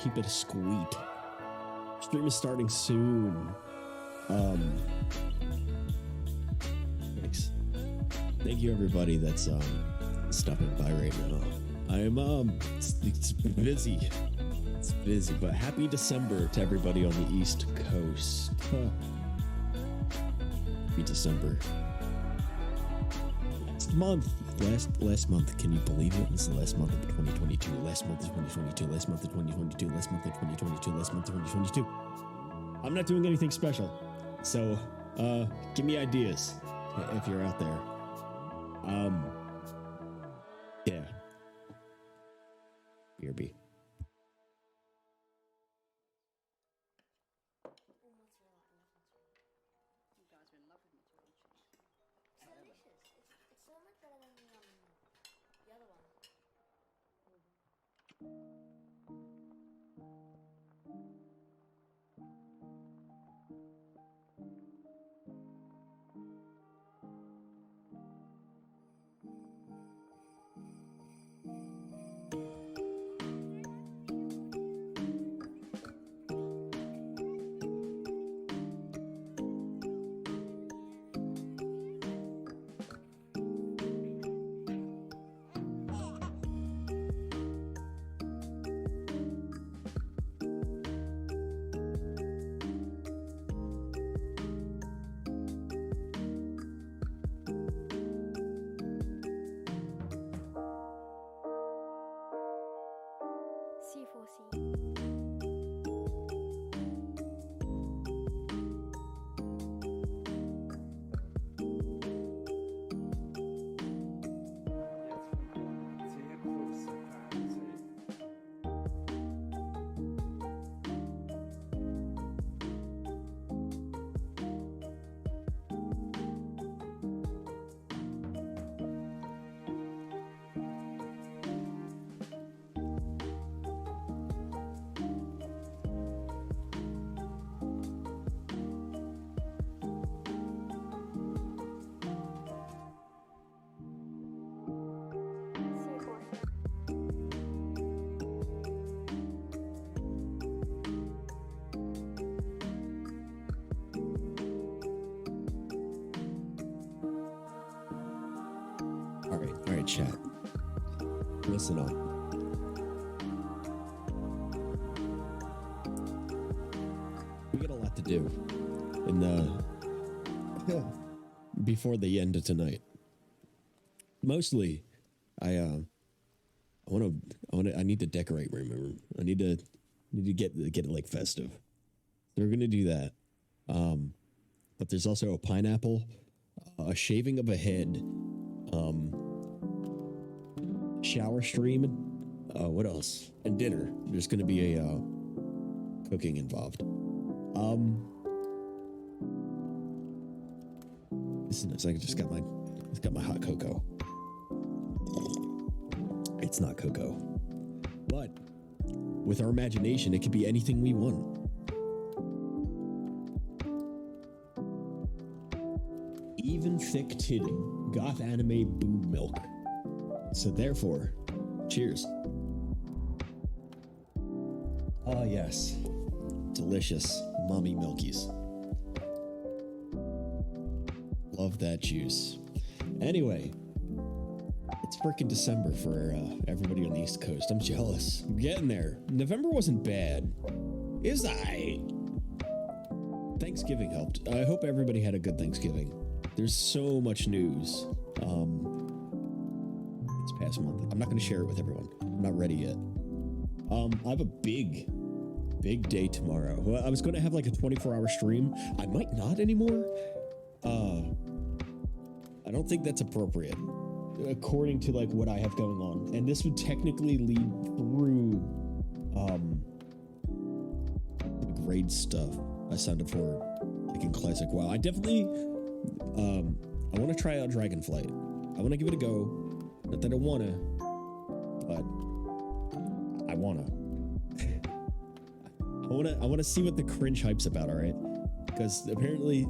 keep it sweet. Stream is starting soon. Thanks. Thank you everybody that's stopping by right now. I'm it's busy. It's busy, but happy December to everybody on the East Coast. Happy December. Last month, can you believe it? This is the last month of 2022. Last month is 2022. Last month is 2022. Last month is 2022. Last month is 2022. I'm not doing anything special, so give me ideas if you're out there. Yeah. BRB. It's so much better than the other one. C4C. All right, chat. Listen up. We got a lot to do in the before the end of tonight. Mostly, I need to decorate my room. I need to get it like festive. So we're gonna do that. But there's also a pineapple, a shaving of a head, shower stream, what else? And dinner. There's gonna be a cooking involved. Listen, it's like I just got my hot cocoa. It's not cocoa, but with our imagination, it could be anything we want. Even thick-titted goth anime boob milk. So therefore, cheers. Oh yes, delicious mommy milkies. Love that juice. Anyway, it's freaking December for everybody on the East Coast. I'm jealous. I'm getting there. November wasn't bad. Is I? Thanksgiving helped. I hope everybody had a good Thanksgiving. There's so much news this past month. I'm not going to share it with everyone. I'm not ready yet. I have a big day tomorrow. Well, I was going to have like a 24-hour stream. I might not anymore. I don't think that's appropriate, according to like what I have going on. And this would technically lead through the grade stuff I signed up for, like in Classic WoW. I definitely I want to try out Dragonflight. I want to give it a go. Not that I want to, but I want to. I want to see what the cringe hype's about, all right? Because apparently,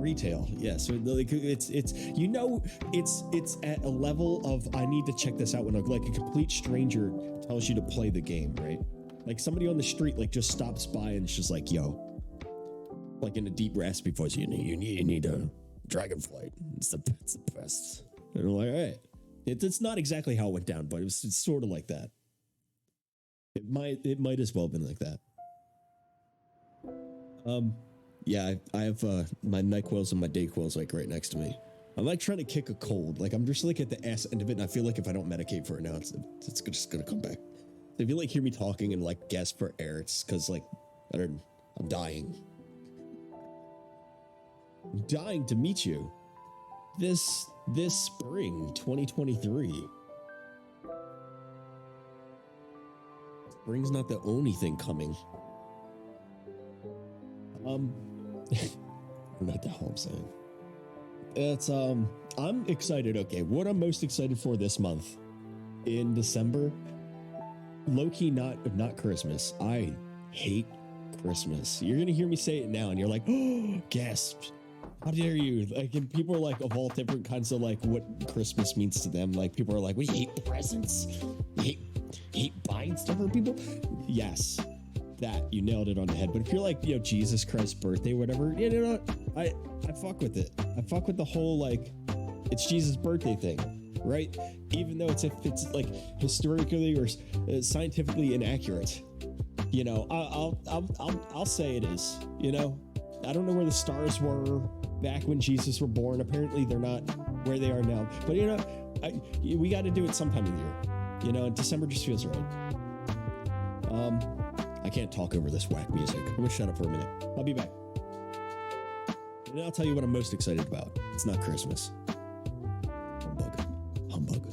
retail. Yeah, so like it's you know it's at a level of I need to check this out when like a complete stranger tells you to play the game, right? Like somebody on the street like just stops by and it's just like, yo, like in a deep raspy voice, you need a dragonflight. It's the best. And I'm like, all right. It's not exactly how it went down, but it's sort of like that. It might as well have been like that. Yeah, I have my NyQuils and my DayQuils like right next to me. I'm like trying to kick a cold. Like I'm just like at the ass end of it, and I feel like if I don't medicate for it now, it's just gonna come back. So if you like hear me talking and like gasp for air, it's because like I'm dying. I'm dying to meet you. This spring, 2023. Spring's not the only thing coming. I don't know what the hell I'm saying. It's I'm excited. Okay, what I'm most excited for this month in December, low-key not Christmas. I hate Christmas. You're gonna hear me say it now, and you're like, oh, gasp. How dare you? Like, and people are like of all different kinds of like what Christmas means to them. Like, people are like, we hate presents. We hate buying stuff for people. Yes, that you nailed it on the head. But if you're like, Jesus Christ's birthday, whatever, you know, I fuck with it. I fuck with the whole like, it's Jesus' birthday thing, right? Even though if it's like historically or scientifically inaccurate, I'll say it is. I don't know where the stars were back when Jesus were born. Apparently they're not where they are now. But we got to do it sometime of the year. December just feels right. I can't talk over this whack music. I'm gonna shut up for a minute. I'll be back. And I'll tell you what I'm most excited about. It's not Christmas. Humbug.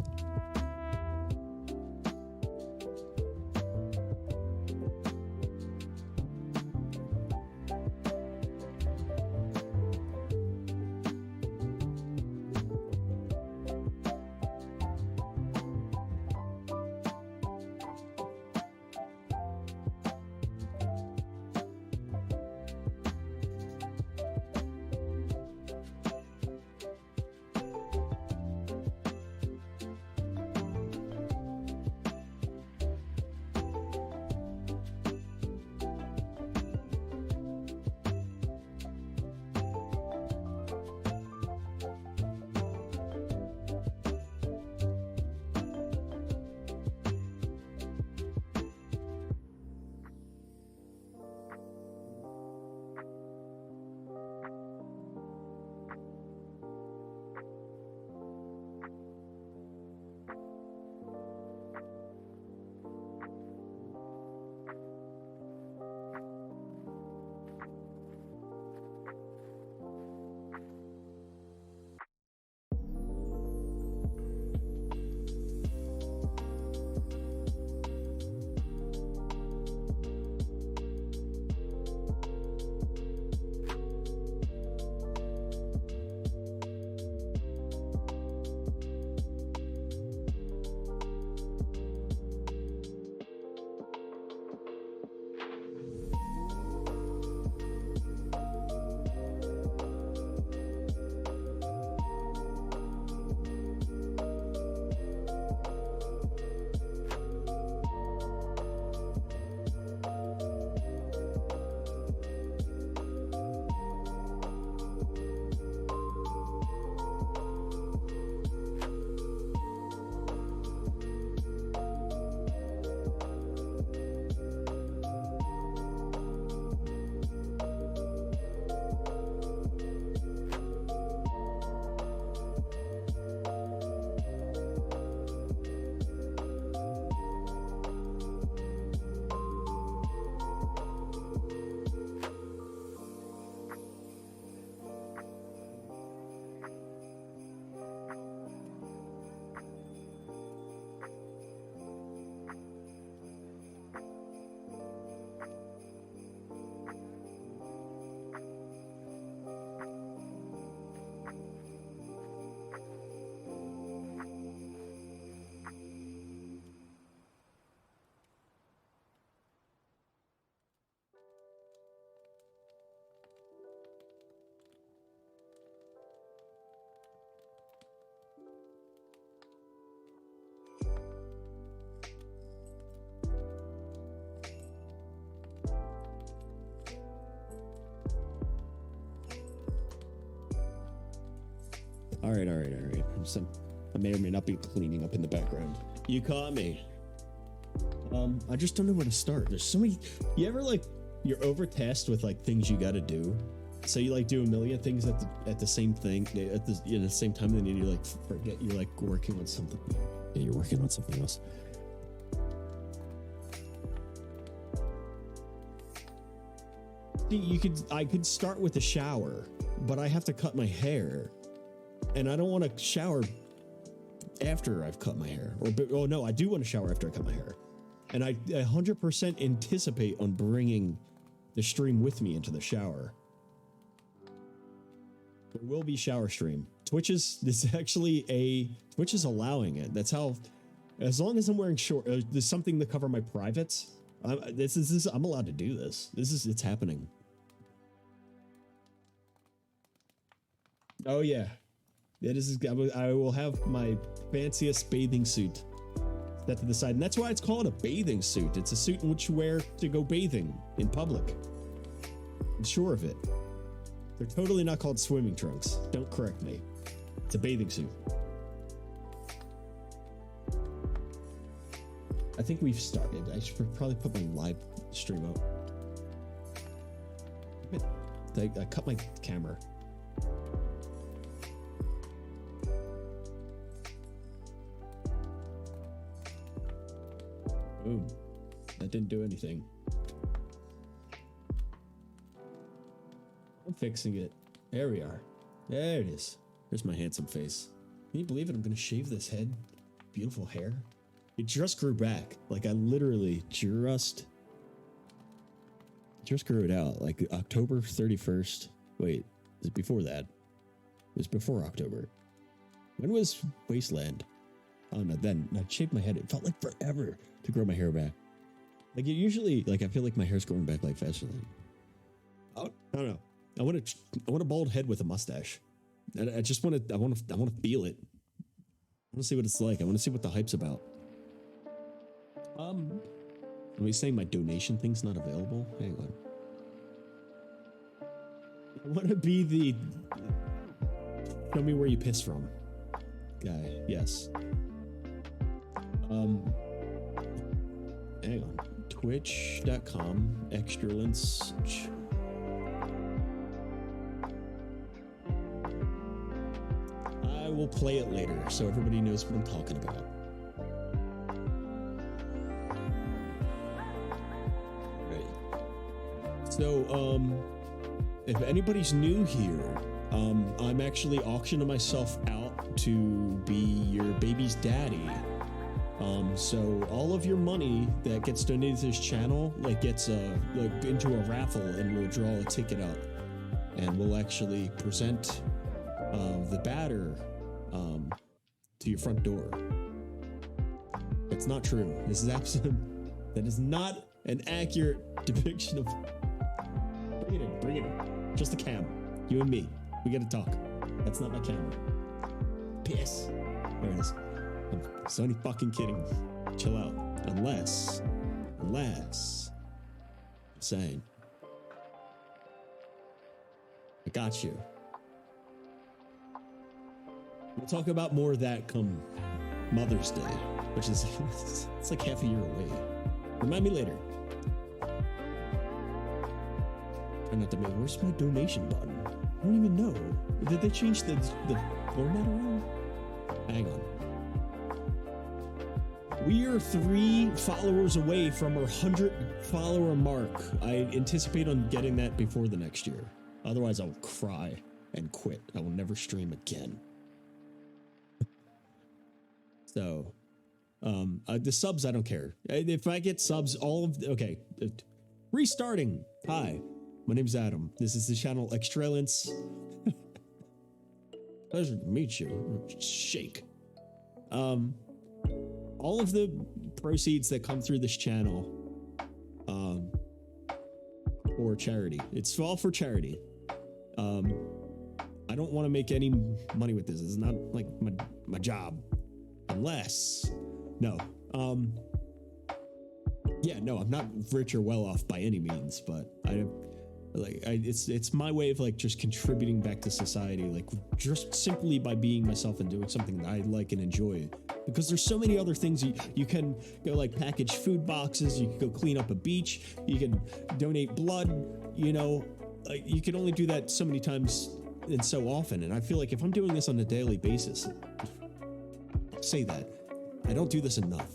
All right. I may or may not be cleaning up in the background. You caught me. I just don't know where to start. There's so many. You ever like you're overtasked with like things you got to do, so you like do a million things at the same thing at the same time, and then you like forget you're like working on something. Yeah, you're working on something else. See, I could start with a shower, but I have to cut my hair, and I don't want to shower after I've cut my hair. Oh no, I do want to shower after I cut my hair. And I 100% anticipate on bringing the stream with me into the shower. There will be shower stream. Twitch is allowing it. That's how, as long as I'm wearing short, there's something to cover my privates. I'm allowed to do this. It's happening. Oh yeah. I will have my fanciest bathing suit set to the side, and that's why it's called a bathing suit. It's a suit in which you wear to go bathing in public. I'm sure of it. They're totally not called swimming trunks. Don't correct me. It's a bathing suit. I think we've started. I should probably put my live stream up. I cut my camera. Boom. That didn't do anything. I'm fixing it. There we are. There it is. There's my handsome face. Can you believe it? I'm gonna shave this head. Beautiful hair. It just grew back. Like I literally just grew it out. Like October 31st. Wait, is it before that? It was before October. When was Wasteland? Oh no, then I shaved my head. It felt like forever to grow my hair back. Like it usually, like I feel like my hair's growing back like faster than. Oh, I don't know. I want a bald head with a mustache. I just want to feel it. I want to see what it's like. I want to see what the hype's about. Are we saying my donation thing's not available? Hang on. I want to be the show me where you piss from guy. Yes. Hang on. Twitch.com extralence. I will play it later so everybody knows what I'm talking about. Right. So, if anybody's new here, I'm actually auctioning myself out to be your baby's daddy. So all of your money that gets donated to this channel, like gets like into a raffle, and we'll draw a ticket out, and we'll actually present the batter to your front door. It's not true. This is absolute. That is not an accurate depiction of. Bring it in. Bring it in. Just a cam. You and me. We gotta talk. That's not my camera. Piss. There it is. I'm so only fucking kidding. Chill out. Unless. I'm saying. I got you. We'll talk about more of that come Mother's Day, which is it's like half a year away. Remind me later. I'm not demanding. Where's my donation button? I don't even know. Did they change the format around? Hang on. We are 3 followers away from our 100 follower mark. I anticipate on getting that before the next year. Otherwise, I'll cry and quit. I will never stream again. So, the subs, I don't care. If I get subs, okay. Restarting. Hi, my name's Adam. This is the channel Extralence. Pleasure to meet you. Shake. All of the proceeds that come through this channel, for charity. It's all for charity. I don't want to make any money with this. It's not like my job. Unless, no. Yeah, no, I'm not rich or well off by any means, but Like it's my way of like just contributing back to society, like just simply by being myself and doing something that I like and enjoy. Because there's so many other things you can go, like package food boxes, you can go clean up a beach, you can donate blood, you know, like you can only do that so many times and so often. And I feel like if I'm doing this on a daily basis, say that I don't do this enough.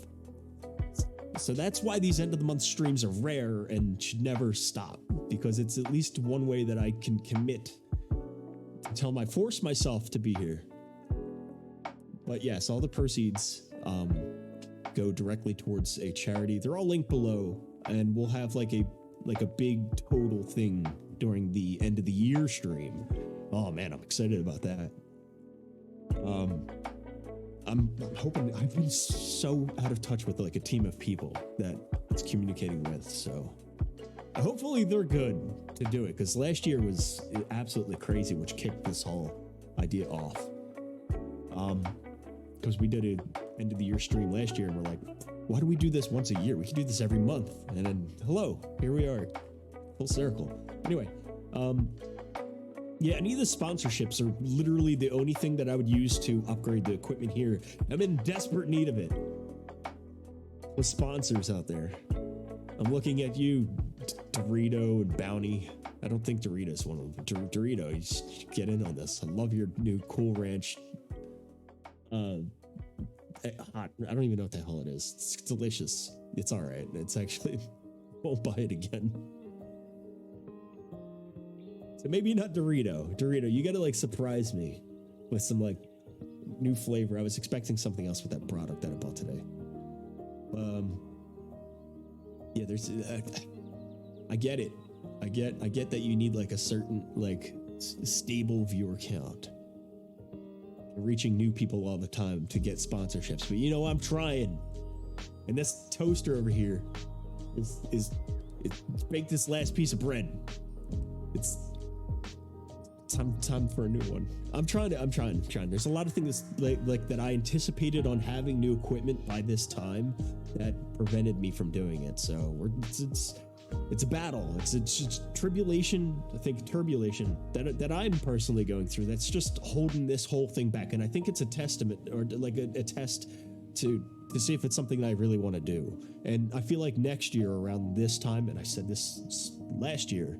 So that's why these end of the month streams are rare and should never stop, because it's at least one way that I can commit until I force myself to be here. But yes, all the proceeds go directly towards a charity. They're all linked below, and we'll have like a big total thing during the end of the year stream. Oh man, I'm excited about that. I'm hoping. I've been so out of touch with like a team of people that it's communicating with, so hopefully they're good to do it, because last year was absolutely crazy, which kicked this whole idea off. Because we did an end of the year stream last year and we're like, why do we do this once a year? We can do this every month. And then hello, here we are, full circle. Anyway, yeah, any of the sponsorships are literally the only thing that I would use to upgrade the equipment here. I'm in desperate need of it. The sponsors out there. I'm looking at you, Dorito and Bounty. I don't think Dorito's one of them. Dorito, you should get in on this. I love your new Cool Ranch. Hot. I don't even know what the hell it is. It's delicious. It's all right. It's actually, won't buy it again. So maybe not Dorito. Dorito, you gotta like surprise me with some like new flavor. I was expecting something else with that product that I bought today. Yeah, there's. I get it. I get that you need like a certain like stable viewer count. You're reaching new people all the time to get sponsorships, but you know I'm trying. And this toaster over here is make this last piece of bread. It's time for a new one. I'm trying. There's a lot of things like that I anticipated on having new equipment by this time that prevented me from doing it. So it's a battle. It's tribulation. I think turbulation that I'm personally going through. That's just holding this whole thing back. And I think it's a testament or like a test to see if it's something that I really want to do. And I feel like next year around this time, and I said this last year,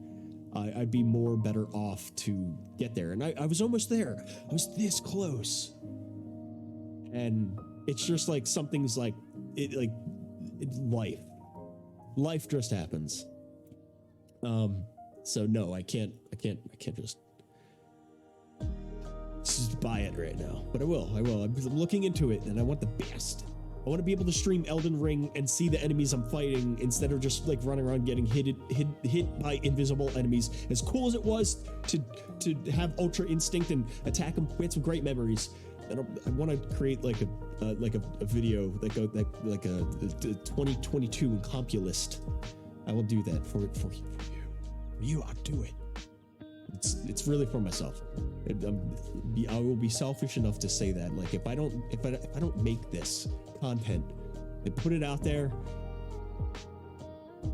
I'd be better off to get there. And I was almost there. I was this close. And it's just like something's like life just happens. So no, I can't just buy it right now, but I will. I'm looking into it and I want the best. I want to be able to stream Elden Ring and see the enemies I'm fighting instead of just like running around getting hit by invisible enemies. As cool as it was to have Ultra Instinct and attack them, we had some great memories. And I want to create like a video like a 2022 Incompulist. I will do that for you. I'll do it. It's really for myself. I will be selfish enough to say that, like, if I don't make this content and put it out there,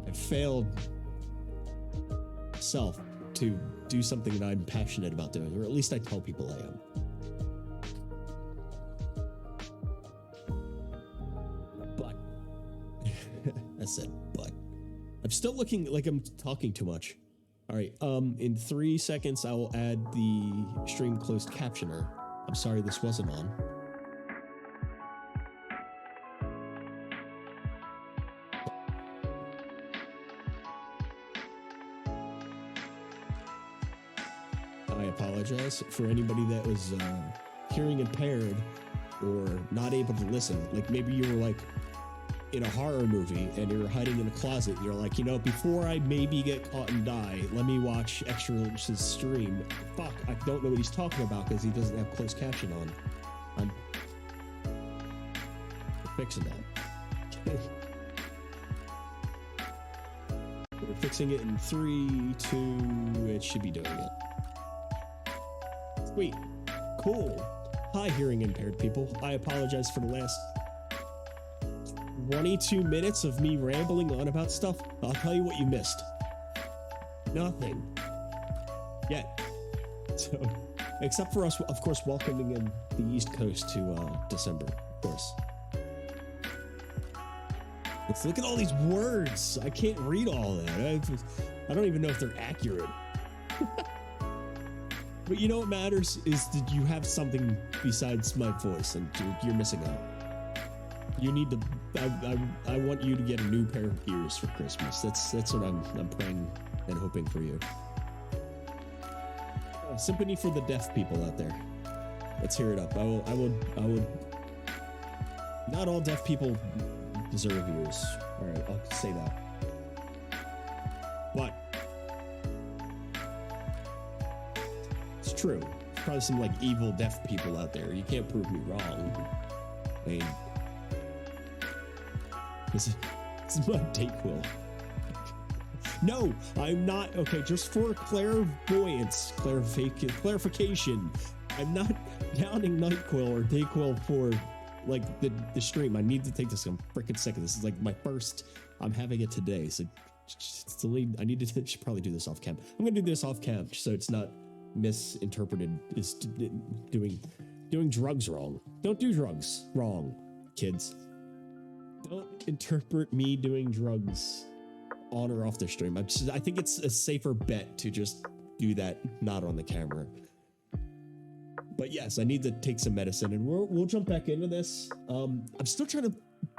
I failed myself to do something that I'm passionate about doing, or at least I tell people I am. But I said, but I'm still looking like I'm talking too much. All right, in 3 seconds, I will add the stream closed captioner. I'm sorry this wasn't on. I apologize for anybody that was hearing impaired or not able to listen. Like maybe you were like in a horror movie and you're hiding in a closet and you're like, you know, before I maybe get caught and die, let me watch Extra's stream. Fuck, I don't know what he's talking about because he doesn't have closed caption on. I'm fixing that. We're fixing it in 3, 2, it should be doing it. Sweet. Cool. Hi, hearing impaired people. I apologize for the last 22 minutes of me rambling on about stuff. I'll tell you what you missed. Nothing. Yet. So, except for us, of course, welcoming in the East Coast to December, of course. Let's look at all these words. I can't read all that. I don't even know if they're accurate. But you know what matters is that you have something besides my voice, and you're missing out. You need to. I want you to get a new pair of ears for Christmas. That's what I'm praying and hoping for you. Sympathy for the deaf people out there. Let's hear it up. I will. Not all deaf people deserve ears. All right, I'll say that. But it's true. There's probably some like evil deaf people out there. You can't prove me wrong. I mean, this is my Dayquil. No, I'm not. Okay, just for clairvoyance, clarification, I'm not downing NyQuil or Dayquil for like the stream. I need to take this. I'm freaking sick of this. It's like my first. I'm having it today, so I need to should probably do this off cam. I'm gonna do this off cam so it's not misinterpreted. Is doing drugs wrong. Don't do drugs wrong, kids. Don't interpret me doing drugs on or off the stream. I think it's a safer bet to just do that not on the camera. But yes, I need to take some medicine, and we'll jump back into this. I'm still trying to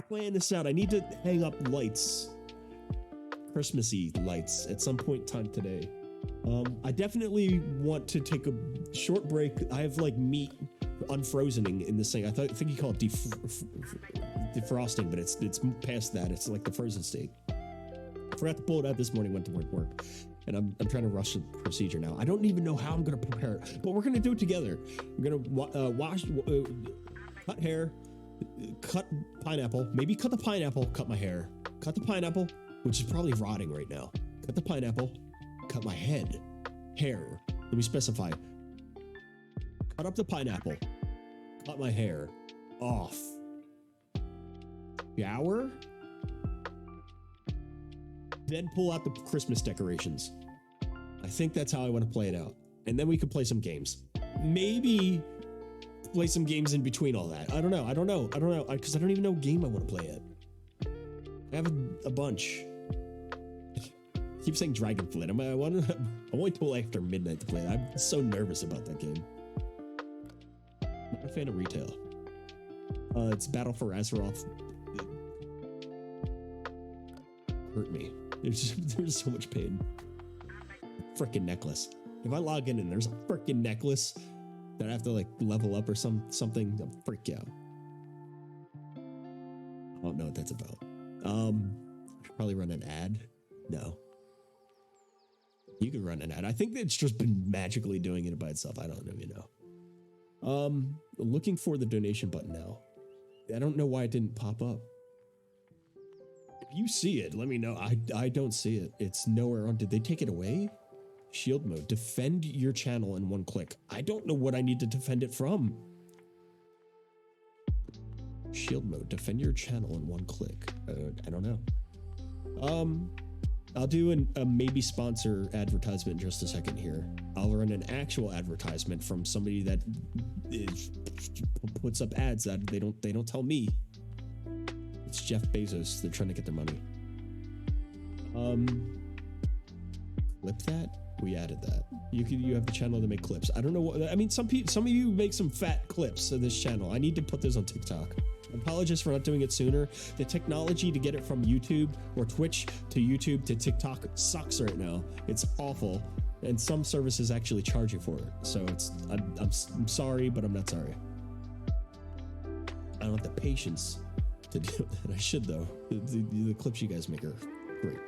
plan this out. I need to hang up lights, Christmassy lights, at some point in time today. I definitely want to take a short break. I have like meat unfrozening in this thing. I think you call it defrosting, but it's past that. It's like the frozen state. I forgot to pull it out this morning, went to work, and I'm trying to rush the procedure now. I don't even know how I'm going to prepare it, but we're going to do it together. We're going to cut hair, cut pineapple, maybe cut the pineapple, cut my hair, cut the pineapple, which is probably rotting right now. Cut the pineapple, cut my hair. Let me specify. Cut up the pineapple, cut my hair off. Shower. Then pull out the Christmas decorations. I think that's how I want to play it out. And then we could play some games. Maybe play some games in between all that. I don't know. Because I don't even know what game I want to play yet. I have a bunch. I keep saying Dragonflight. I wait till after midnight to play it. I'm so nervous about that game. Not a fan of retail. It's Battle for Azeroth. Hurt me. There's so much pain. Frickin' necklace. If I log in and there's a frickin' necklace that I have to like level up or something, I'll freak out. I don't know what that's about. I should probably run an ad. No. You could run an ad. I think it's just been magically doing it by itself. I don't know, you know. Looking for the donation button now. I don't know why it didn't pop up. If you see it, let me know. I don't see it. It's nowhere on. Did they take it away? Shield mode. Defend your channel in one click. I don't know what I need to defend it from. Shield mode. Defend your channel in one click. I don't know. I'll do a maybe sponsor advertisement in just a second here. I'll run an actual advertisement from somebody that puts up ads that they don't tell me. It's Jeff Bezos. They're trying to get their money. Clip that. We added that. You have the channel to make clips. I don't know what. I mean, some of you make some fat clips of this channel. I need to put those on TikTok. I apologize for not doing it sooner. The technology to get it from YouTube or Twitch to YouTube to TikTok sucks right now. It's awful, and some services actually charge you for it. So I'm sorry, but I'm not sorry. I don't have the patience to do that. I should though. The clips you guys make are great.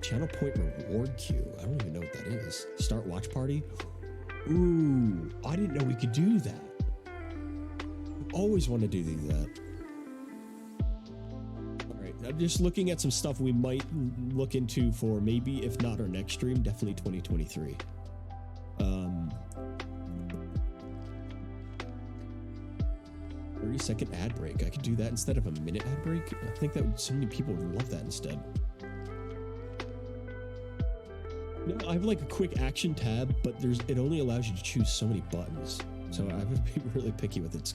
Channel point reward queue. I don't even know what that is. Start watch party. Ooh, I didn't know we could do that. Always want to do that. All right, I'm just looking at some stuff we might look into for maybe, if not our next stream, definitely 2023. 30-second ad break. I could do that instead of a minute ad break. I think that so many people would love that instead. No, I have like a quick action tab, but it only allows you to choose so many buttons. So I would be really picky with it. It's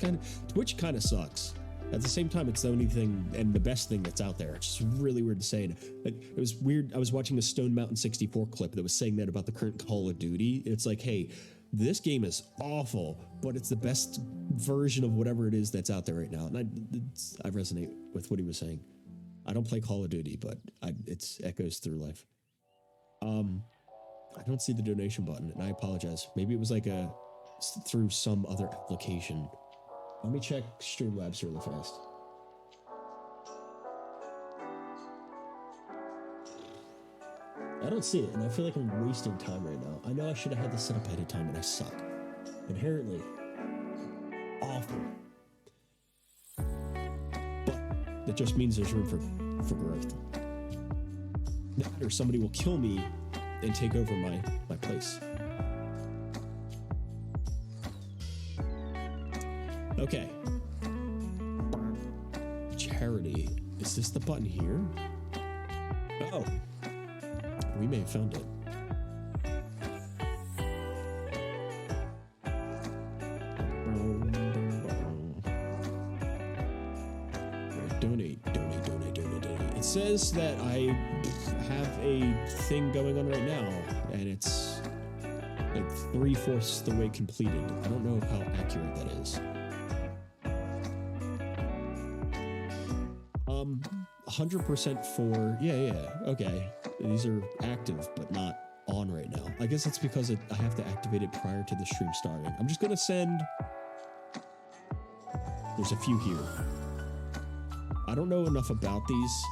Twitch kind of sucks. At the same time, it's the only thing and the best thing that's out there. It's just really weird to say. It was weird. I was watching a Stone Mountain 64 clip that was saying that about the current Call of Duty. It's like, hey, this game is awful, but it's the best version of whatever it is that's out there right now. And I resonate with what he was saying. I don't play Call of Duty, but it echoes through life. I don't see the donation button, and I apologize. Maybe it was like through some other application. Let me check Streamlabs really fast. I don't see it, and I feel like I'm wasting time right now. I know I should have had this set up ahead of time, and I suck. Inherently awful. But that just means there's room for growth. That or somebody will kill me and take over my place. Okay. Charity. Is this the button here? Oh. We may have found it. Donate. It says that I have a thing going on right now, and it's like 3/4 the way completed. I don't know how accurate that is. 100% for, yeah, okay. These are active, but not on right now. I guess it's because I have to activate it prior to the stream starting. I'm just gonna send, there's a few here. I don't know enough about these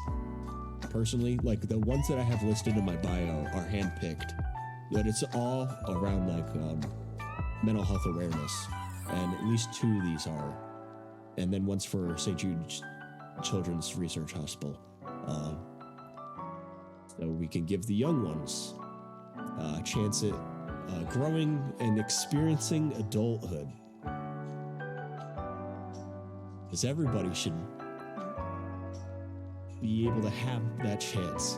personally. Like the ones that I have listed in my bio are handpicked, but it's all around like mental health awareness, and at least 2 of these are, and then one's for St. Jude's Children's Research Hospital, so we can give the young ones a chance at growing and experiencing adulthood, because everybody should be able to have that chance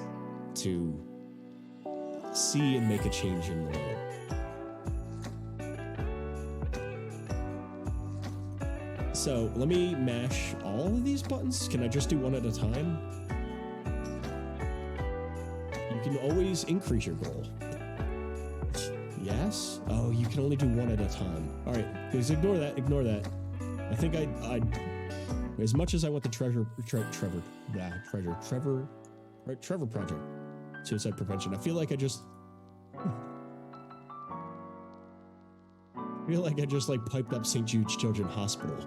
to see and make a change in the world. So let me mash all of these buttons. Can I just do one at a time? You can always increase your goal. Yes? Oh, you can only do one at a time. All right, please ignore that. I think I as much as I want the Trevor Project, suicide prevention, I feel like I just like piped up St. Jude's Children's Hospital.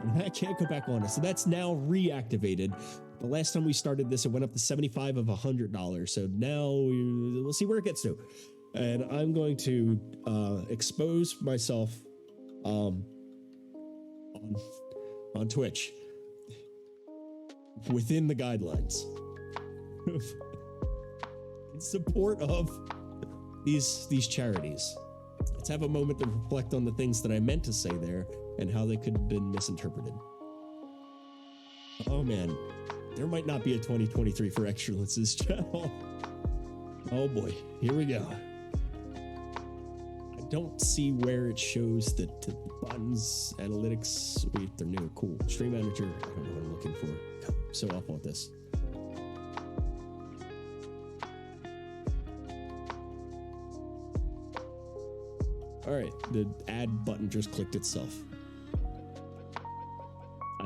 And I can't go back on it. So that's now reactivated. The last time we started this, it went up to $75 of $100. So now we'll see where it gets to. And I'm going to expose myself on Twitch within the guidelines in support of these charities. Let's have a moment to reflect on the things that I meant to say there and how they could have been misinterpreted. Oh man, there might not be a 2023 for Excellence's channel. Oh boy, here we go. I don't see where it shows the buttons, analytics. Wait, they're new, cool. Stream manager, I don't know what I'm looking for. I'm so awful at this. All right, the add button just clicked itself.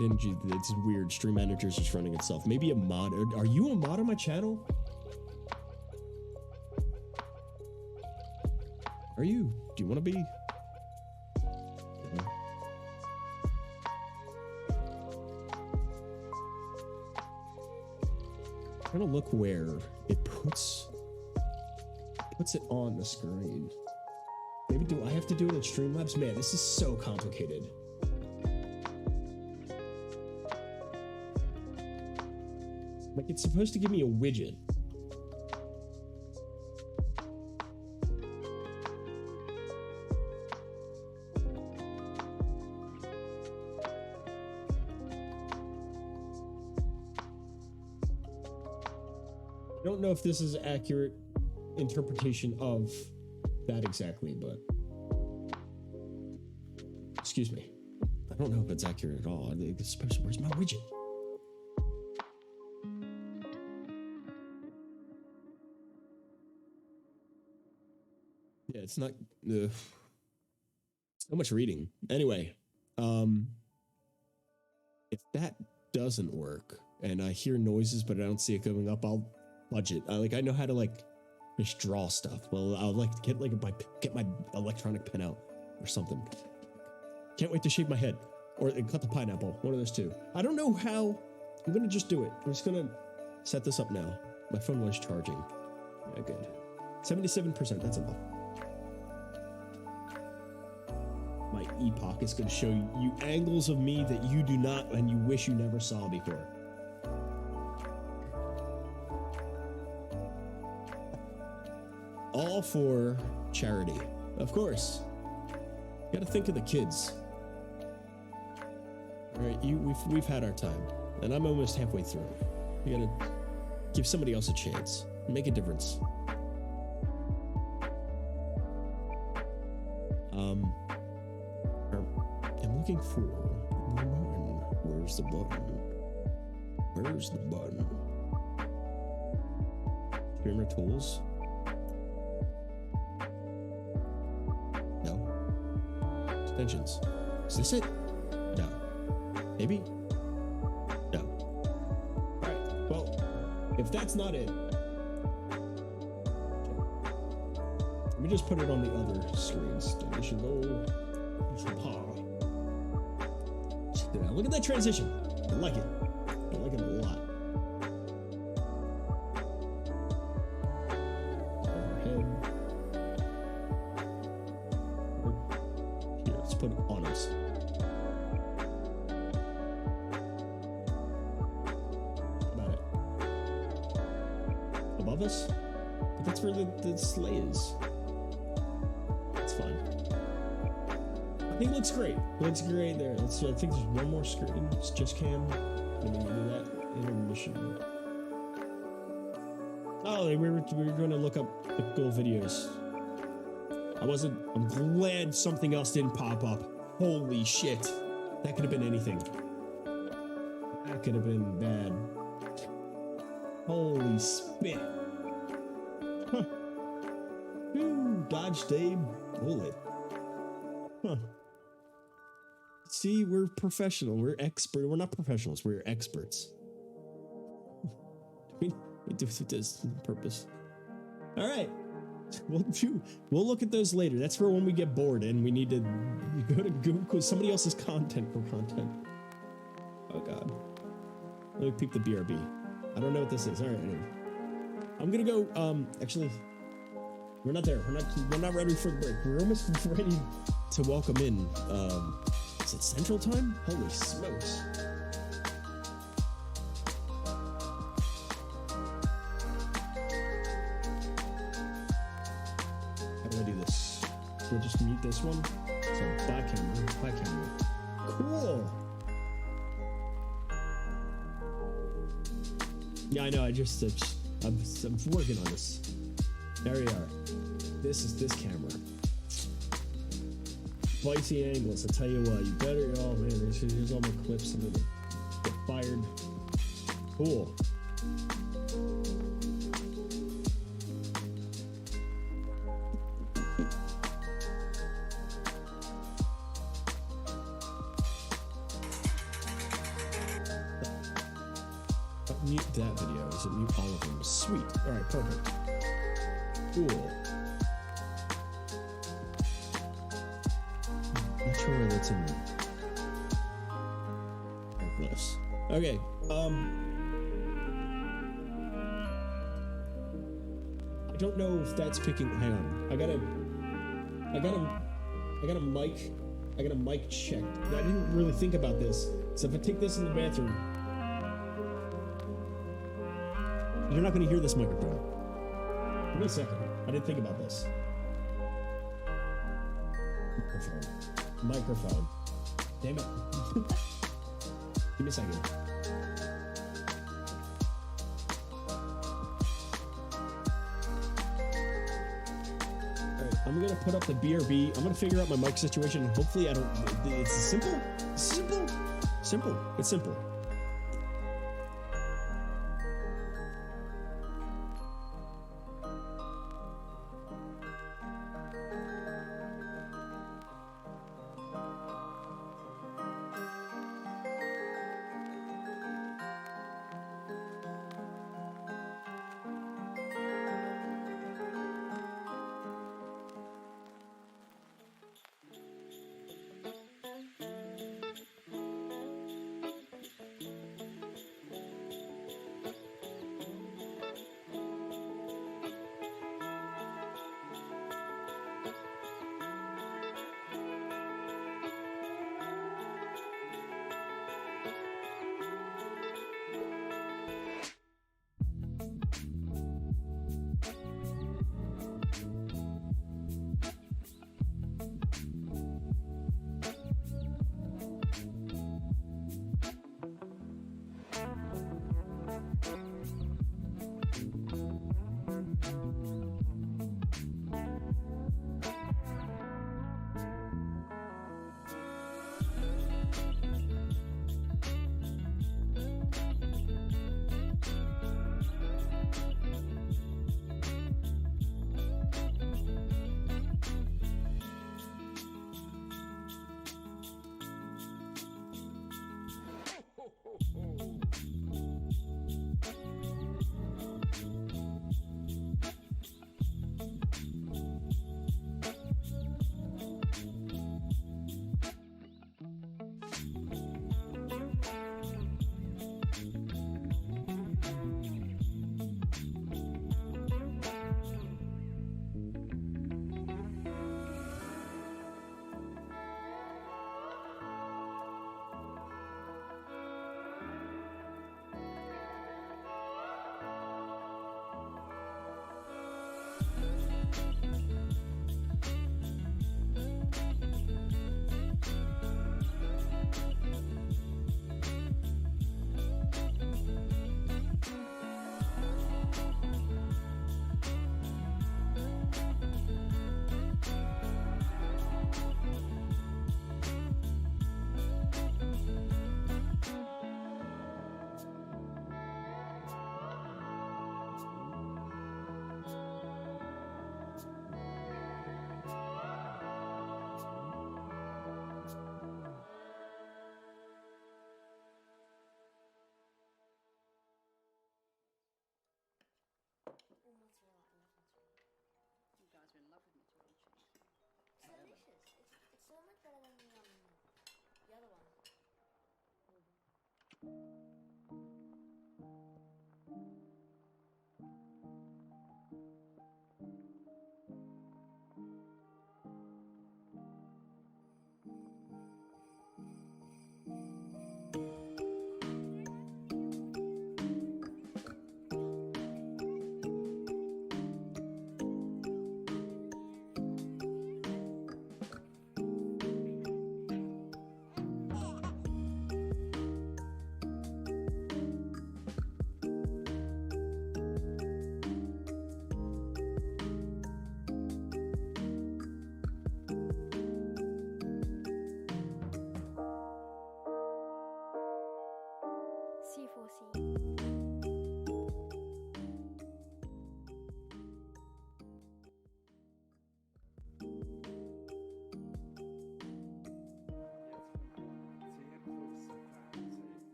It's weird. Stream manager's just running itself. Maybe a mod. Are you a mod on my channel? Are you? Do you want to be? Yeah. I'm trying to look where it puts it on the screen. Maybe do I have to do it in Streamlabs? Man, this is so complicated. Like, it's supposed to give me a widget. I don't know if this is accurate interpretation of that exactly, but excuse me. I don't know if it's accurate at all. Especially, where's my widget? Yeah, it's not so much reading. Anyway, if that doesn't work and I hear noises but I don't see it coming up, I'll fudge it. I know how to like just draw stuff. Well, I'll like get my electronic pen out or something. Can't wait to shave my head or cut the pineapple. One of those two. I don't know how. I'm gonna just do it. I'm just gonna set this up now. My phone was charging. Yeah, good. 77%. That's enough. My epoch is going to show you angles of me that you do not and you wish you never saw before. All for charity, of course. You got to think of the kids. All right, we've had our time, and I'm almost halfway through. You got to give somebody else a chance, make a difference. I'm looking for the button. Where's the button? Where's the button? Streamer tools? No. Extensions. Is this it? No. Maybe? No. Alright, well, if that's not it, let me just put it on the other screens. Donation goal. Look at that transition. I like it. I like it a lot. Overhead. Here, let's put it on us. How about it? Above us? But that's where the sleigh is. That's fine. I think it looks great. It looks great there. I think there's one more screen. It's just cam. Let me do that. Intermission. Oh, we were going to look up the cool videos. I'm glad something else didn't pop up. Holy shit. That could have been anything. That could have been bad. Holy spit. Huh. Ooh, dodged a bullet. Huh. See, we're professional. We're expert. We're not professionals. We're experts. we do this on purpose. All right. We'll look at those later. That's for when we get bored and we need to go to Google somebody else's content for content. Oh God. Let me peek the BRB. I don't know what this is. All right. Anyway. I'm gonna go. Actually, we're not there. We're not ready for the break. We're almost ready to welcome in. Is it Central Time? Holy smokes. How do I do this? We'll just mute this one. So back camera. Cool. Yeah, I know. I'm working on this. There we are. This is this camera. Spicy angles. I tell you what, you better. Oh man, here's all my clips. I'm gonna get fired. Cool. Mute that video. Is it mute all of them? Sweet. All right, perfect. Cool. Not sure where that's in there. Close. Okay. I don't know if that's picking. Hang on. I got a mic checked. I didn't really think about this. So if I take this in the bathroom, you're not going to hear this microphone. Give me a second. I didn't think about this. Microphone. Damn it. Give me a second. I'm gonna put up the BRB. I'm gonna figure out my mic situation. And hopefully, I don't. It's simple. Simple. Simple. It's simple.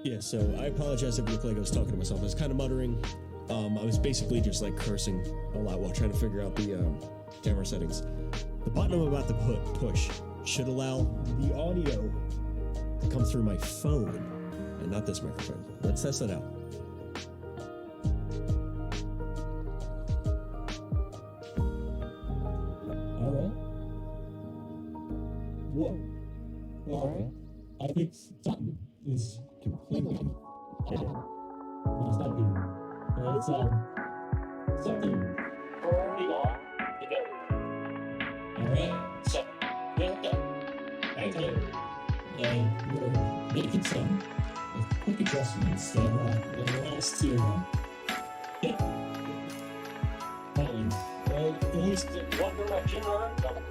Yeah, so I apologize if it looked like I was talking to myself. I was kind of muttering. I was basically just like cursing a lot while trying to figure out the camera settings. The button I'm about to push should allow the audio to come through my phone and not this microphone. Let's test that out. All right. Whoa. All right. I think something is completely hidden. It's not good. It's something already on together. Alright, so we're done. Actually, we're making some quick adjustments that allow us to get volume at least in one direction or another.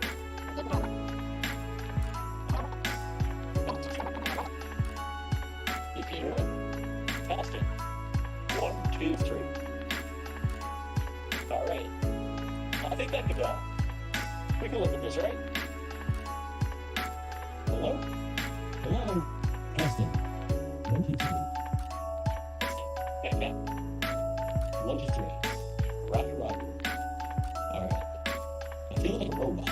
You can hear it. Cast it. 1, 2, 3. All right. I think that could we can look at this, right? Hello? Hello? Testing. 1, 2, 3. Yeah. 1, 2, 3. Roger, roger. All right. I feel like a robot.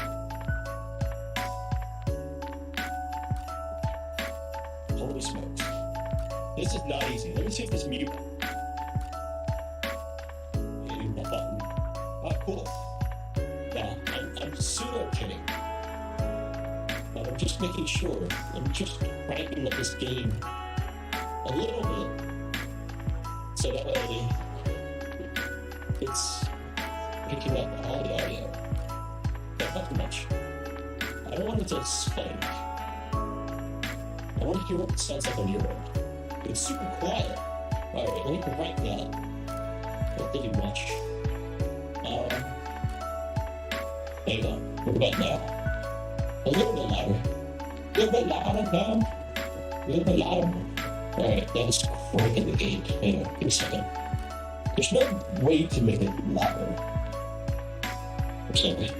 Holy smokes. This is not easy. Let me see if this mute. Hitting that button. Oh, cool. Now, I'm pseudo kidding. But I'm just making sure. I'm just cranking up this game a little bit. So that way it's picking up all the audio. But not too much. I don't want it to spike. I want to hear what it sounds like on your end. It's super quiet. Alright, let me correct that. Not thinking much. Hang on. What about now? A little bit louder. A little bit louder now. A little bit louder. Alright, that's cranking the game. Hang on, give me a second. There's no way to make it louder. Or something.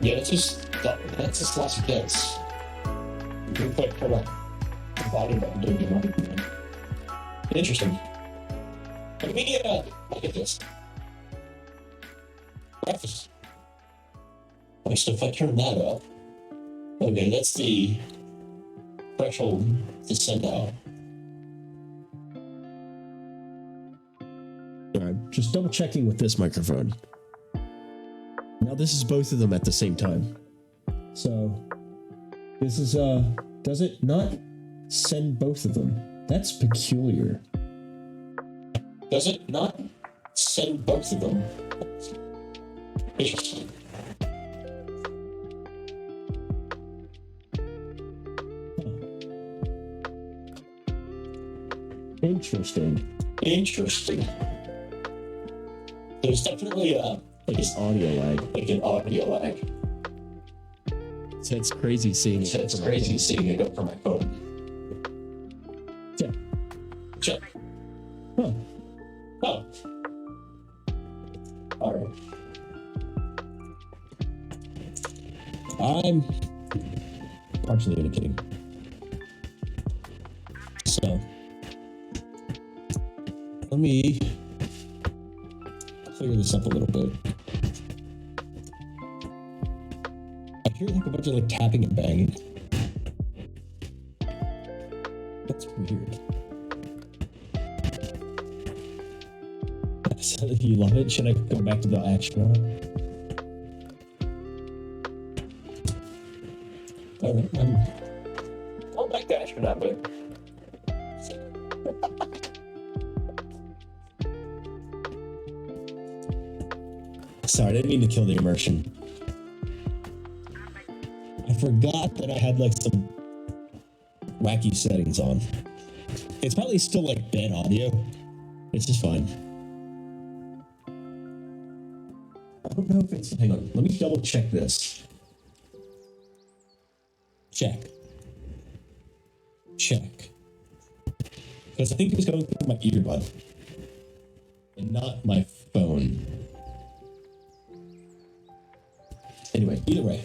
Yeah, that's just lots of hits. You can put turn up the volume button doing the running. Interesting. Let me look at this. Breakfast. Okay, so if I turn that up, okay, that's the threshold to send out. Alright, just double checking with this microphone. Now this is both of them at the same time. So this is does it not send both of them? That's peculiar. Does it not send both of them? Interesting. Interesting. There's definitely like an audio lag. So it's crazy seeing it. It's crazy seeing it up from my phone. Check. Huh. Oh. All right. I'm partially only kidding. So let me clear this up a little bit. I hear like a bunch of like tapping and banging. That's weird. So you love it? Should I go back to the astronaut? Alright, I'll back to astronaut, but sorry, I didn't mean to kill the immersion. I forgot that I had like some wacky settings on. It's probably still like bad audio. It's just fine. I don't know if it's. Hang on, let me double check this. Check. Because I think it was going through my earbud and not my phone. Anyway, either way.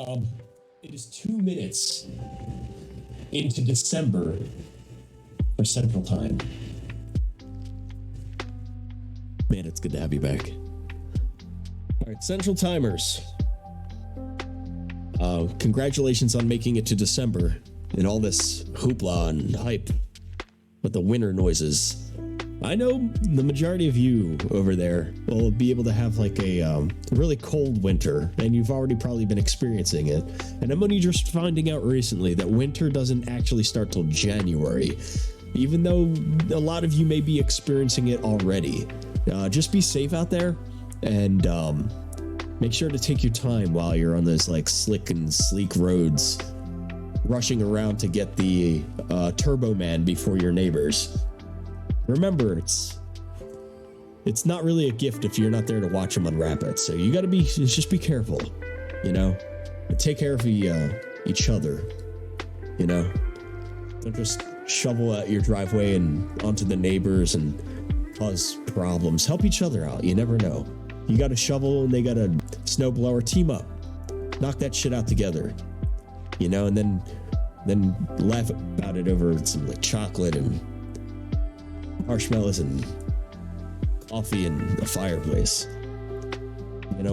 It is 2 minutes into December for Central Time. Man, it's good to have you back. All right, Central Timers. Congratulations on making it to December and all this hoopla and hype with the winter noises. I know the majority of you over there will be able to have like a really cold winter, and you've already probably been experiencing it. And I'm only just finding out recently that winter doesn't actually start till January, even though a lot of you may be experiencing it already. Just be safe out there, and make sure to take your time while you're on those like slick and sleek roads, rushing around to get the Turbo Man before your neighbors. Remember, it's not really a gift if you're not there to watch them unwrap it. So you got to just be careful, you know, and take care of each other, you know. Don't just shovel out your driveway and onto the neighbors and cause problems. Help each other out. You never know. You got a shovel and they got a snowblower. Team up, knock that shit out together, you know, and then laugh about it over some like chocolate and marshmallows and coffee and a fireplace. You know,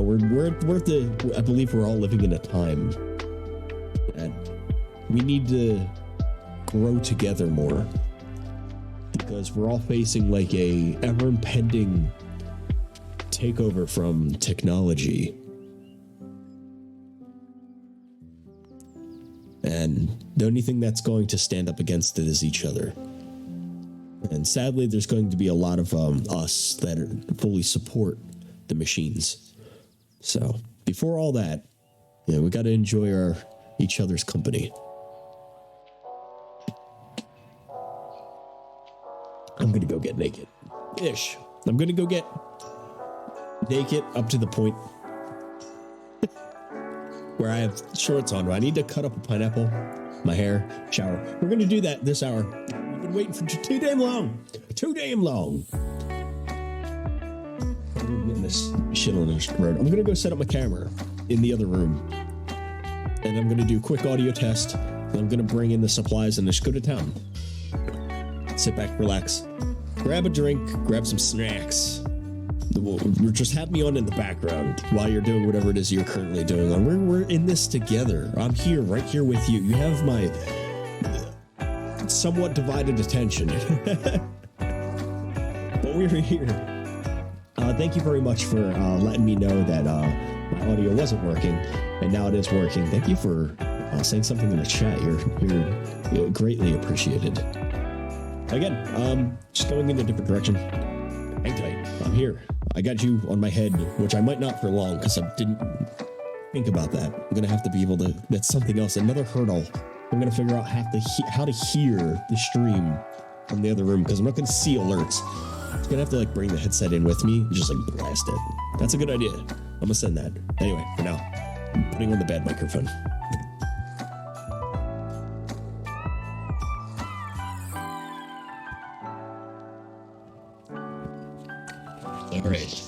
I believe we're all living in a time that we need to grow together more, because we're all facing like a ever impending takeover from technology. And the only thing that's going to stand up against it is each other. And sadly, there's going to be a lot of us that fully support the machines. So before all that, yeah, we got to enjoy each other's company. I'm going to go get naked. I'm going to go get naked up to the point where I have shorts on. I need to cut up a pineapple, my hair, shower. We're going to do that this hour. We've been waiting for too damn long. I'm getting this shit on this road. I'm going to go set up my camera in the other room. And I'm going to do a quick audio test. And I'm going to bring in the supplies and just go to town. Sit back, relax. Grab a drink, grab some snacks. Just have me on in the background while you're doing whatever it is you're currently doing. We're in this together. I'm here, right here with you. You have my somewhat divided attention. But we're here. Thank you very much for letting me know that my audio wasn't working, and now it is working. Thank you for saying something in the chat. You're greatly appreciated. Again, just going in a different direction. Hang tight. I'm here. I got you on my head, which I might not for long because I didn't think about that. I'm going to have to be able to, that's something else, another hurdle. I'm going to figure out how to hear the stream from the other room, because I'm not going to see alerts. I'm going to have to like bring the headset in with me and just like blast it. That's a good idea. I'm going to send that. Anyway, for now, I'm putting on the bad microphone. All right.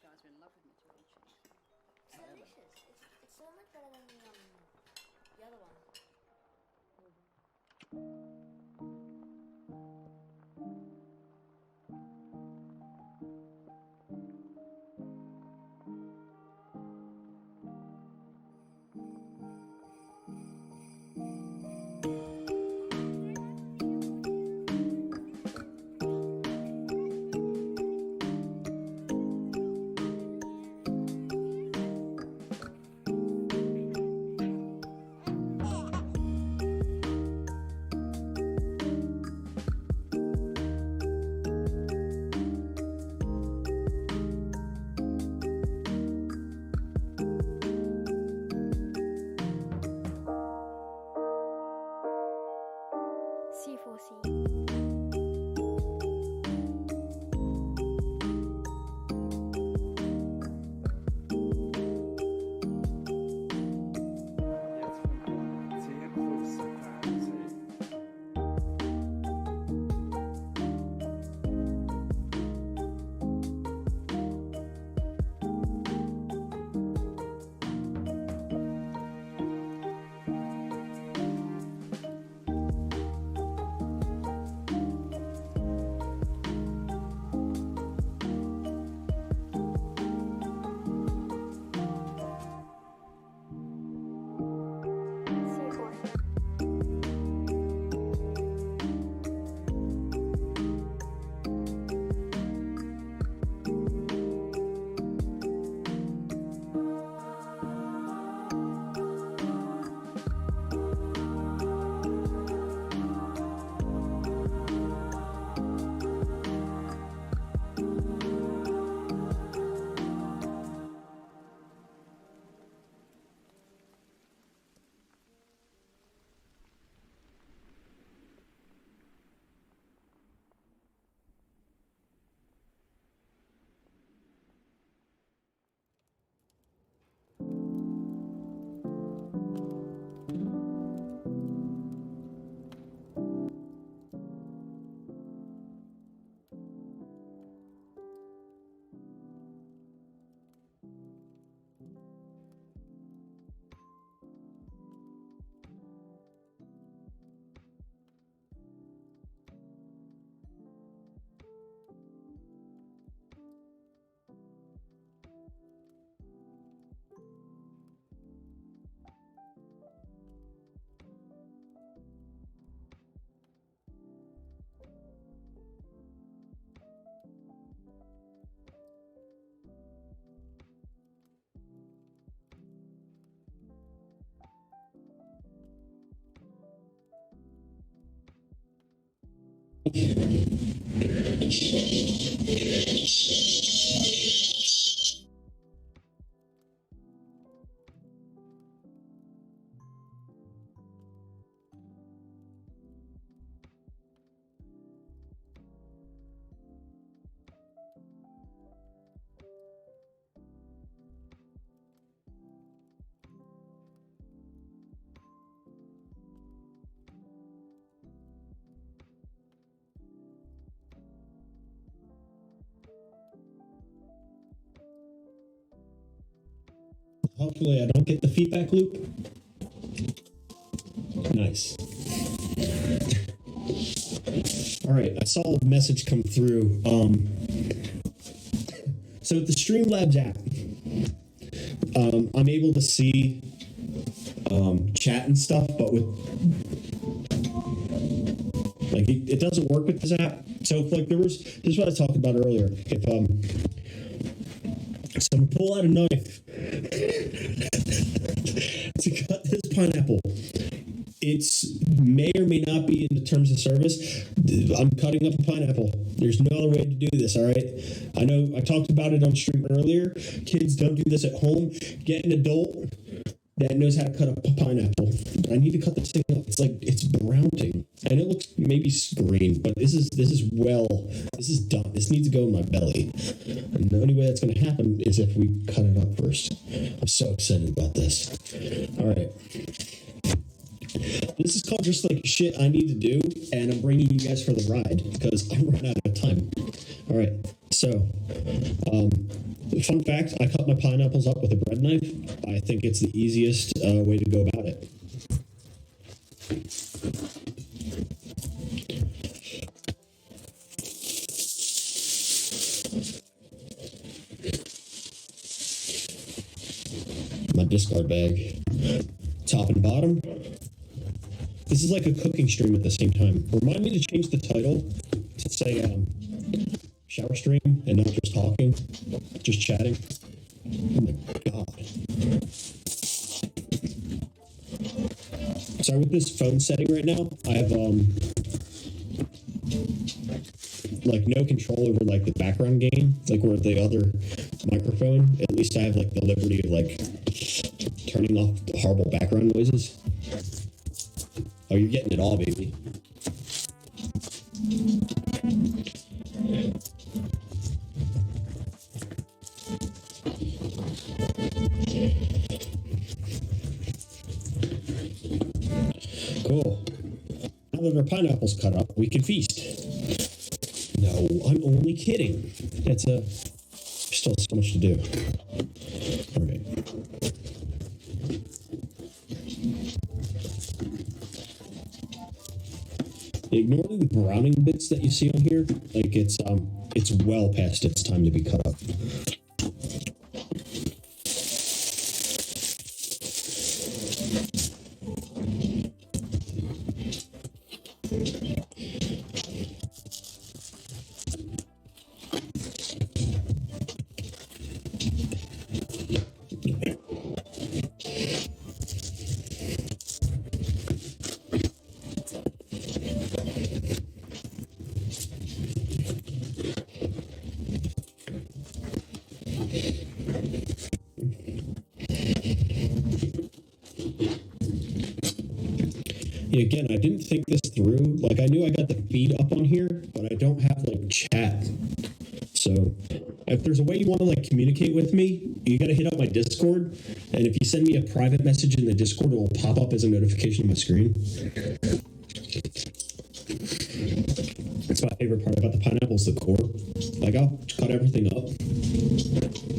guys are in love with me to eat cheese. It's delicious. It's so much better than the other one. C4C. Sehr große Fernsehen. Hopefully I don't get the feedback loop. Nice. All right, I saw a message come through. So with the Streamlabs app, I'm able to see chat and stuff, but with like it doesn't work with this app. So if like this is what I talked about earlier. If someone pull out a knife to cut this pineapple, it's may or may not be in the terms of service. I'm cutting up a pineapple. There's no other way to do this, all right? I know I talked about it on stream earlier. Kids, don't do this at home. Get an adult that knows how to cut up a pineapple. I need to cut this thing up. It's like, it's rounding. And it looks maybe green, but this is done. This needs to go in my belly. And the only way that's going to happen is if we cut it up first. I'm so excited about this. All right. This is called Just Like Shit I Need to Do, and I'm bringing you guys for the ride because I'm running out of time. All right, so Fun fact, I cut my pineapples up with a bread knife. I think it's the easiest way to go about it. My discard bag. Top and bottom. This is like a cooking stream at the same time. Remind me to change the title to say shower stream and not just talking, just chatting. Oh my god. Sorry, with this phone setting right now, I have like no control over like the background gain, like where the other microphone. At least I have like the liberty of like turning off the horrible background noises. Oh, you're getting it all, baby. Cool. Now that our pineapple's cut up, we can feast. No, I'm only kidding. It's still so much to do. All right. Ignore the browning bits that you see on here. Like it's well past its time to be cut up. Yeah, again, I didn't think this through. Like, I knew I got the feed up on here, but I don't have, like, chat. So, if there's a way you want to, like, communicate with me, you got to hit up my Discord. And if you send me a private message in the Discord, it will pop up as a notification on my screen. That's my favorite part about the pineapple is the core. Like, I'll cut everything up,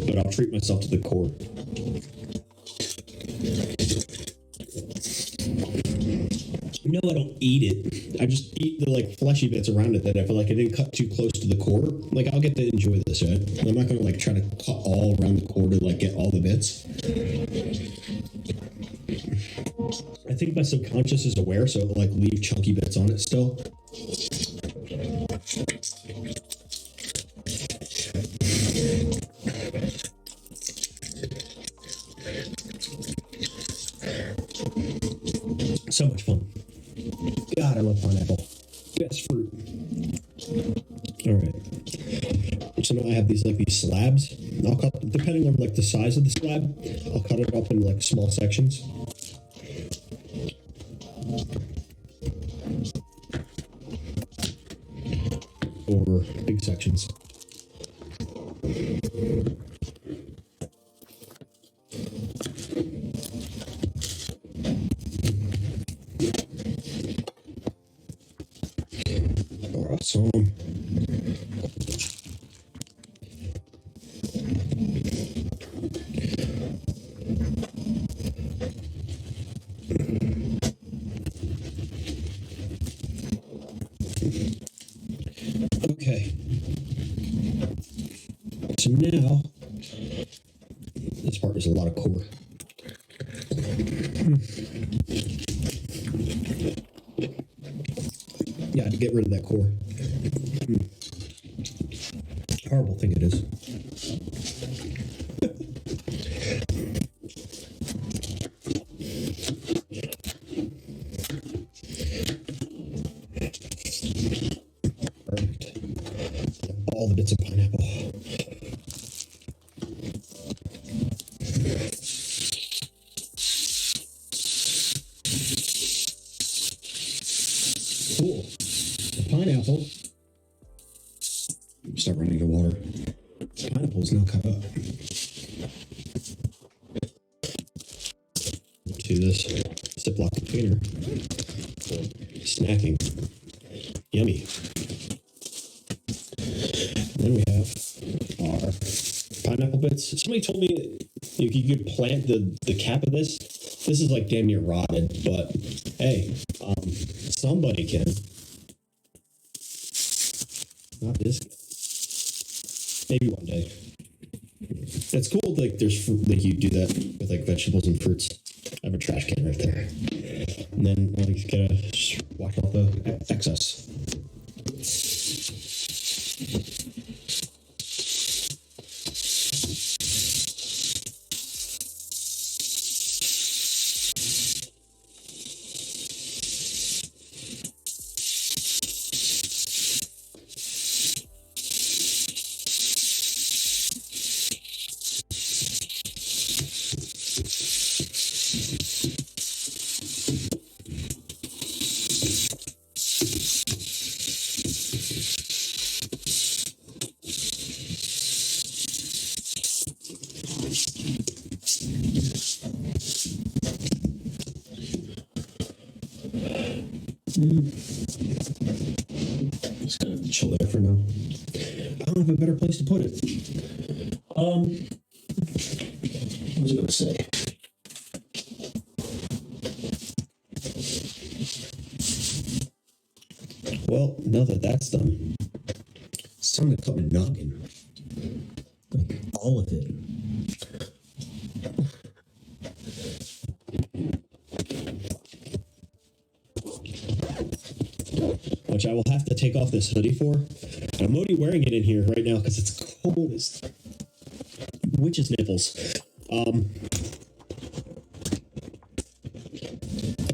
but I'll treat myself to the core. No, I don't eat it. I just eat the like fleshy bits around it that I feel like I didn't cut too close to the core. Like I'll get to enjoy this, right? I'm not gonna like try to cut all around the core to like get all the bits. I think my subconscious is aware, so it'll like leave chunky bits on it still. So much fun. God, I love pineapple. Best fruit. All right. So now I have these slabs. I'll cut, depending on like the size of the slab, I'll cut it up in like small sections. Or big sections. Awesome. Okay. So now, this part is a lot of core. Yeah, to get rid of that core. Horrible thing it is. Perfect. All the bits of pineapple. Cool. The pineapple. Start running to water. The pineapple is now cut up. To this Ziploc container for snacking. Yummy. Then we have our pineapple bits. Somebody told me you could plant the cap of this. This is like damn near rotted, but hey, somebody can. Not this guy. Maybe one day. It's cool. Like there's like you do that with like vegetables and fruits. I have a trash can right there, and then I just gotta just wash off the excess. Just gonna chill there for now. I don't have a better place to put it. What was I gonna say? Well, now that that's done, it's time to cut my noggin. Like all of it. Which I will have to take off this hoodie for. And I'm only wearing it in here right now because it's cold as witch's nipples.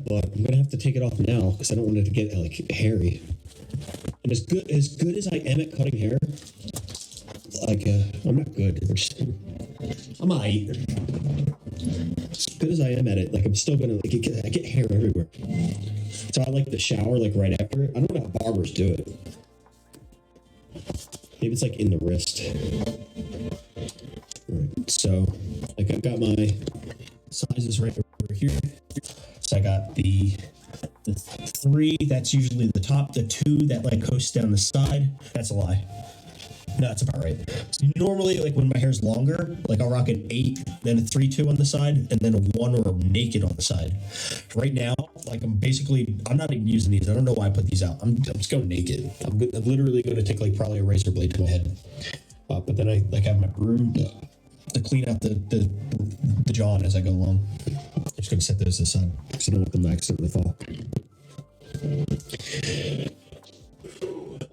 But I'm gonna have to take it off now because I don't want it to get like hairy. And as good as I am at cutting hair, like I'm not good. I'm alright. As good as I am at it, like I'm still gonna like I get hair everywhere. So I like to shower like right after it. I don't know how barbers do it. Maybe it's like in the wrist. Right. So like I've got my sizes right over here. So I got the 3, that's usually the top, the 2 that like coasts down the side. That's a lie. No, that's about right. So normally, like when my hair's longer, like I'll rock an 8, then a 3-2 on the side, and then a 1 or a naked on the side. Right now, like I'm not even using these. I don't know why I put these out. I'm just going naked. I'm literally going to take like probably a razor blade to my head. But then I like have my broom to clean out the John as I go along. I'm just going to set those aside because I don't want them to accidentally fall.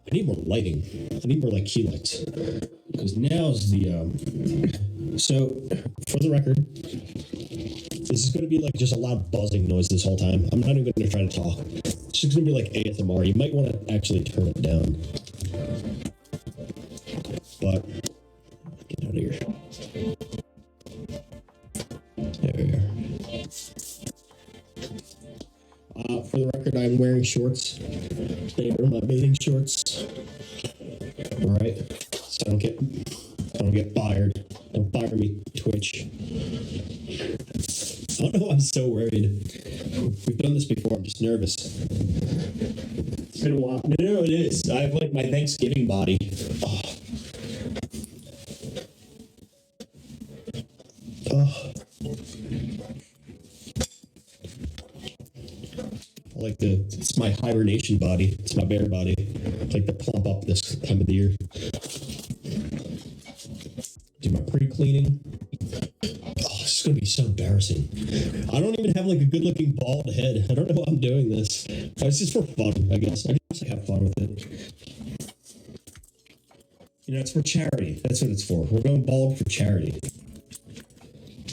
I need more lighting. I need more like key lights. Because now's the so for the record, this is gonna be like just a loud buzzing noise this whole time. I'm not even gonna try to talk. It's just gonna be like ASMR. You might want to actually turn it down. But get out of here. There we are. For the record, I'm wearing shorts. They are my bathing shorts. All right, so I don't get fired. Don't fire me, Twitch. I don't know why I'm so worried. We've done this before. I'm just nervous. It's been a while. No, it is. I have like my Thanksgiving body. Oh. Oh. It's my hibernation body. It's my bear body. It's like to plump up this time of the year. Do my pre-cleaning. Oh, this is gonna be so embarrassing. I don't even have like a good-looking bald head. I don't know why I'm doing this. It's just for fun, I guess. I just have fun with it. You know, it's for charity. That's what it's for. We're going bald for charity.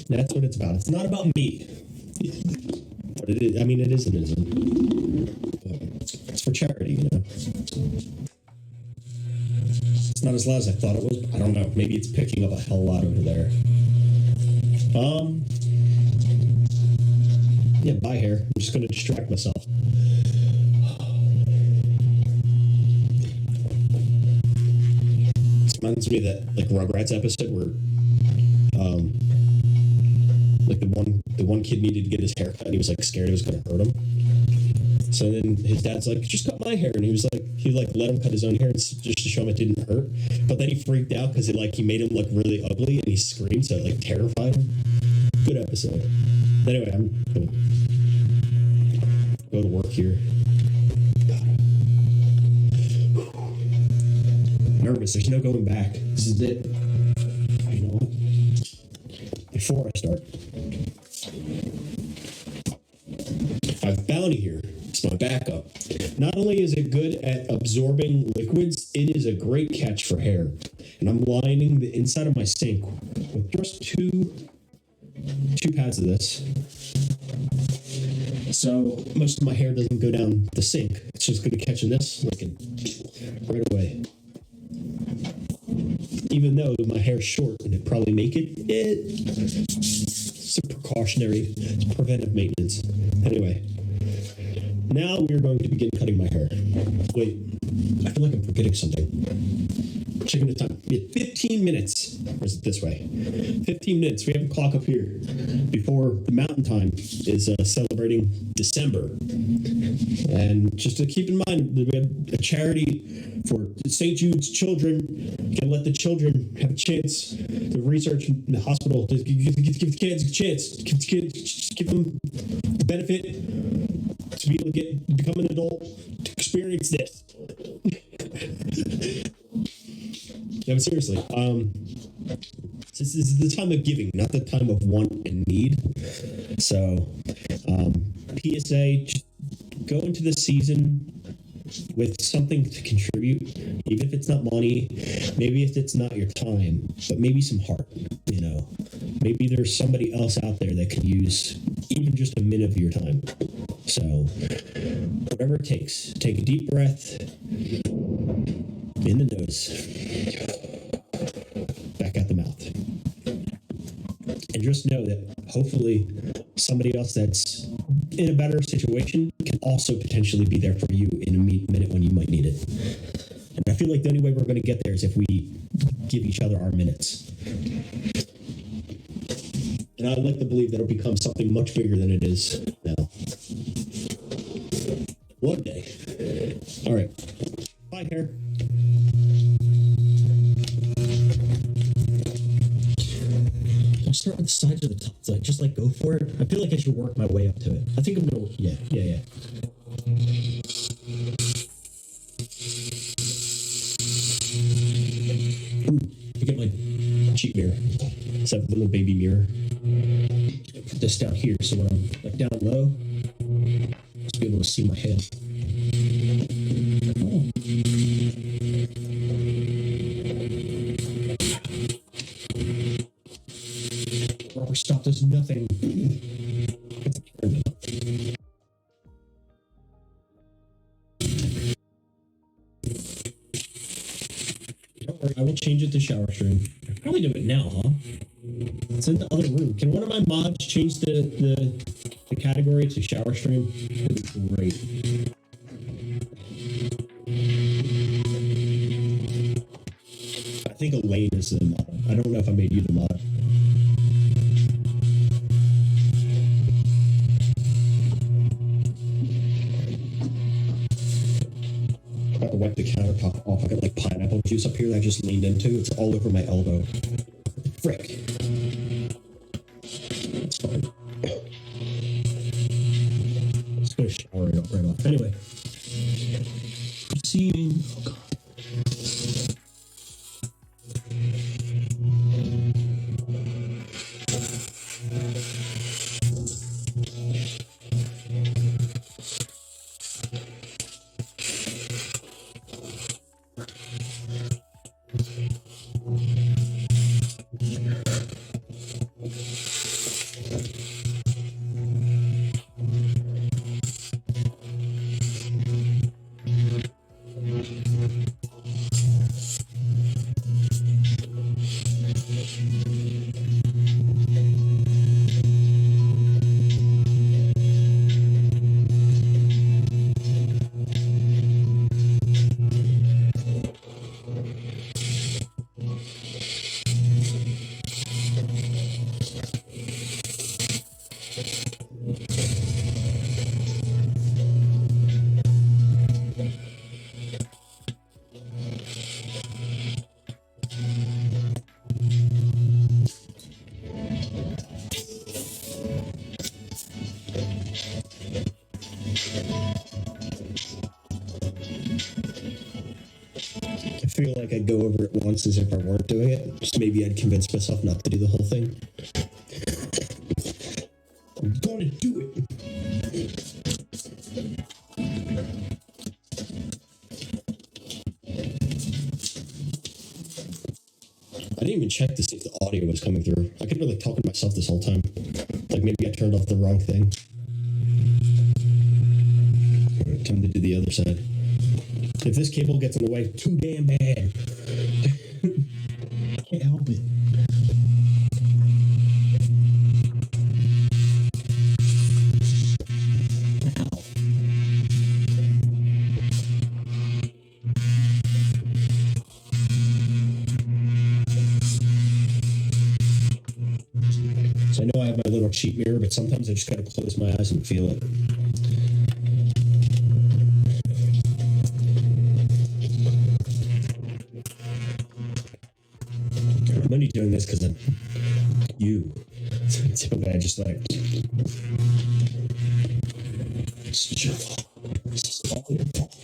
That's what it's about. It's not about me. But it is, I mean, it is and isn't. It's for charity, you know. It's not as loud as I thought it was. I don't know. Maybe it's picking up a hell lot over there. Yeah, bye hair. I'm just going to distract myself. This reminds me of that like Rugrats episode where like the one kid needed to get his hair cut and he was like scared it was going to hurt him. So then his dad's like, just cut my hair. And he was like, he like let him cut his own hair just to show him it didn't hurt. But then he freaked out because he made him look really ugly and he screamed. So it like terrified him. Good episode. Anyway, I'm going to go to work here. Nervous. There's no going back. This is it. You know what? Before I start, I have Bounty here. It's my backup. Not only is it good at absorbing liquids, it is a great catch for hair. And I'm lining the inside of my sink with just two pads of this. So most of my hair doesn't go down the sink. It's just going to catch in this right away. Even though my hair's short and it'd probably make it, it's a precautionary, it's preventive maintenance. Anyway, now we're going to begin cutting my hair. Wait, I feel like I'm forgetting something. Checking the time. We have 15 minutes. Or is it this way? 15 minutes. We have a clock up here before the mountain time is celebrating December. And just to keep in mind, we have a charity for St. Jude's children. You can let the children have a chance to research in the hospital. To give the kids a chance. Give them the benefit to be able to become an adult, to experience this. Yeah, but seriously, this is the time of giving, not the time of want and need. So, PSA, just go into the season with something to contribute, even if it's not money, maybe if it's not your time, but maybe some heart, you know. Maybe there's somebody else out there that could use even just a minute of your time. So, whatever it takes, take a deep breath in the nose, back out the mouth. And just know that hopefully somebody else that's in a better situation can also potentially be there for you in a minute when you might need it. And I feel like the only way we're going to get there is if we give each other our minutes. And I'd like to believe that it'll become something much bigger than it is now. One day. All right. Bye, hair. Start with the sides or the tops, just go for it. I feel like I should work my way up to it. I think I'm gonna, yeah. I get my cheap mirror. It's a little baby mirror. Put this down here so when I'm down low, just be able to see my head. Oh. Rubber stop does nothing. Don't worry, I will change it to shower stream. I can probably do it now, huh? It's in the other room. Can one of my mods change the category to shower stream? That'd be great. I think Elaine is the mod. I don't know if I made you the mod. To wipe the countertop off. I got pineapple juice up here that I just leaned into. It's all over my elbow. Frick. It's fine. Just gonna shower it right off. Anyway. See. Oh god. I feel like I'd go over it once as if I weren't doing it. Just maybe I'd convince myself not to do the whole thing. I'm gonna do it. I didn't even check to see if the audio was coming through. I could have been like talking to myself this whole time. Like maybe I turned off the wrong thing. Alright, time to do the other side. If this cable gets in the way, too damn bad. Can't help it. So I know I have my little cheat mirror, but sometimes I just gotta close my eyes and feel it. I'm only doing this because I'm you. So bad, just like it's just all your fault.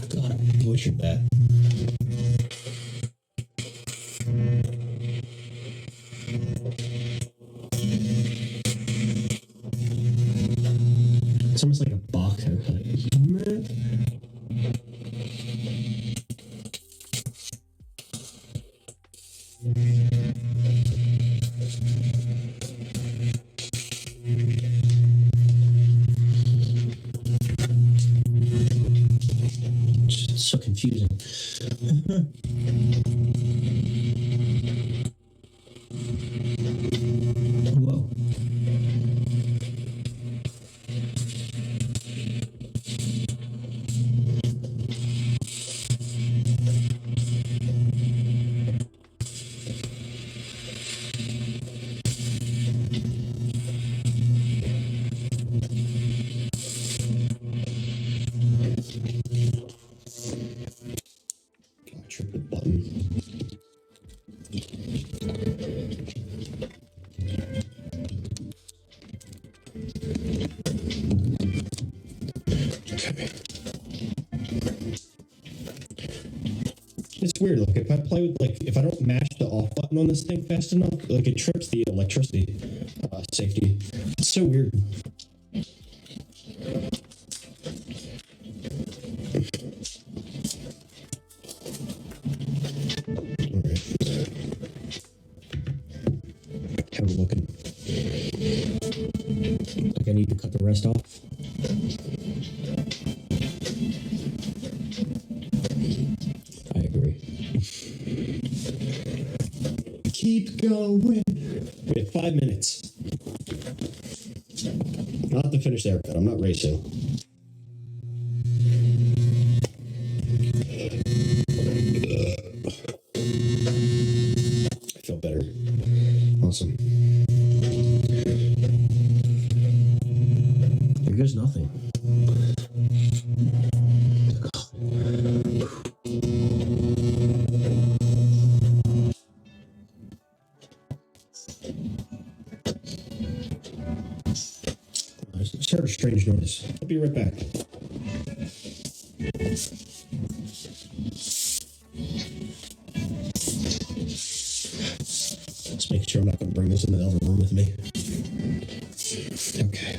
God, I butchered that. It's almost like a box haircut. It's so confusing. Whoa. I tripped the button. Okay. It's weird. Like if I play with if I don't mash the off button on this thing fast enough, like it trips the electricity safety. It's so weird. Alright. How we looking? Like I need to cut the rest off. I agree. Keep going. We have 5 minutes. Not the finished haircut. I'm not racing. I feel better. Awesome. There goes nothing. I just heard a strange noise. I'll be right back. Just make sure I'm not going to bring this in the other room with me. Okay.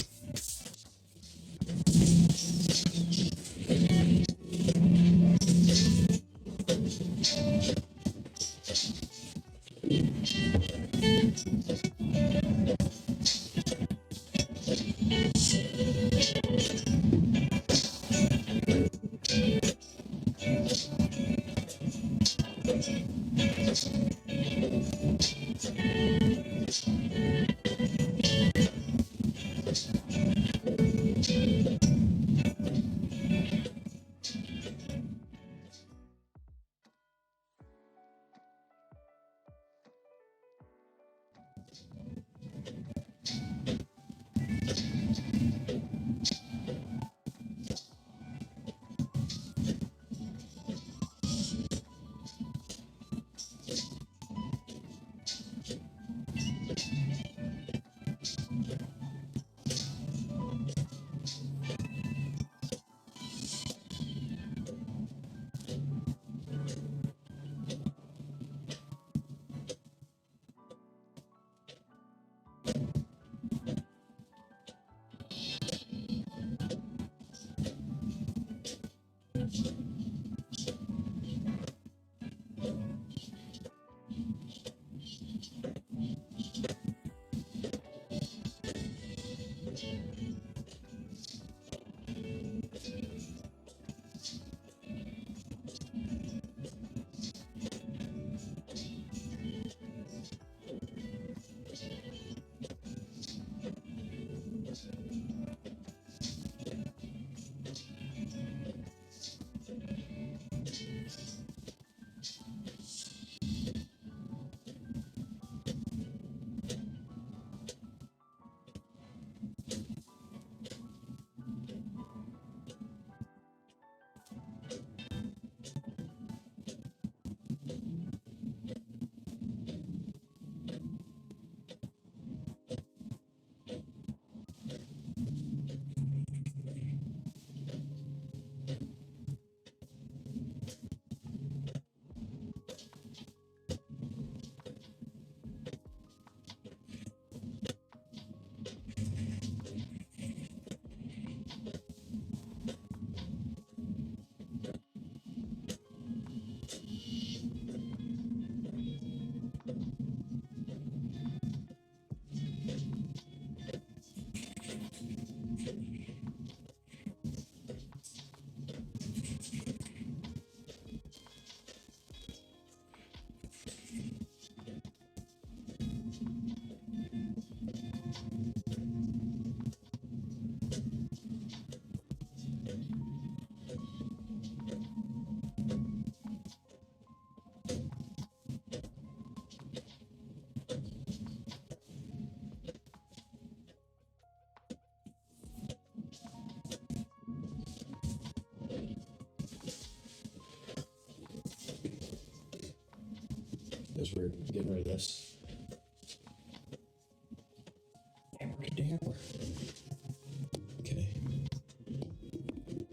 As we're getting rid of this. Abracadabra. Okay.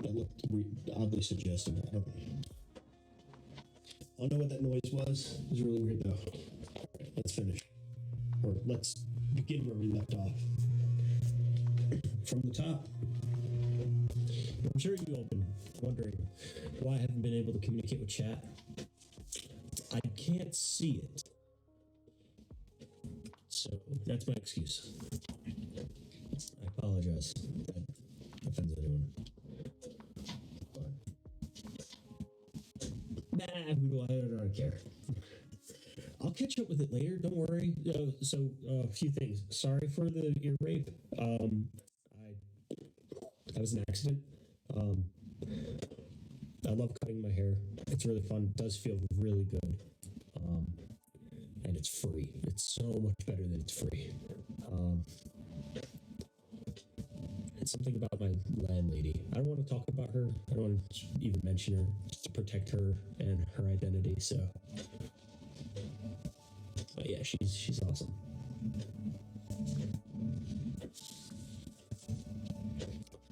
That looked oddly suggestive. I don't know what that noise was. It was really weird though. Alright, let's finish. Or let's begin where we left off. From the top. I'm sure you all been wondering why I haven't been able to communicate with chat. I can't see it. So that's my excuse. I apologize. That offends anyone. But, I don't care. I'll catch up with it later. Don't worry. A few things. Sorry for the ear rape. That was an accident. I love cutting my hair. It's really fun. It does feel really good. And it's free. It's so much better that it's free. It's something about my landlady. I don't want to talk about her. I don't want to even mention her, just to protect her and her identity. So, but yeah, she's awesome.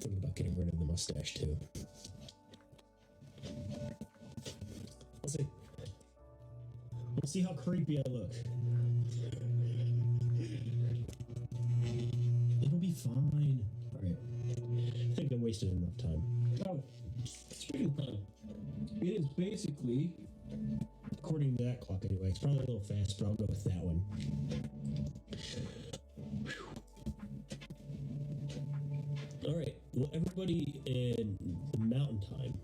Thinking about getting rid of the mustache too. see. We'll see how creepy I look. It'll be fine. All right. I think I wasted enough time. Oh, speaking of time, it is basically According to that clock, anyway. It's probably a little fast, but I'll go with that one. All right. Well, everybody in the Mountain Time,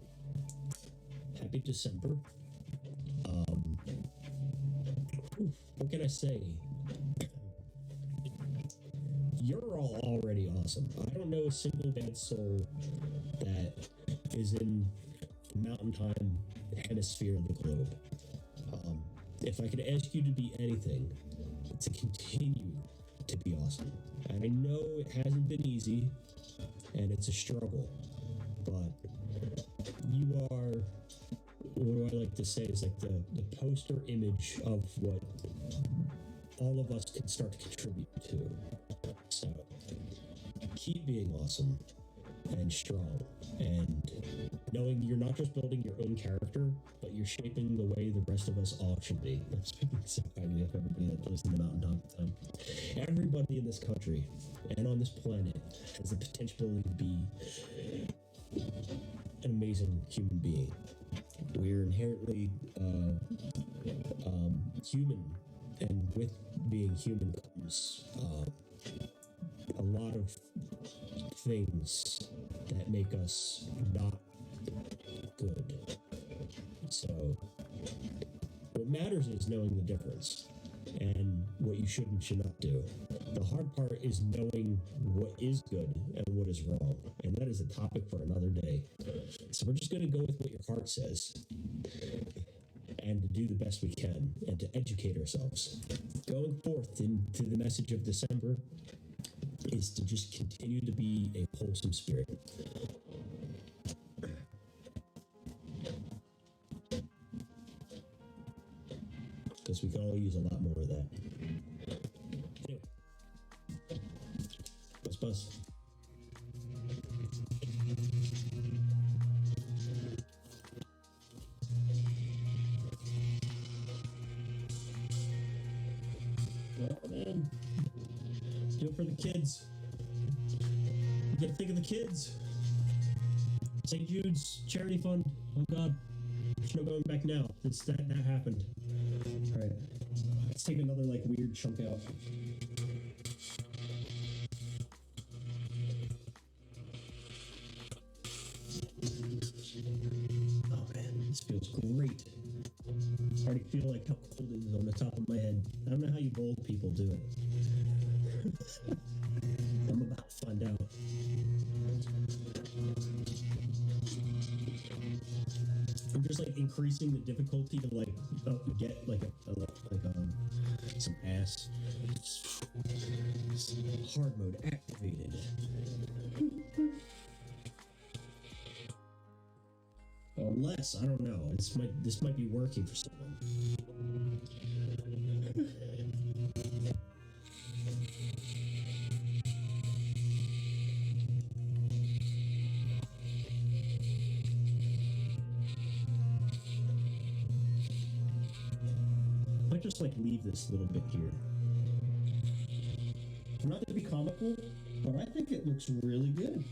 happy December. What can I say? You're all already awesome. I don't know a single bad soul that is in the Mountain Time hemisphere of the globe. If I could ask you to be anything, it's to continue to be awesome. And I know it hasn't been easy, and it's a struggle, but you are, what do I like to say, is like the poster image of what all of us can start to contribute to. So keep being awesome and strong, and knowing you're not just building your own character, but you're shaping the way the rest of us all should be. I'm speaking so highly of everybody that lives in the Mountain Time. Everybody in this country and on this planet has the potential to be an amazing human being. We're inherently human, and with being human comes a lot of things that make us not good. So what matters is knowing the difference and what you should and should not do. The hard part is knowing what is good and what is wrong, and that is a topic for another day. So we're just going to go with what your heart says and to do the best we can and to educate ourselves. Going forth into the message of December is to just continue to be a wholesome spirit. Because we can all use a lot more of that. Anyway. Buzz. Oh man. Let's do it for the kids. You gotta think of the kids. St. Jude's charity fund. Oh god. There's no going back now. That happened. Alright. Let's take another like weird chunk out. Oh man, this feels great. I already feel like how cold it is on the top of my head. I don't know how you bold people do it. I'm about to find out. I'm just like increasing the difficulty to like get like some ass. Hard mode activated. Unless I don't know, this might be working for someone. I might just like leave this little bit here. I'm not going to be comical, but I think it looks really good.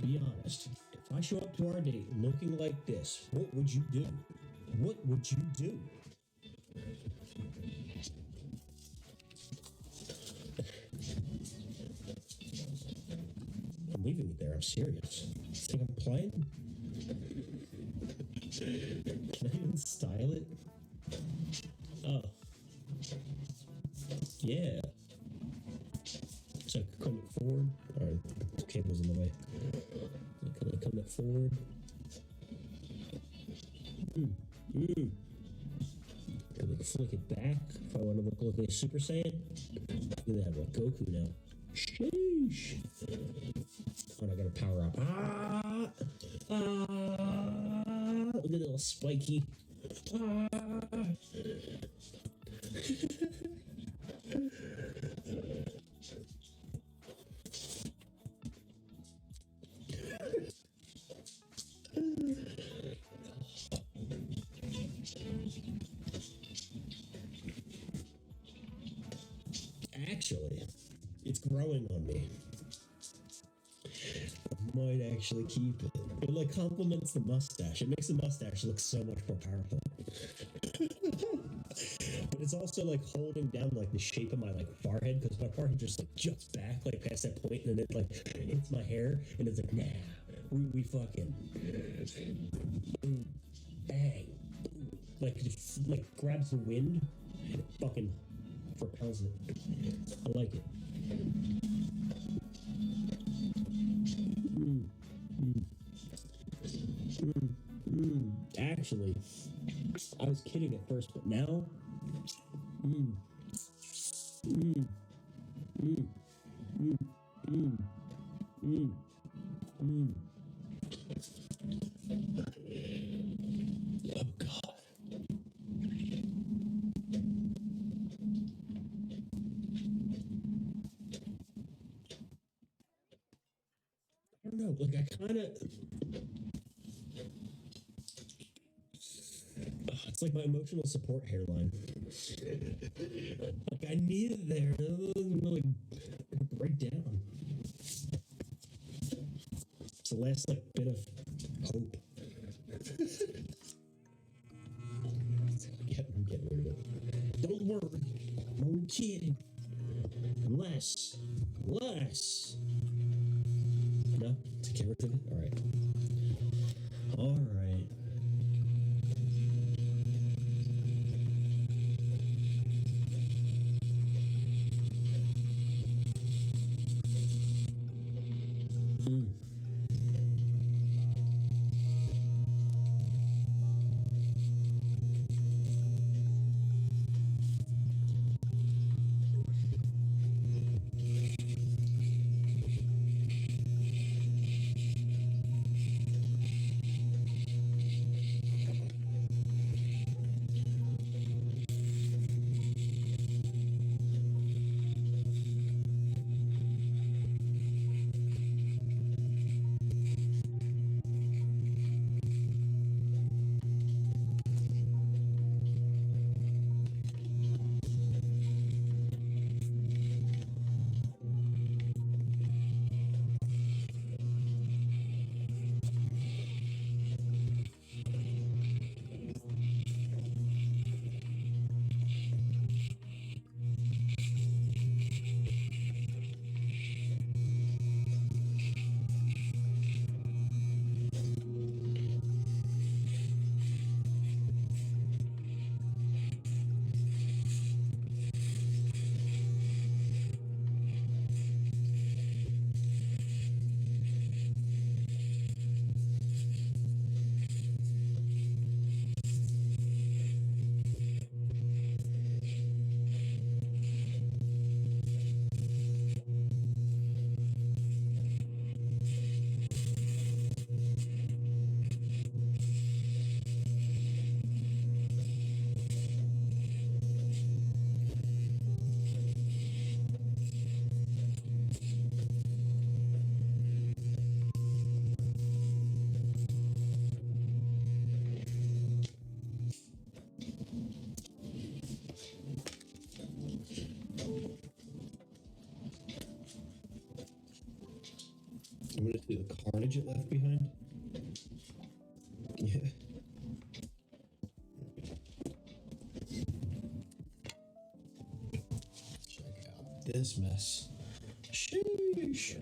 Be honest. If I show up to our date looking like this, what would you do? What would you do? I'm leaving it there. I'm serious. Think I'm playing? Can I even style it? Oh. Yeah. So I could come it forward. Alright, the cable's in the way. Can I come it forward? Can I flick it back if I want to look like a Super Saiyan? Look at that, like Goku now. Sheesh. Oh, and I gotta power up. Look at that little spiky. Actually, it's growing on me. I might actually keep it. It like complements the mustache. It makes the mustache look so much more powerful. But it's also like holding down like the shape of my like forehead because my forehead just like juts back like past that point and then it like hits my hair and it's like nah, we fucking boom, bang, boom. Like it like grabs the wind and it fucking propels it. I like it. Actually, I was kidding at first, but now, oh god. I don't know, like I kind of. It's like my emotional support hairline. Like I need it there. It's like break down. It's the last like bit of hope. I'm getting rid of it. Don't worry. I'm only kidding. Less. No? To get rid of it? Alright. Alright. I'm gonna see the carnage it left behind. Yeah. this mess. Sheesh.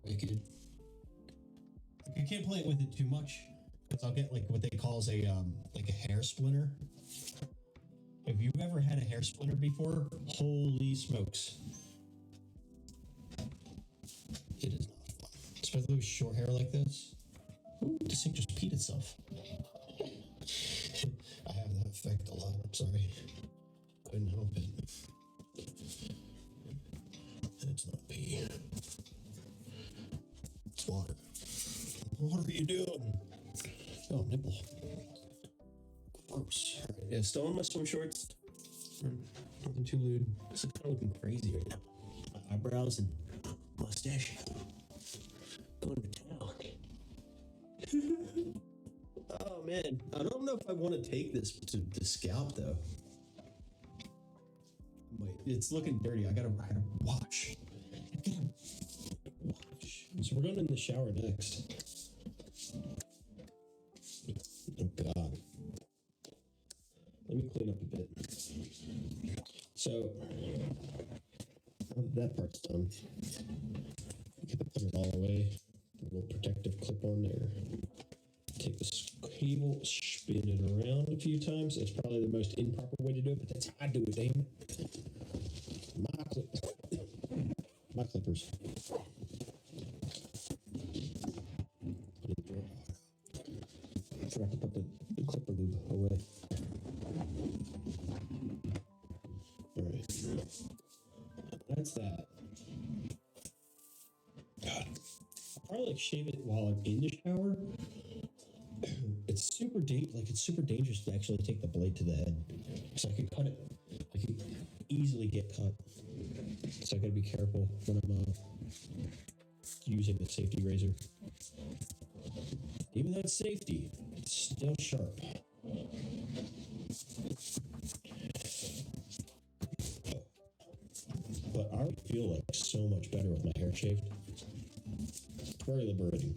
Wicked. I can't play it with it too much because I'll get like what they call a hair splinter. Have you ever had a hair splinter before? Holy smokes. It is not fun. Especially with short hair like this. Ooh, this thing just peed itself. I have that effect a lot. I'm sorry. Couldn't help it. It's not pee. It's water. What are you doing? Oh, nipple. Gross. All right, yeah, still in my swim shorts. Nothing too lewd. This is kind of looking crazy right now. My eyebrows and mustache. Going to town. Oh man, I don't know if I want to take this to scalp though. Wait, it's looking dirty. I gotta wash. So we're going in the shower next. Oh God. Let me clean up a bit. So that part's done. Put it all away. A little protective clip on there. Take this cable, spin it around a few times. That's probably the most improper way to do it, but that's how I do it, damn it. My clippers. I forgot to put the clipper lube away. Alright. That's that. God. I'll probably like shave it while I'm in the shower. It's super dangerous to actually take the blade to the head. So I could cut it. I could easily get cut. So I gotta be careful when I'm using the safety razor. Even though it's safety, it's still sharp. But I already feel like so much better with my hair shaved. It's very liberating.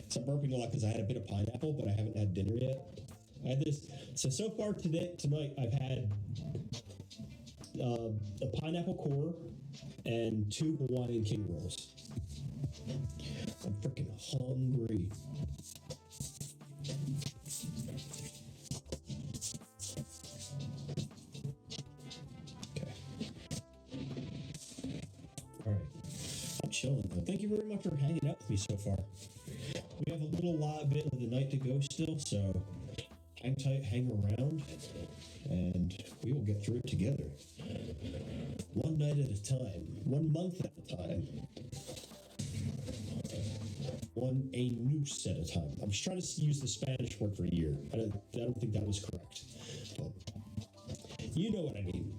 So I'm burping a lot because I had a bit of pineapple, but I haven't had dinner yet. I had this. So far tonight, I've had a pineapple core and 2 Hawaiian king rolls. I'm freaking hungry. Okay. All right. I'm chilling though. Thank you very much for hanging out with me so far. We have a little bit of the night to go still, so hang tight, hang around, and we will get through it together. One night at a time, 1 month at a time, a noose at a time. I'm just trying to use the Spanish word for year. I don't think that was correct, but you know what I mean.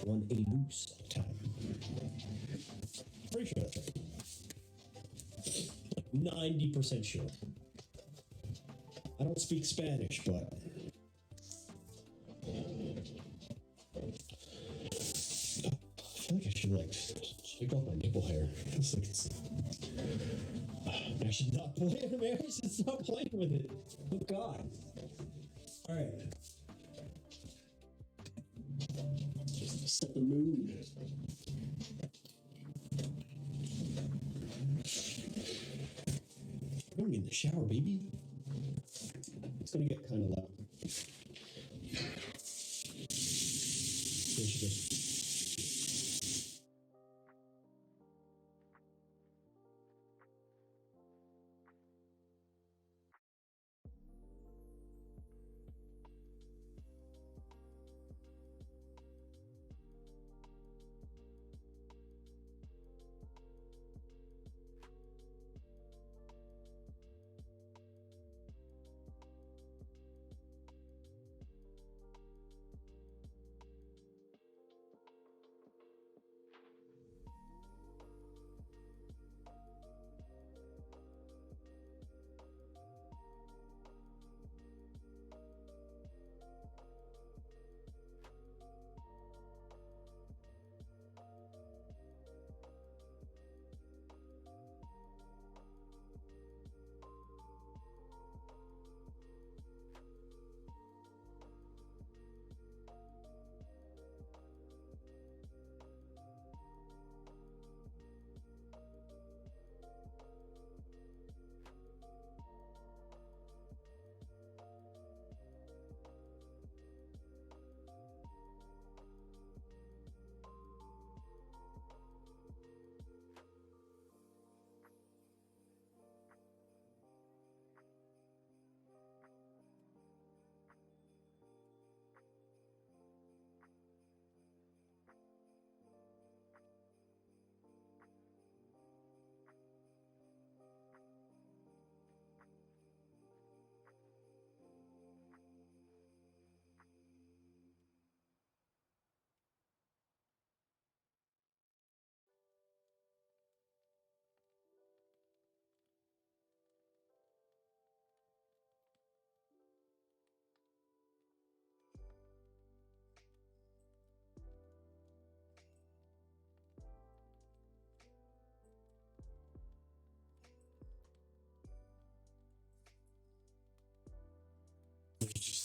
A noose at a time. Pretty sure that's right. 90% sure. I don't speak Spanish, but I feel like I should shake off my nipple hair. I should not play it, man. I should stop playing with it. Oh God. All right. Set the mood. Going in the shower, baby. It's gonna get kind of loud. There she goes.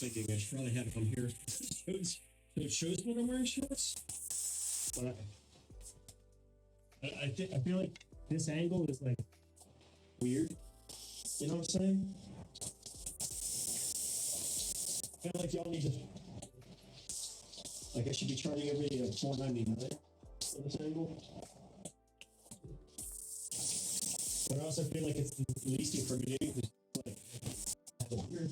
thinking I should probably have it on here. It shows when I'm wearing shorts. But I feel like this angle is like weird. You know what I'm saying? I feel like y'all need to. Like I should be charging everybody $4.99 for this angle. But I also feel like it's the least incriminating. Like, weird.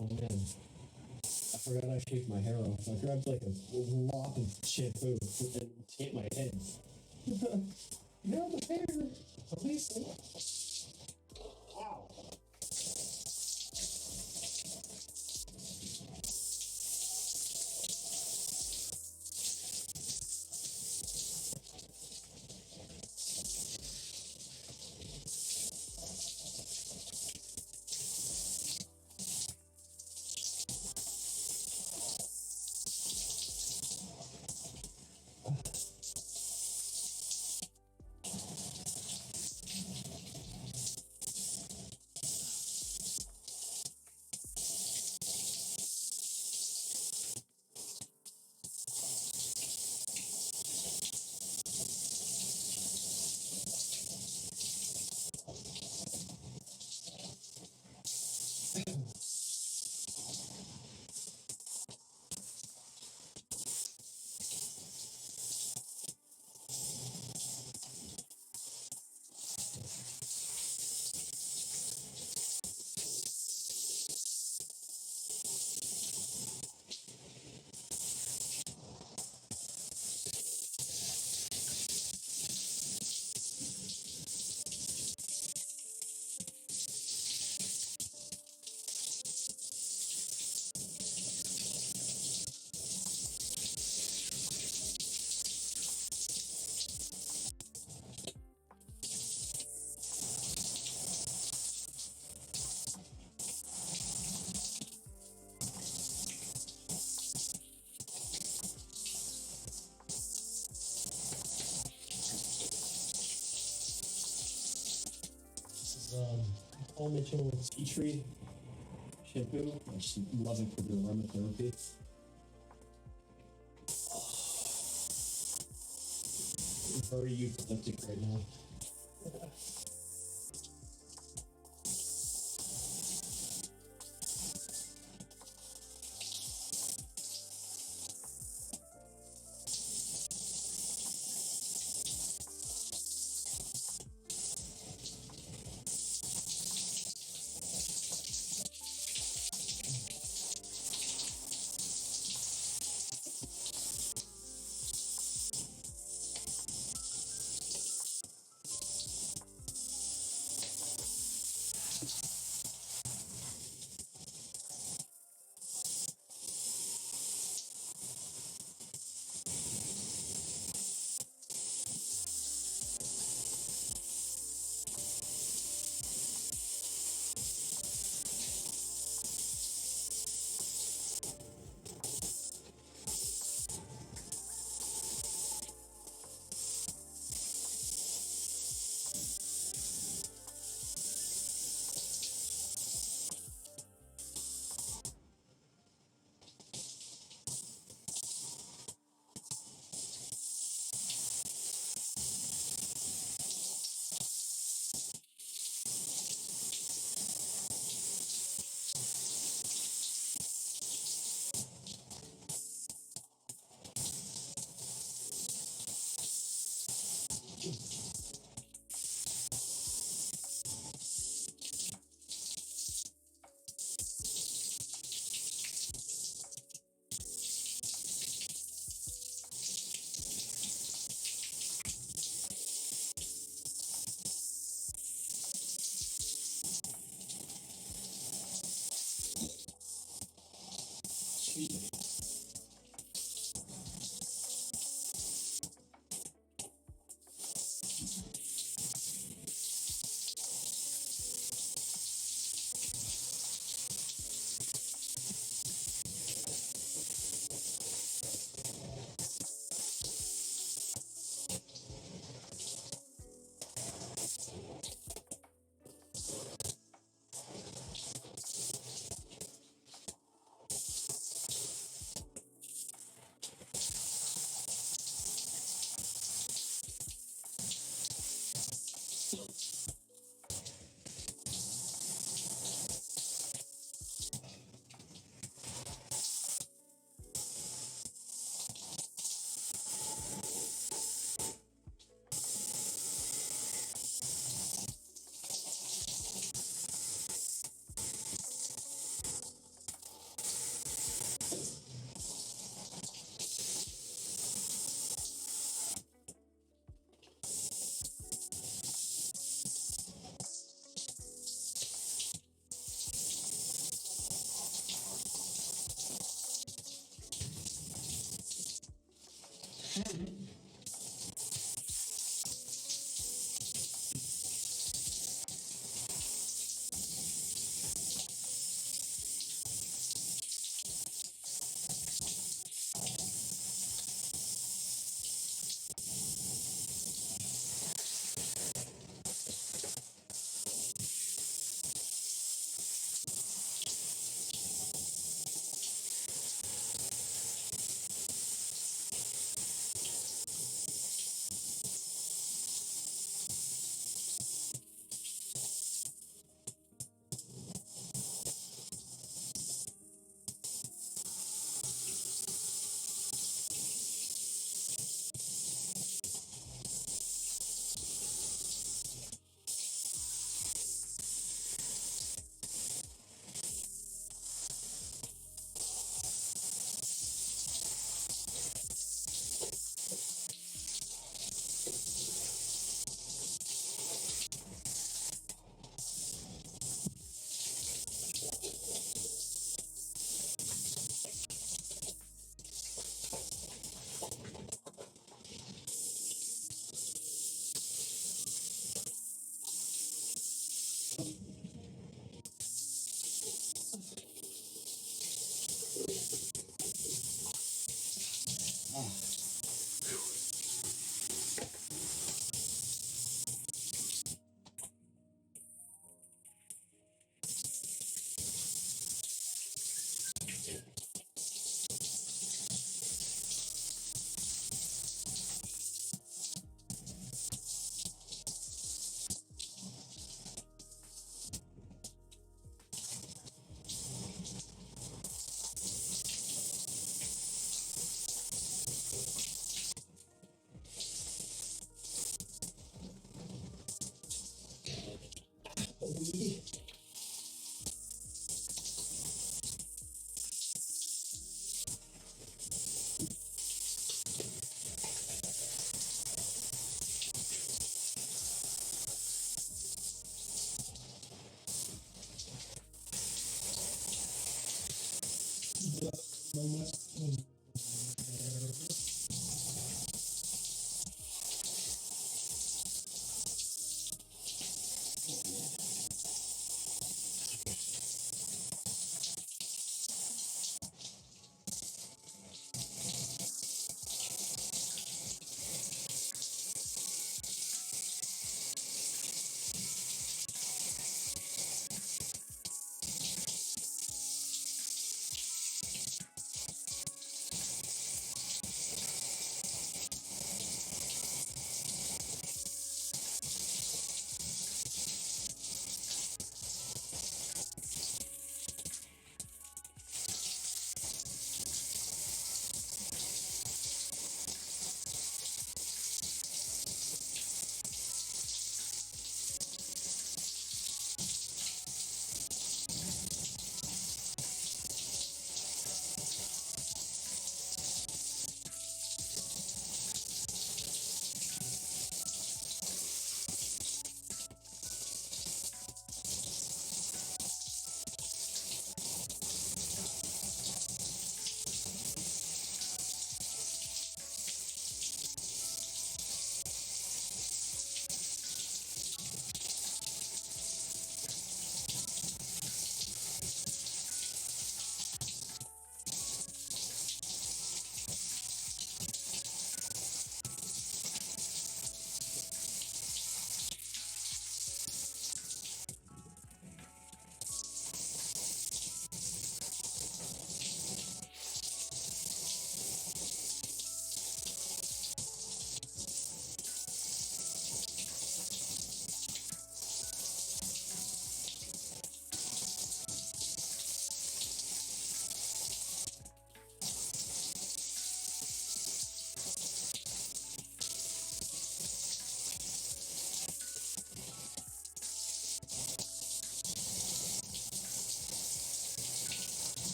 Oh man, I forgot I shaved my hair off. I grabbed like a lock of shampoo and hit my head. No, the hair. Amazing. Wow. Paul Mitchell tea tree shampoo. I just love it for the aromatherapy. Very eucalyptic right now.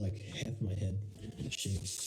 like half my head shaved.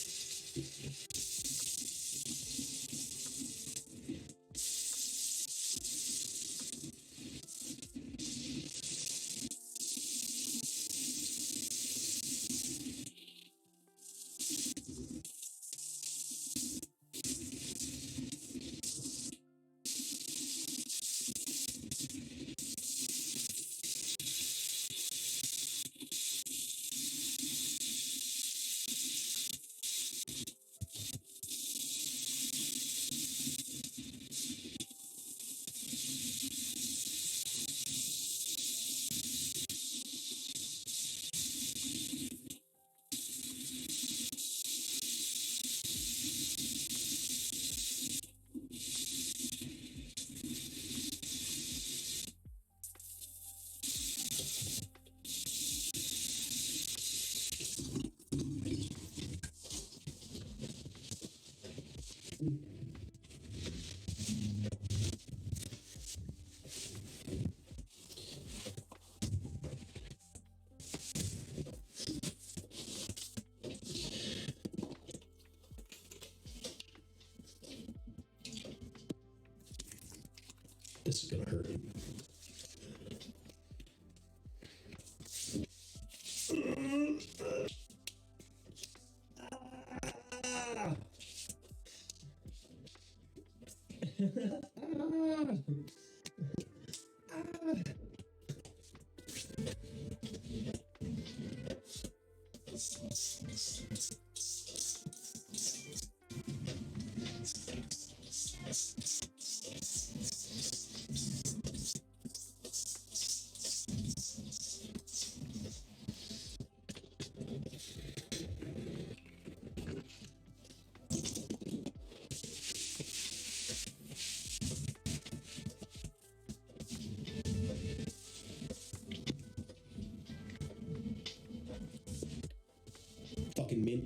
This is gonna hurt. Fucking mint.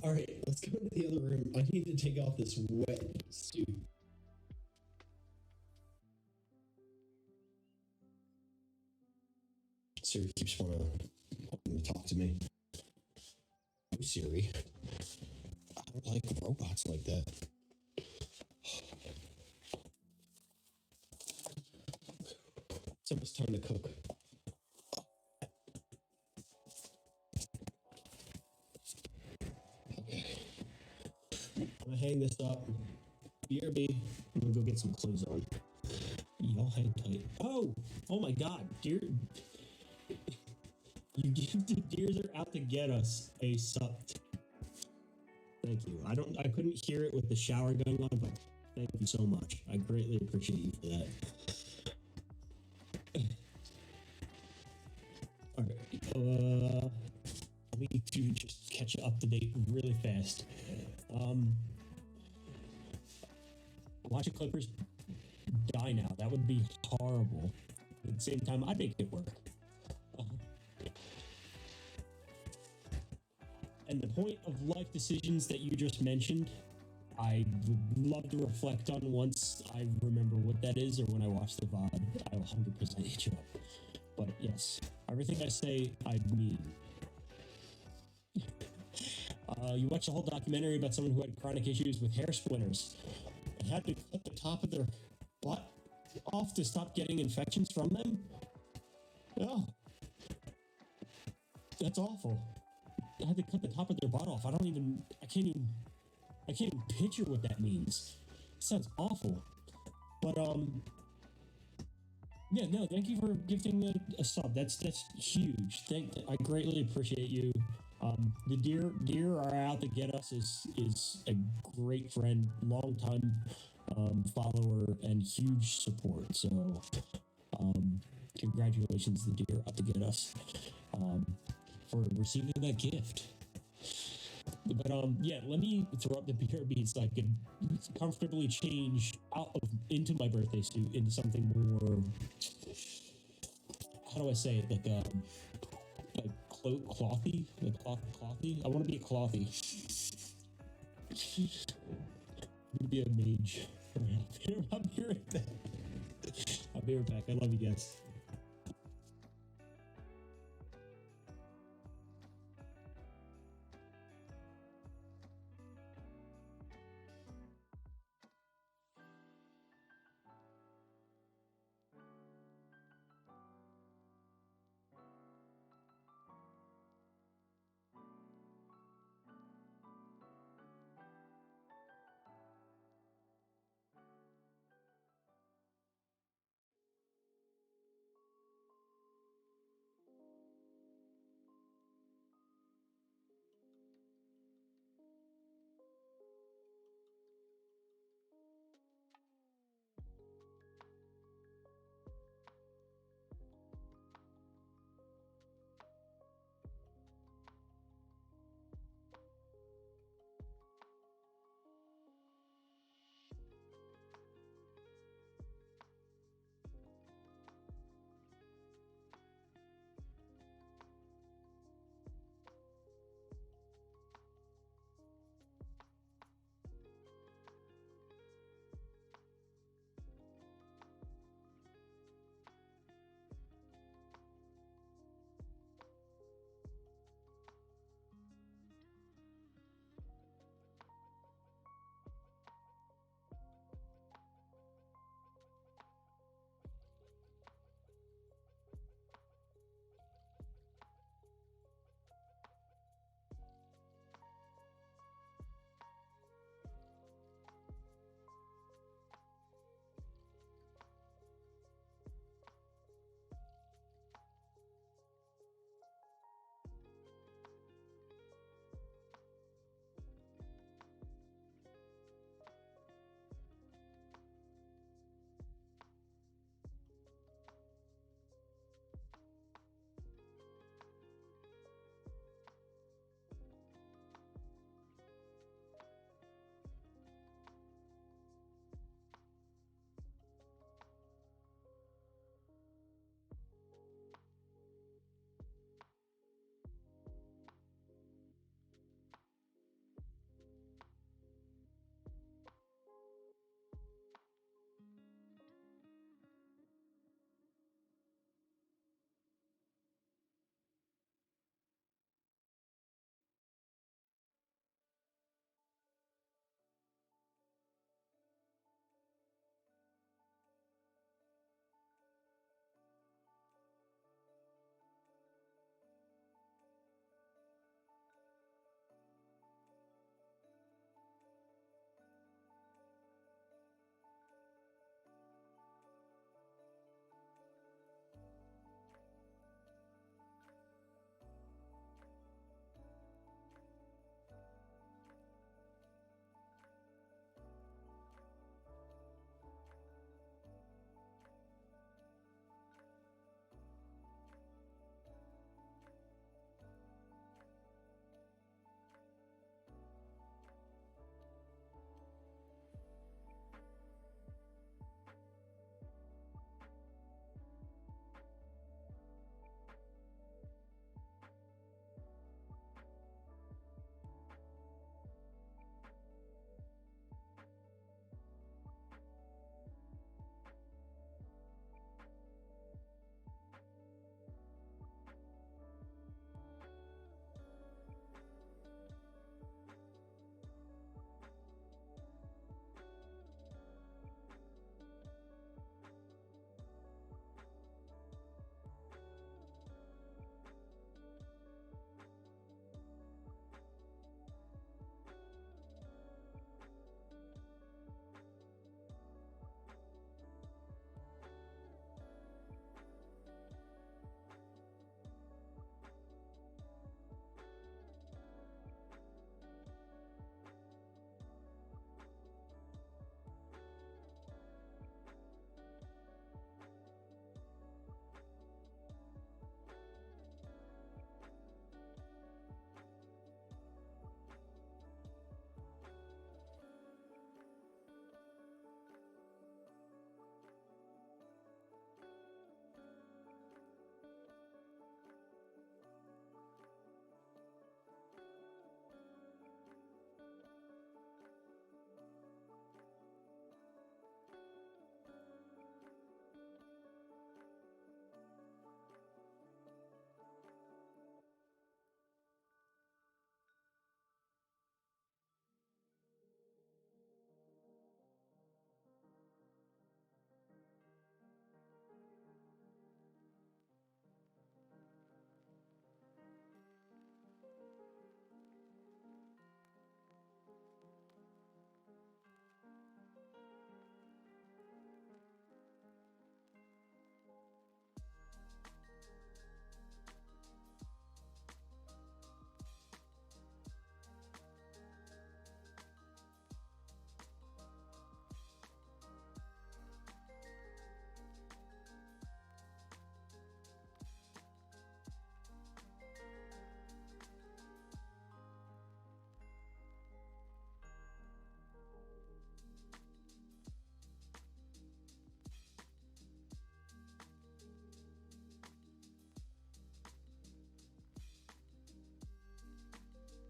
All right, let's go into the other room. I need to take off this wet suit. Siri keeps wanting to talk to me. Oh, Siri. I don't like robots like that. It's almost time to cook. I'm gonna hang this up. BRB. I'm gonna go get some clothes on. Y'all hang tight. Oh my God, deer. You deers are out to get us. A sup. Thank you. I couldn't hear it with the shower going on, but thank you so much. I greatly appreciate you for that. All right. I need to just catch you up to date really fast. Watching Clippers die now. That would be horrible. At the same time, I'd make it work. And the point of life decisions that you just mentioned, I would love to reflect on once I remember what that is or when I watch the VOD. I'll 100% hit you up. But yes, everything I say, I mean. You watched the whole documentary about someone who had chronic issues with hair splinters and had to cut the top of their butt off to stop getting infections from them? Oh, that's awful. I had to cut the top of their butt off. I can't even picture what that means. It sounds awful. But yeah, no, thank you for gifting a sub. That's huge. I greatly appreciate you. The deer are out to get us is a great friend, longtime follower, and huge support. So congratulations, the deer out to get us. For receiving that gift. But yeah, let me throw up the BRB so I can comfortably change into my birthday suit into something more, how do I say it, like clothy? Like clothy? I want to be a clothy. I'm gonna be a mage. I'll be right back. I'll be right back. I love you guys.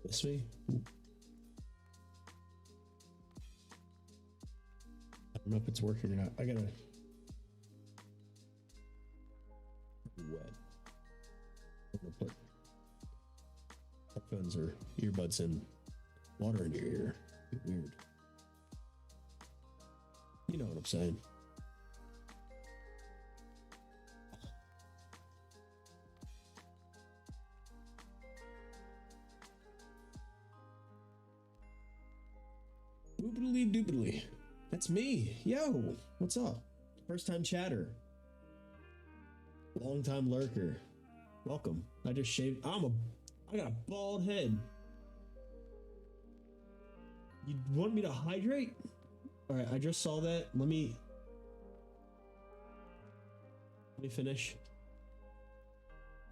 Miss me? I don't know if it's working or not. I gotta. Wet. I'm gonna put headphones or earbuds in water in your ear. Weird. You know what I'm saying. Boopity doopity. That's me. Yo, what's up? First time chatter. Long time lurker. Welcome. I just shaved. I got a bald head. You want me to hydrate? All right, I just saw that. Let me finish.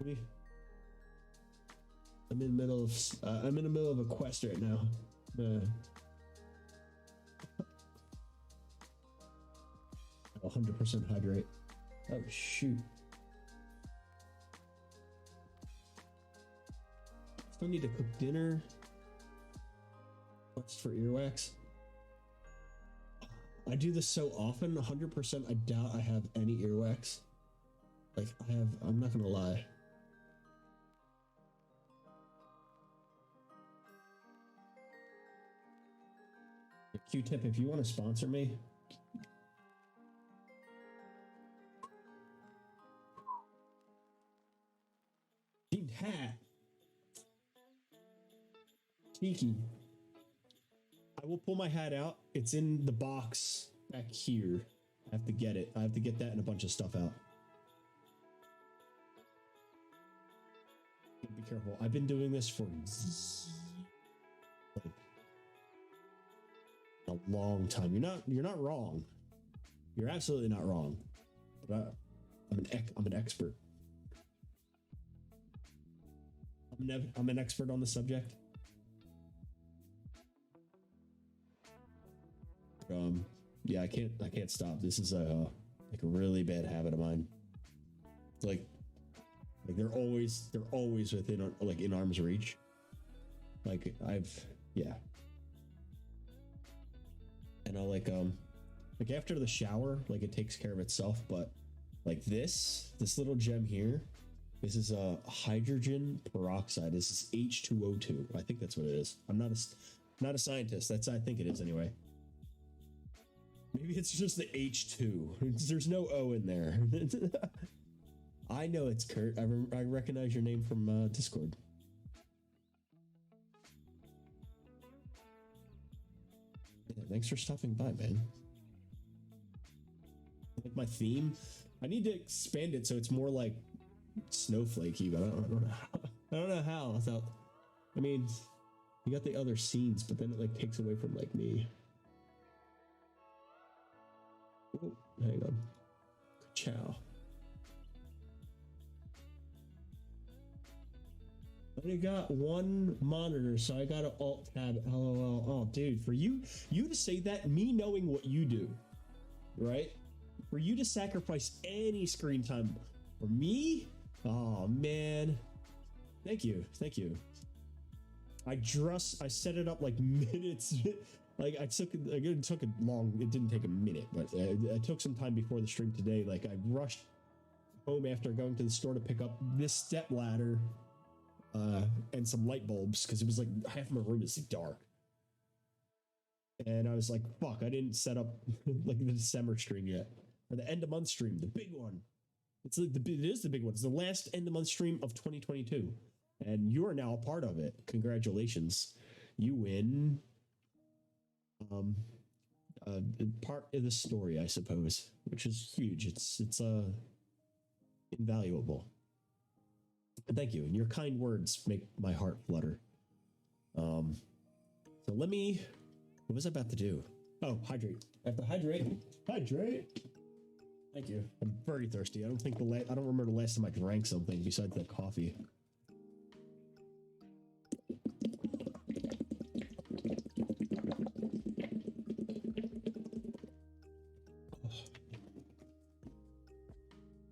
I'm in the middle of a quest right now. 100% hydrate. Oh shoot. Still need to cook dinner. Quest for earwax. I do this so often, 100% I doubt I have any earwax. Like I'm not gonna lie. Q-tip, if you want to sponsor me. Themed hat. Cheeky. I will pull my hat out. It's in the box back here. I have to get it. I have to get that and a bunch of stuff out. Be careful. I've been doing this for like a long time. You're not wrong. You're absolutely not wrong. But I'm an expert. I'm an expert on the subject. Yeah, I can't stop. This is a really bad habit of mine. Like they're always within in arm's reach. Like yeah. And I'll like after the shower, like it takes care of itself, but like this little gem here, this is a hydrogen peroxide. This is H2O2. I think that's what it is. I'm not a scientist. I think it is anyway. Maybe it's just the H2. There's no O in there. I know it's Kurt. I recognize your name from Discord. Yeah, thanks for stopping by, man. Like my theme, I need to expand it so it's more like snowflakey, but I don't know how. I mean, you got the other scenes, but then it like takes away from like me. Oh, hang on. Ciao. I only got one monitor, so I got an alt tab. LOL. Oh, dude, for you to say that, me knowing what you do, right? For you to sacrifice any screen time for me, oh man. Thank you. I set it up like minutes. Like it didn't take a minute, but I took some time before the stream today. Like I rushed home after going to the store to pick up this step ladder and some light bulbs because it was like half of my room is dark. And I was like, fuck, I didn't set up like the December stream yet. Or the end of month stream, the big one. It is the big one. It's the last end of month stream of 2022. And you are now a part of it. Congratulations. You win part of the story, I suppose, which is huge. It's invaluable. And thank you. And your kind words make my heart flutter. So let me. What was I about to do? Oh, hydrate. I have to hydrate. Hydrate. Thank you. I'm very thirsty. I don't remember the last time I drank something besides that coffee.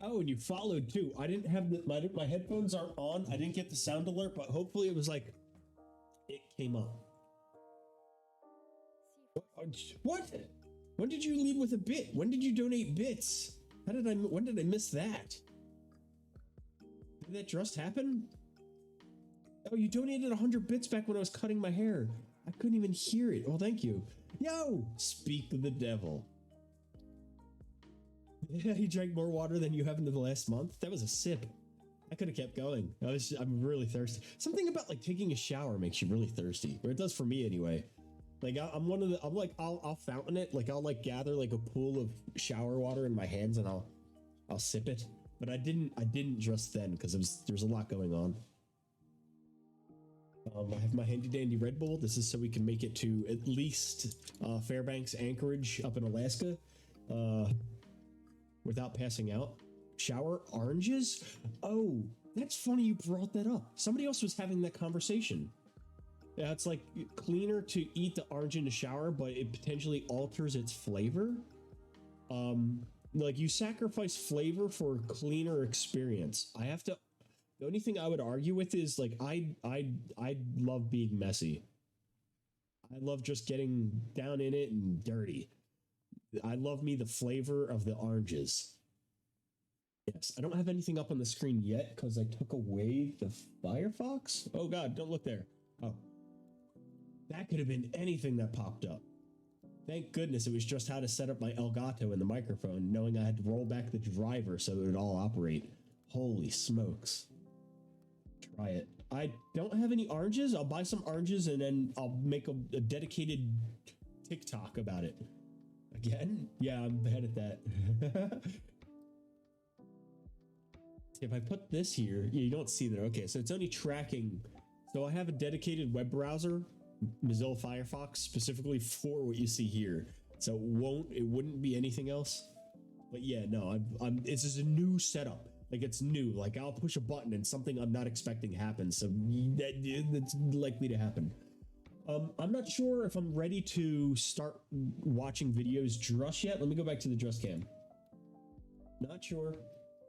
Oh, and you followed too. I didn't have my headphones aren't on. I didn't get the sound alert, but hopefully it came up. See if What? When did you leave with a bit? When did you donate bits? When did I miss that? Did that just happen? Oh, you donated 100 bits back when I was cutting my hair. I couldn't even hear it. Well, thank you. Yo, speak of the devil. Yeah, you drank more water than you have in the last month. That was a sip. I could have kept going. I'm really thirsty. Something about like taking a shower makes you really thirsty, or it does for me anyway. Like I'll fountain it. Like I'll like gather like a pool of shower water in my hands and I'll sip it. But I didn't just then because there's a lot going on. I have my handy dandy Red Bull. This is so we can make it to at least Fairbanks, Anchorage up in Alaska without passing out. Shower oranges? Oh, that's funny you brought that up. Somebody else was having that conversation. Yeah, it's like cleaner to eat the orange in the shower, but it potentially alters its flavor. Like you sacrifice flavor for a cleaner experience. The only thing I would argue with is like I love being messy. I love just getting down in it and dirty. I love me the flavor of the oranges. Yes, I don't have anything up on the screen yet because I took away the Firefox. Oh God, don't look there. Oh, that could have been anything that popped up. Thank goodness it was just how to set up my Elgato in the microphone, knowing I had to roll back the driver so it would all operate. Holy smokes. Try it. I don't have any oranges. I'll buy some oranges and then I'll make a dedicated TikTok about it. Again? Yeah, I'm bad at that. If I put this here, you don't see that. Okay, so it's only tracking. So I have a dedicated web browser, Mozilla Firefox, specifically for what you see here. So it wouldn't be anything else. But yeah, no, this is a new setup. Like it's new. Like I'll push a button and something I'm not expecting happens. So that's likely to happen. I'm not sure if I'm ready to start watching videos just yet. Let me go back to the just cam. Not sure.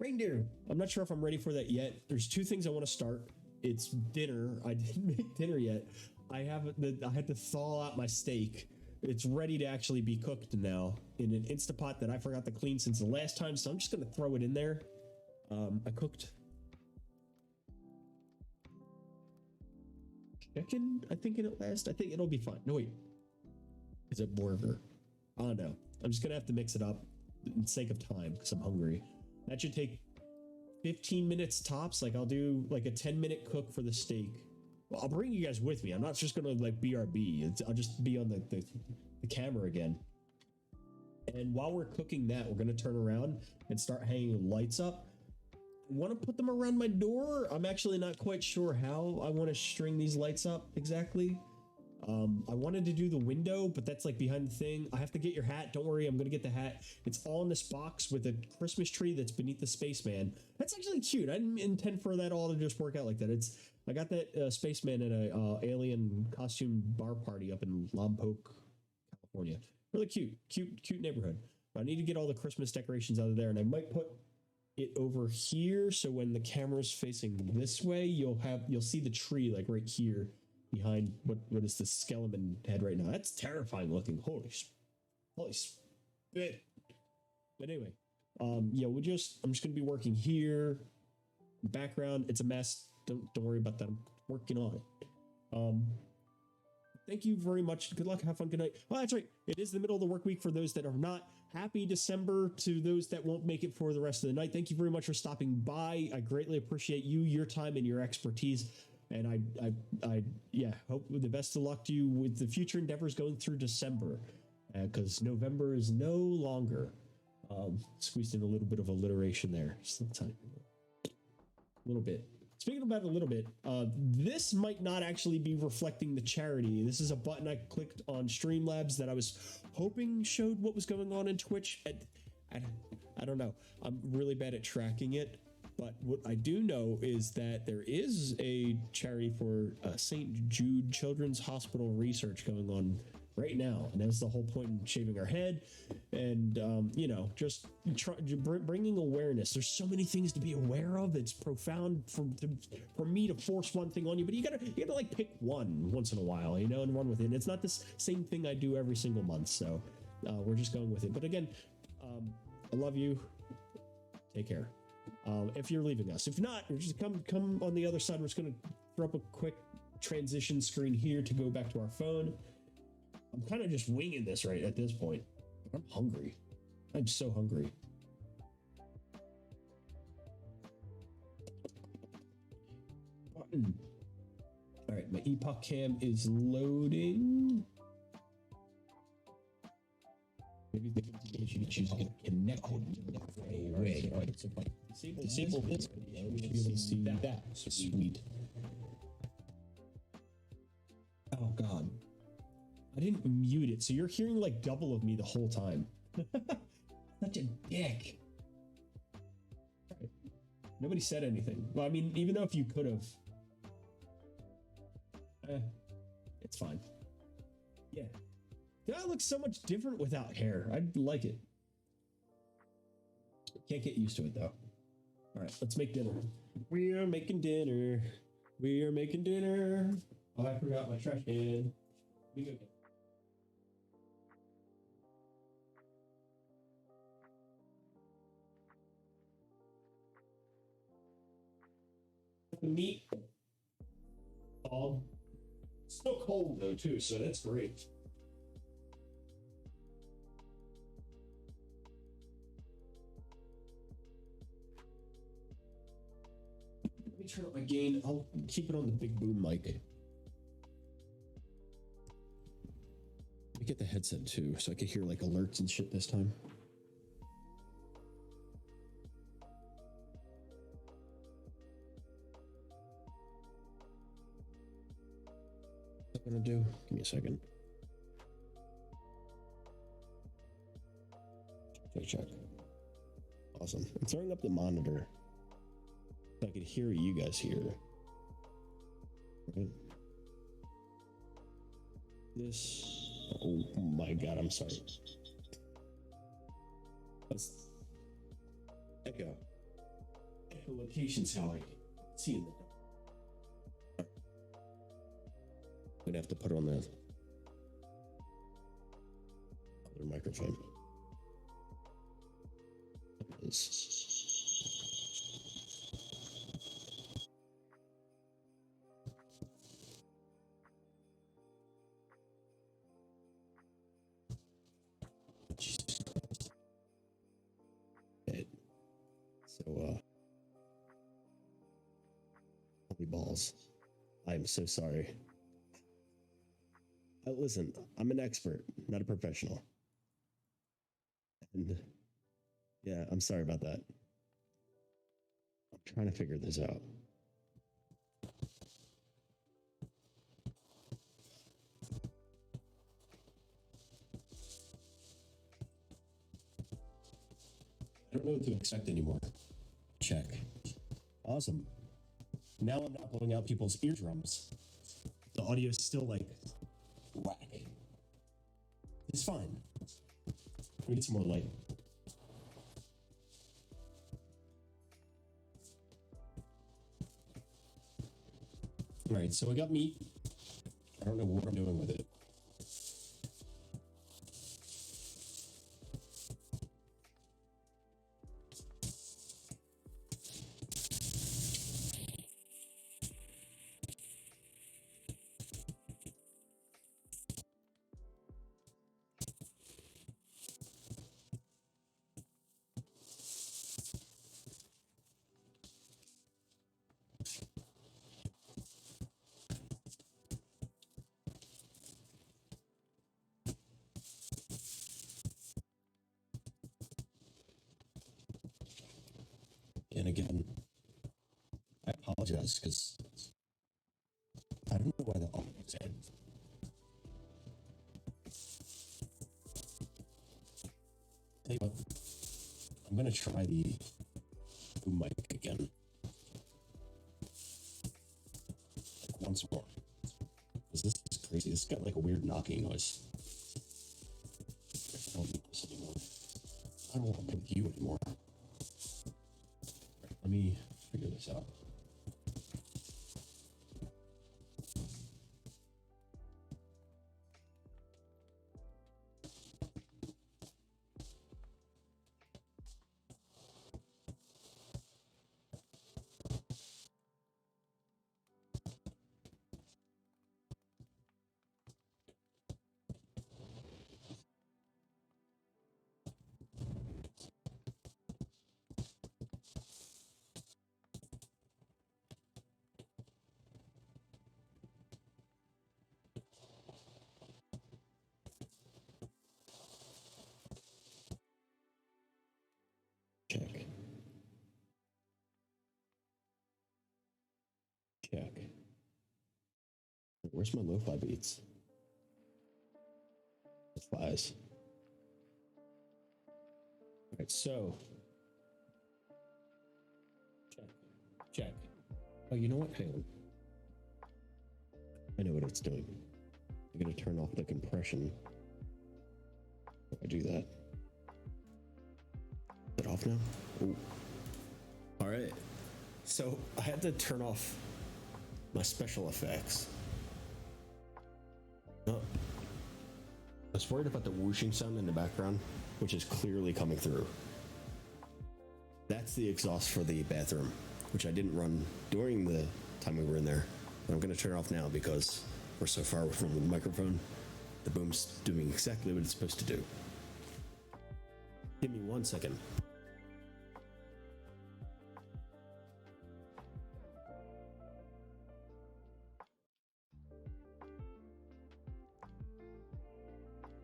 Reindeer. I'm not sure if I'm ready for that yet. There's two things I want to start. It's dinner. I didn't make dinner yet. I had to thaw out my steak. It's ready to actually be cooked now in an Instapot that I forgot to clean since the last time. So I'm just going to throw it in there. I cooked chicken, I think, in it last. I think it'll be fine. No, wait. Is it burger? I don't know. I'm just going to have to mix it up in sake of time because I'm hungry. That should take 15 minutes tops. Like I'll do like a 10-minute cook for the steak. Well, I'll bring you guys with me. I'm not just going to like BRB. I'll just be on the camera again. And while we're cooking that, we're going to turn around and start hanging lights up. I want to put them around my door. I'm actually not quite sure how I want to string these lights up exactly. I wanted to do the window, but that's like behind the thing. I have to get your hat. Don't worry, I'm going to get the hat. It's all in this box with a Christmas tree that's beneath the spaceman. That's actually cute. I didn't intend for that all to just work out like that. I got that spaceman at a alien costume bar party up in Lompoc, California. Really cute neighborhood. But I need to get all the Christmas decorations out of there, and I might put it over here so when the camera's facing this way, you'll see the tree like right here behind what is the skeleton head right now. That's terrifying looking. Holy spit. But anyway, yeah, I'm just gonna be working here. Background, it's a mess. Don't worry about that. I'm working on it. Thank you very much. Good luck. Have fun. Good night. Well, that's right. It is the middle of the work week for those that are not. Happy December to those that won't make it for the rest of the night. Thank you very much for stopping by. I greatly appreciate you, your time, and your expertise. And I hope the best of luck to you with the future endeavors going through December, because November is no longer. Squeezed in a little bit of alliteration there. Just a little bit. Speaking about a little bit, this might not actually be reflecting the charity. This is a button I clicked on Streamlabs that I was hoping showed what was going on in Twitch. I don't know. I'm really bad at tracking it. But what I do know is that there is a charity for St. Jude Children's Hospital research going on right now. And that's the whole point in shaving our head and, you know, just bringing awareness. There's so many things to be aware of. It's profound for me to force one thing on you, but you gotta like pick one once in a while, you know, and run with it. And it's not the same thing I do every single month. So we're just going with it. But again, I love you. Take care. If you're leaving us, if not, we're just come on the other side. We're just going to throw up a quick transition screen here to go back to our phone. I'm kind of just winging this right at this point. I'm hungry. I'm so hungry. All right, my epoch cam is loading. Maybe the configuration you choose to get connected. Way. Disable this. You should be able to see that. Sweet. Oh God. I didn't mute it, so you're hearing like double of me the whole time. Such a dick. Right. Nobody said anything. Well, I mean, even though if you could have. It's fine. Yeah. That looks so much different without hair. I like it. Can't get used to it though. All right, let's make dinner. We are making dinner. We are making dinner. Oh, I forgot my trash can. Let me go get it. Meat. It's still cold though too, so that's great. Let me turn up my gain. I'll keep it on the big boom mic. Let me get the headset too, so I can hear like alerts and shit this time. What's that gonna do? Give me a second. Check. Awesome. I'm throwing up the monitor so I can hear what you guys hear. Right? This. Oh my God, I'm sorry. Let's echo. Echolocation's how I see it. I'm gonna have to put it on the other microphone. Jesus Christ. Okay. So, holy balls. I am so sorry. Listen, I'm an expert, not a professional. And yeah, I'm sorry about that. I'm trying to figure this out. I don't know what to expect anymore. Check. Awesome. Now I'm not blowing out people's eardrums. The audio is still like whack. It's fine. We need some more light. All right, so I got meat. I don't know what I'm doing with it. And again, I apologize because I don't know why the audio is dead. Tell you what, I'm gonna try the boom mic again, like once more. Because this is crazy. It's got like a weird knocking noise. I don't want to play with you anymore. Let me figure this out. Check. Check. Where's my lo-fi beats? It flies. Alright, so. Check. Check. Oh, you know what? Hang on. I know what it's doing. I'm gonna turn off the compression. If I do that. Is it off now? Ooh. Alright. So I had to turn off my special effects. Oh. I was worried about the whooshing sound in the background, which is clearly coming through. That's the exhaust for the bathroom, which I didn't run during the time we were in there. But I'm going to turn it off now because we're so far away from the microphone. The boom's doing exactly what it's supposed to do. Give me 1 second.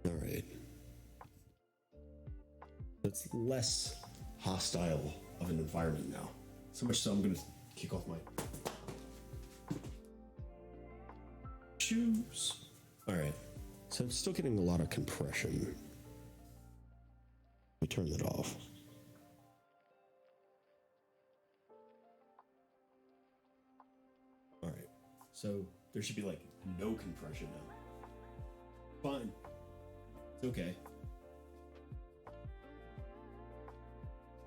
All right. It's less hostile of an environment now. So much so I'm gonna kick off my shoes. All right. So I'm still getting a lot of compression. Let me turn that off. All right. So there should be like no compression now. Fine. It's okay.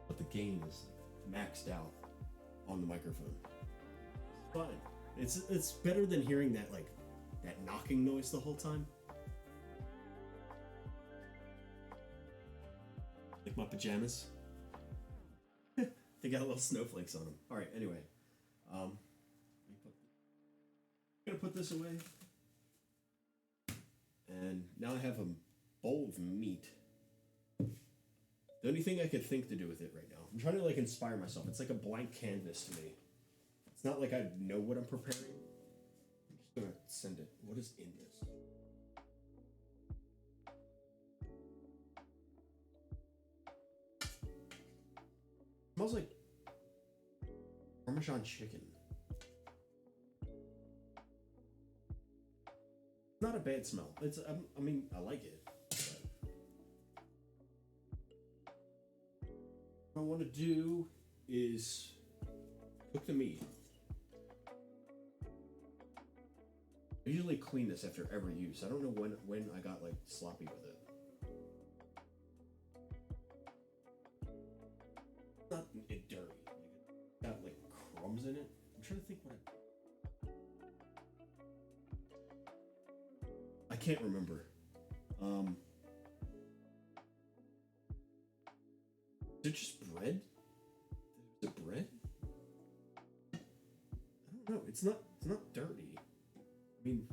But the gain is maxed out on the microphone. It's fine. It's better than hearing that that knocking noise the whole time. Like my pajamas. They got little snowflakes on them. All right. Anyway, I'm gonna put this away. And now I have a bowl of meat. The only thing I could think to do with it right now. I'm trying to inspire myself. It's like a blank canvas to me. It's not like I know what I'm preparing. I'm just gonna send it. What is in this? It smells like Parmesan chicken. Not a bad smell. I mean, I like it. What I want to do is cook the meat. I usually clean this after every use. I don't know when I got sloppy with it. It's not dirty. It's got crumbs in it. I'm trying to think what I can't remember. Is it just bread? Is it bread? I don't know. It's not dirty. I mean,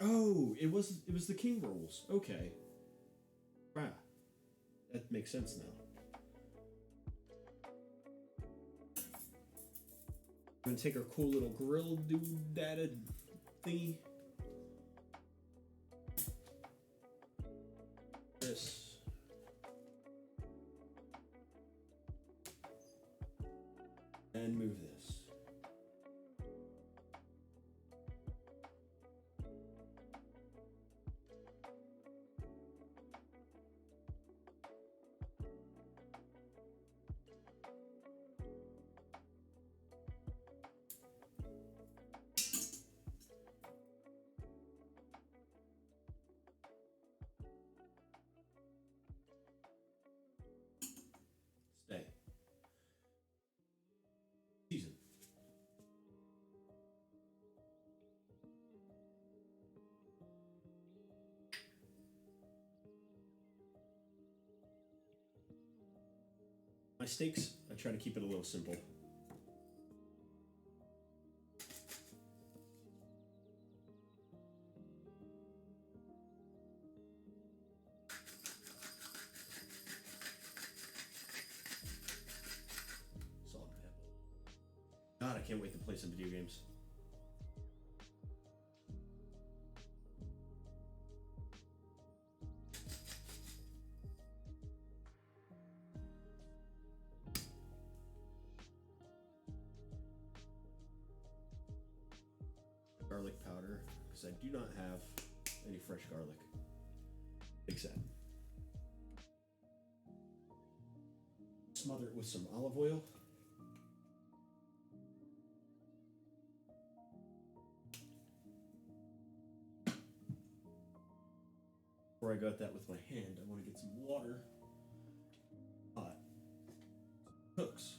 oh, it was the king rolls. Okay. Wow. That makes sense now. I'm gonna take our cool little grill doodada thingy. This. And move this. My steaks, I try to keep it a little simple. Salt and pepper. God, I can't wait to play some video games. Garlic powder, because I do not have any fresh garlic. Mix that. Smother it with some olive oil. Before I got that with my hand, I want to get some water. Hot. Cooks.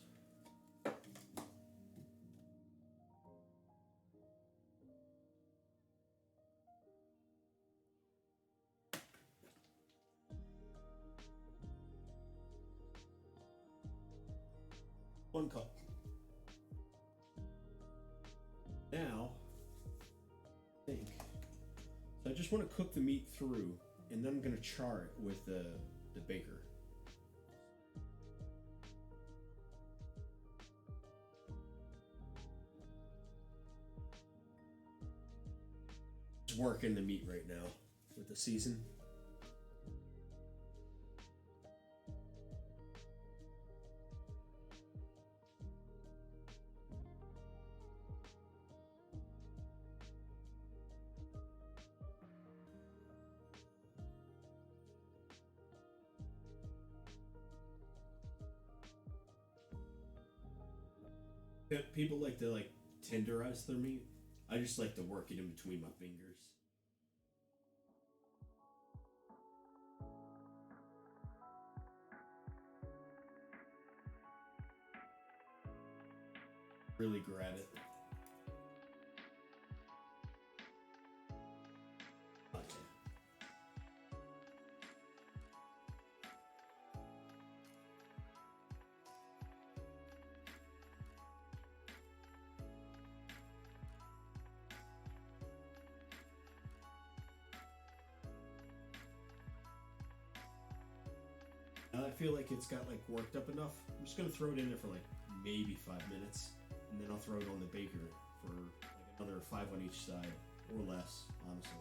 One cup. Now, I think. So I just want to cook the meat through, and then I'm going to char it with the baker. Just working the meat right now with the season. People like to tenderize their meat. I just like to work it in between my fingers. Really grab it. Okay. I feel like it's got worked up enough. I'm just gonna throw it in there for maybe 5 minutes, and then I'll throw it on the baker for another 5 on each side or less, honestly.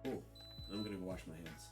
Oh, I'm gonna go wash my hands.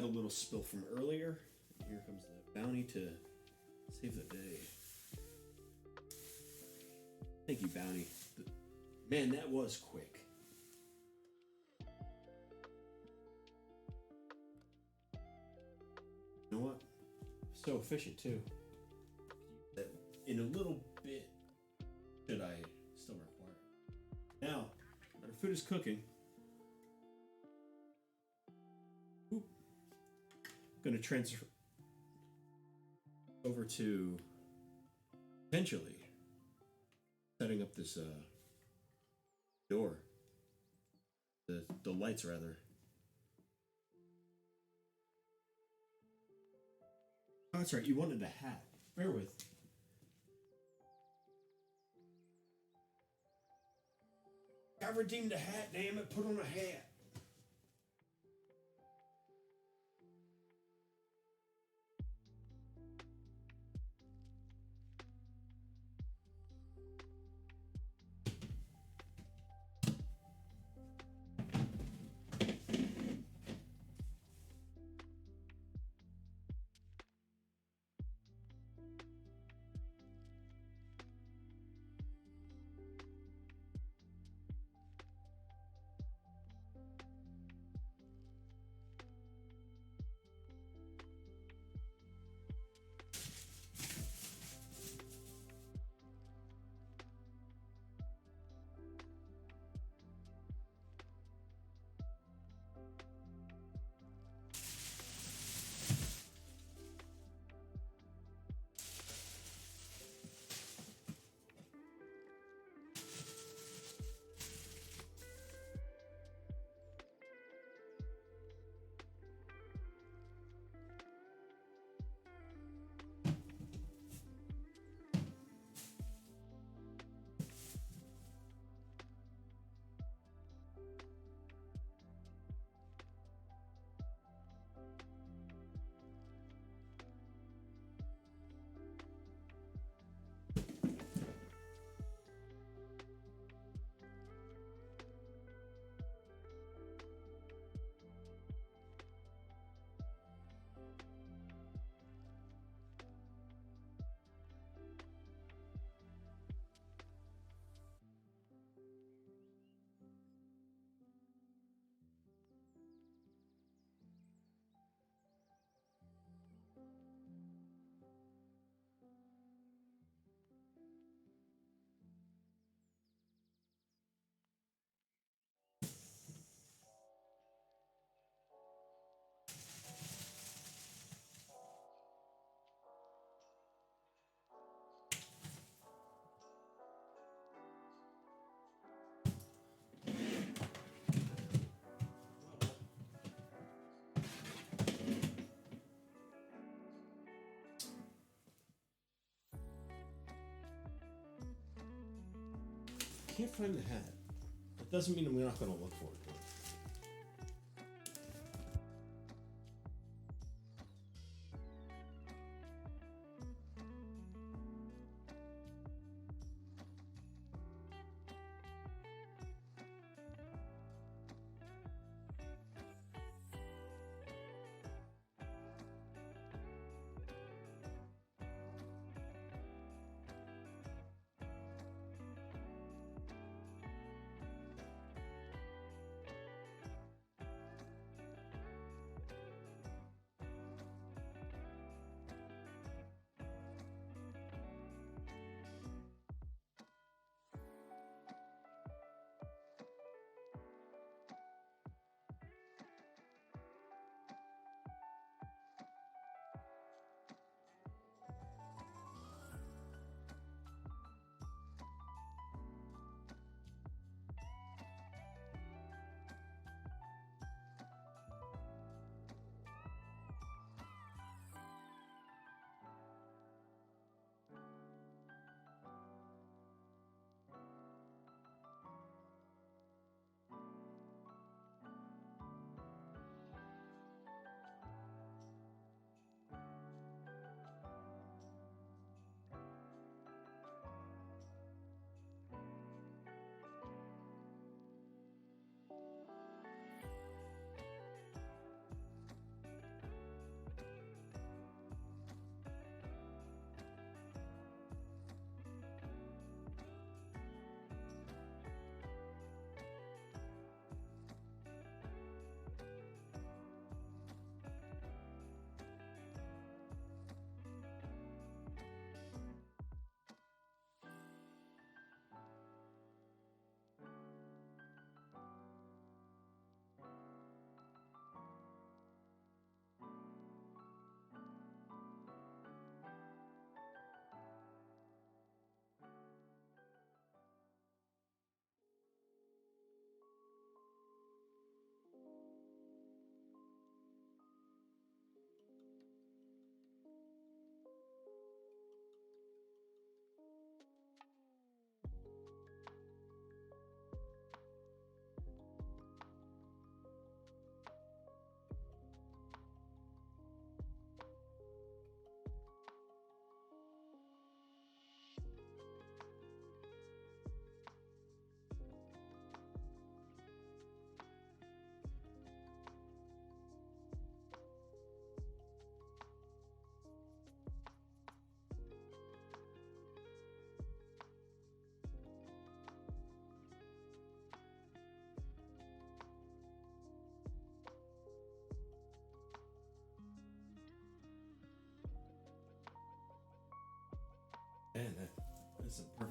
little spill from earlier. Here comes the bounty to save the day. Thank you, bounty. Man, that was quick. You know what? So efficient too. That in a little bit should I still require it. Now that our food is cooking, going to transfer over to potentially setting up this door, the lights rather. Oh, that's right, you wanted a hat. Bear with. I redeemed a hat, damn it, put on a hat. Can't find the hat. That doesn't mean we're not going to look for it.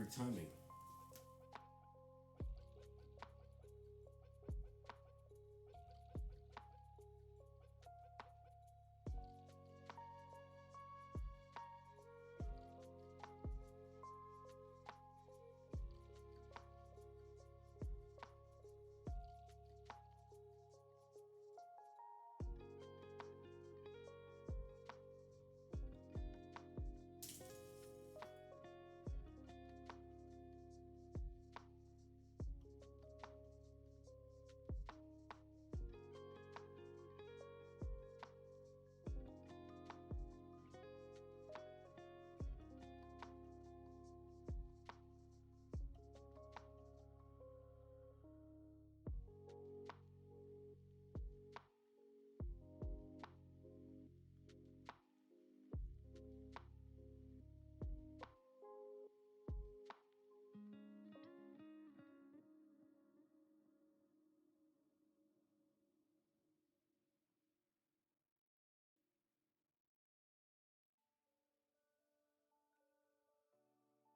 Perfect timing.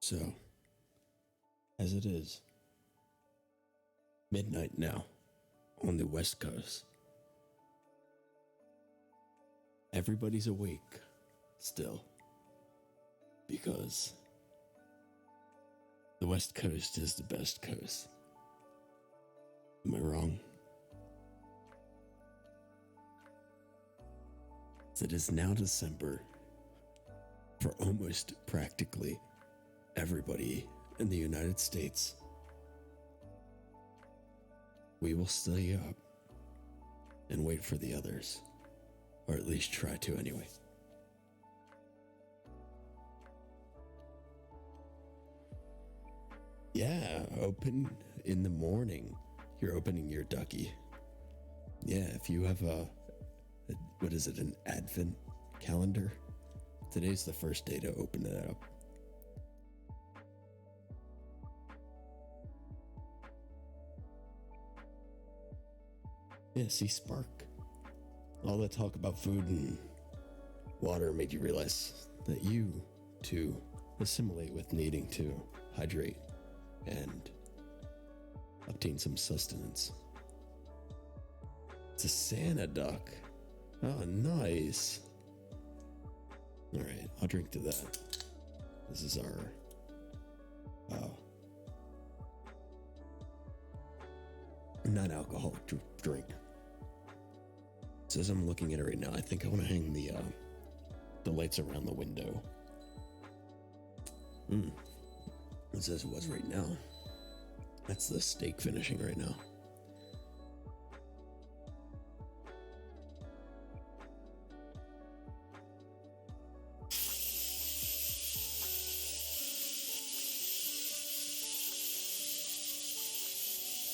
So, as it is, midnight now on the West Coast. Everybody's awake still because the West Coast is the best coast. Am I wrong? It is now December for almost practically everybody in the United States. We will stay up and wait for the others, or at least try to anyway. Yeah, open in the morning. You're opening your ducky. Yeah, if you have what is it, an advent calendar? Today's the first day to open it up. Yeah, see, Spark. All that talk about food and water made you realize that you, too, assimilate with needing to hydrate and obtain some sustenance. It's a Santa duck. Oh, nice. All right, I'll drink to that. This is our non-alcoholic drink. So as I'm looking at it right now, I think I want to hang the lights around the window. It says it was right now. That's the steak finishing right now.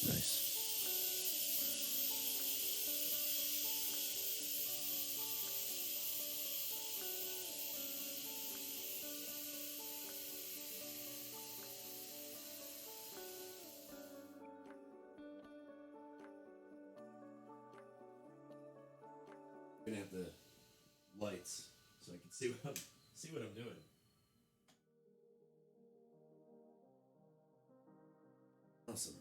Nice. I'm gonna have the lights so I can see what I'm doing. Awesome.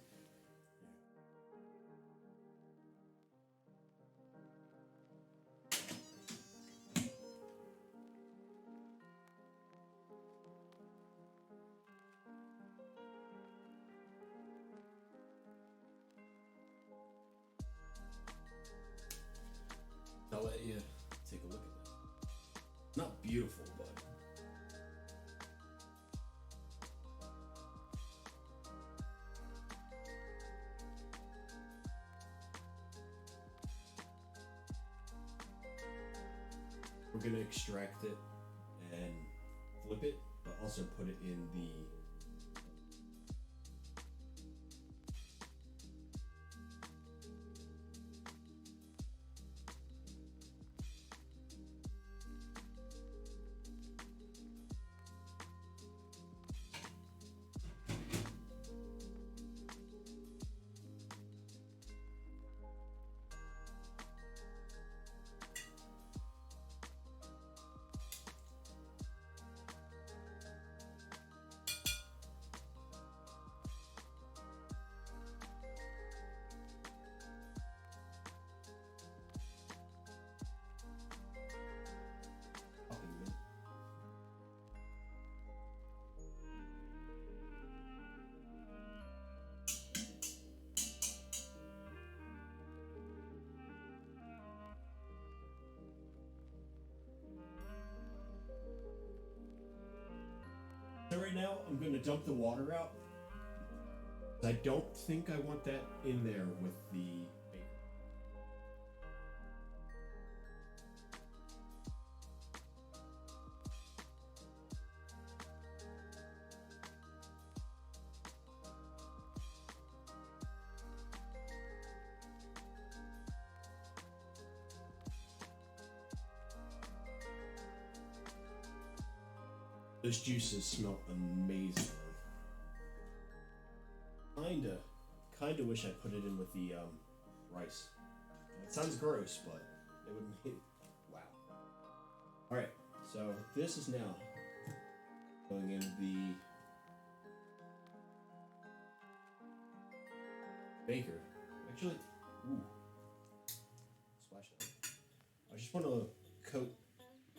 I'll let you take a look at that. Not beautiful, but we're gonna extract it and flip it, but also put it in the So right now, I'm going to dump the water out. I don't think I want that in there with the bacon. Those juices smell amazing. Kinda wish I put it in with the rice. It sounds gross, but it would make wow. All right, so this is now going in the baker. Actually, ooh, splash that. I just want to coat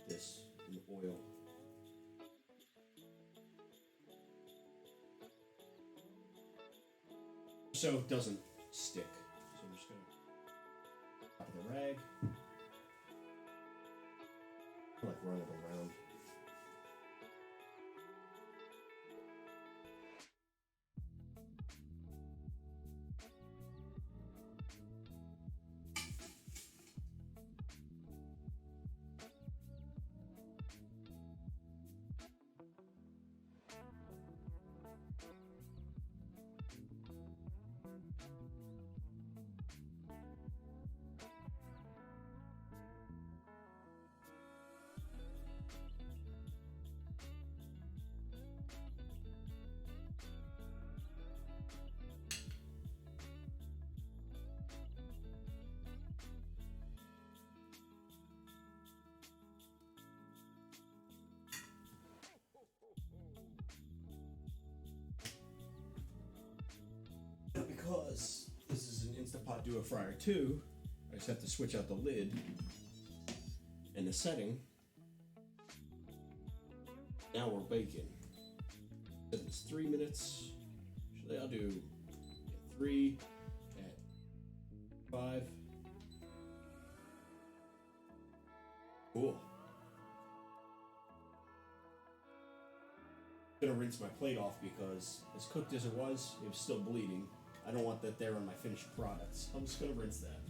this in oil. So it doesn't stick. So I'm just gonna top of the rag. I like run it around. Because this is an Instapot Duo Fryer 2, I just have to switch out the lid and the setting. Now we're baking. It's 3 minutes. Actually, I'll do 3 at 5. Cool. I'm gonna rinse my plate off because as cooked as it was still bleeding. I don't want that there on my finished products. I'm just gonna rinse that.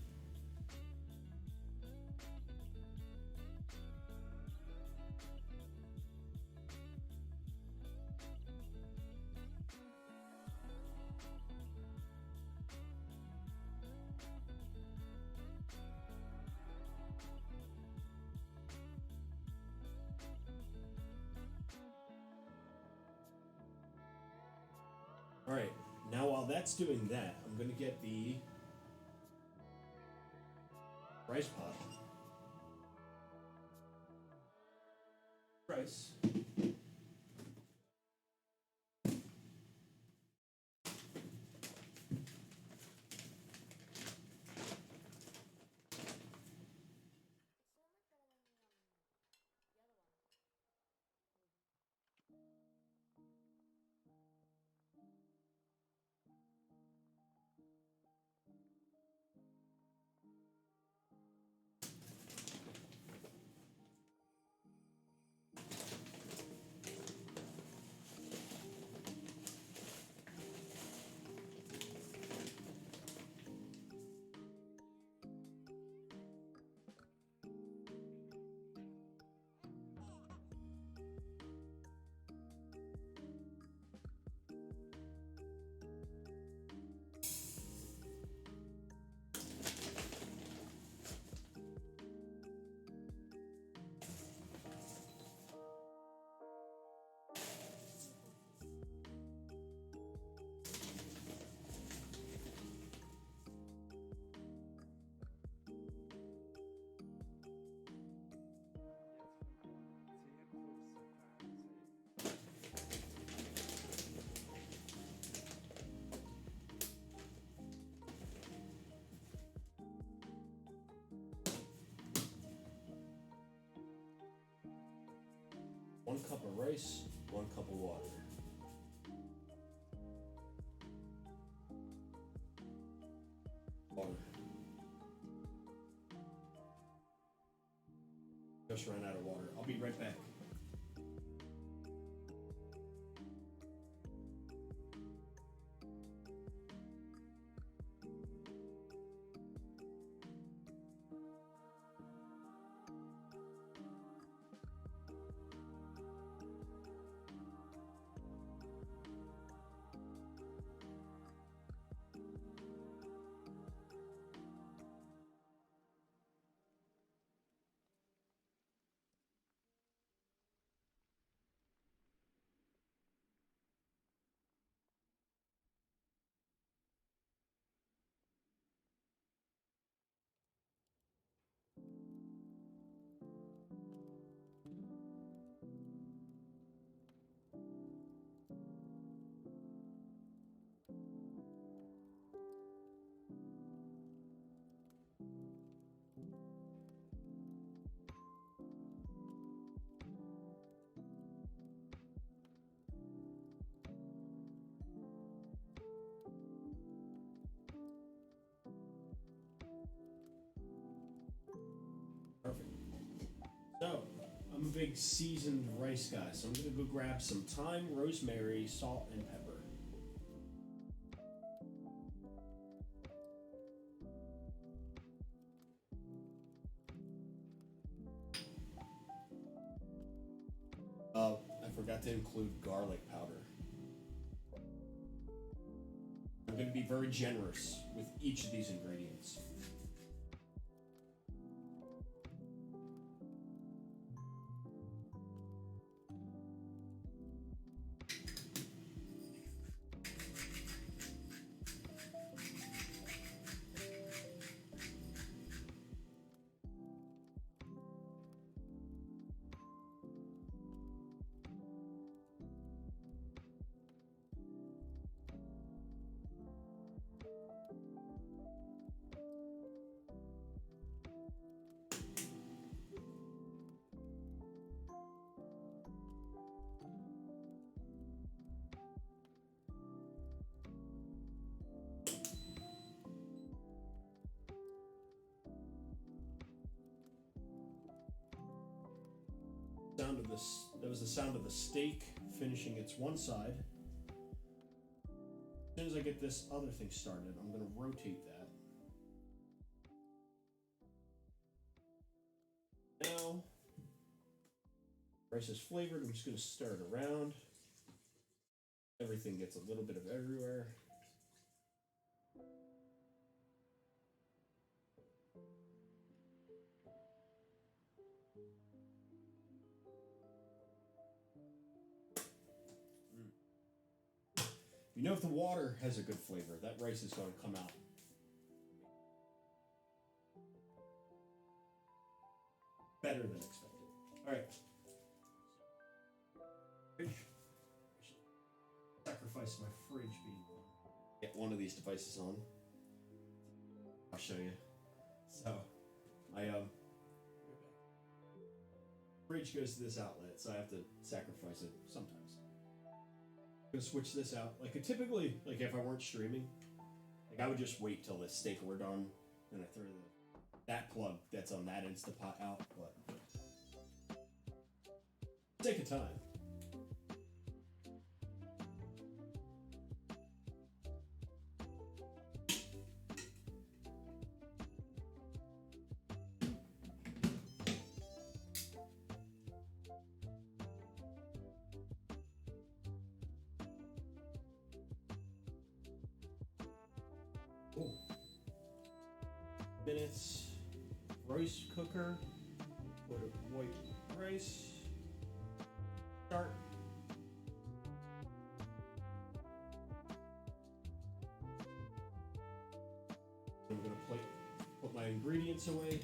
All right, now while that's doing that, I'm gonna get the rice pot. Rice. One cup of rice, 1 cup of water. Water. Just ran out of water. I'll be right back. big seasoned rice guy, so I'm gonna go grab some thyme, rosemary, salt, and pepper. I forgot to include garlic powder. I'm going to be very generous with each of these ingredients. Sound of this. That was the sound of the steak finishing its one side. As soon as I get this other thing started, I'm going to rotate that. Now, rice is flavored. I'm just going to stir it around. Everything gets a little bit of everywhere. You know, if the water has a good flavor, that rice is going to come out. Better than expected. All right. Sacrifice my fridge being on. Get one of these devices on. I'll show you. So, my fridge goes to this outlet, so I have to sacrifice it sometimes. I'm gonna switch this out. Like, typically, like if I weren't streaming, like I would just wait till the steak were done, and I throw that plug that's on that Instapot out. But take a time. Minutes. Rice cooker. Put a white rice. Start. I'm gonna put my ingredients away.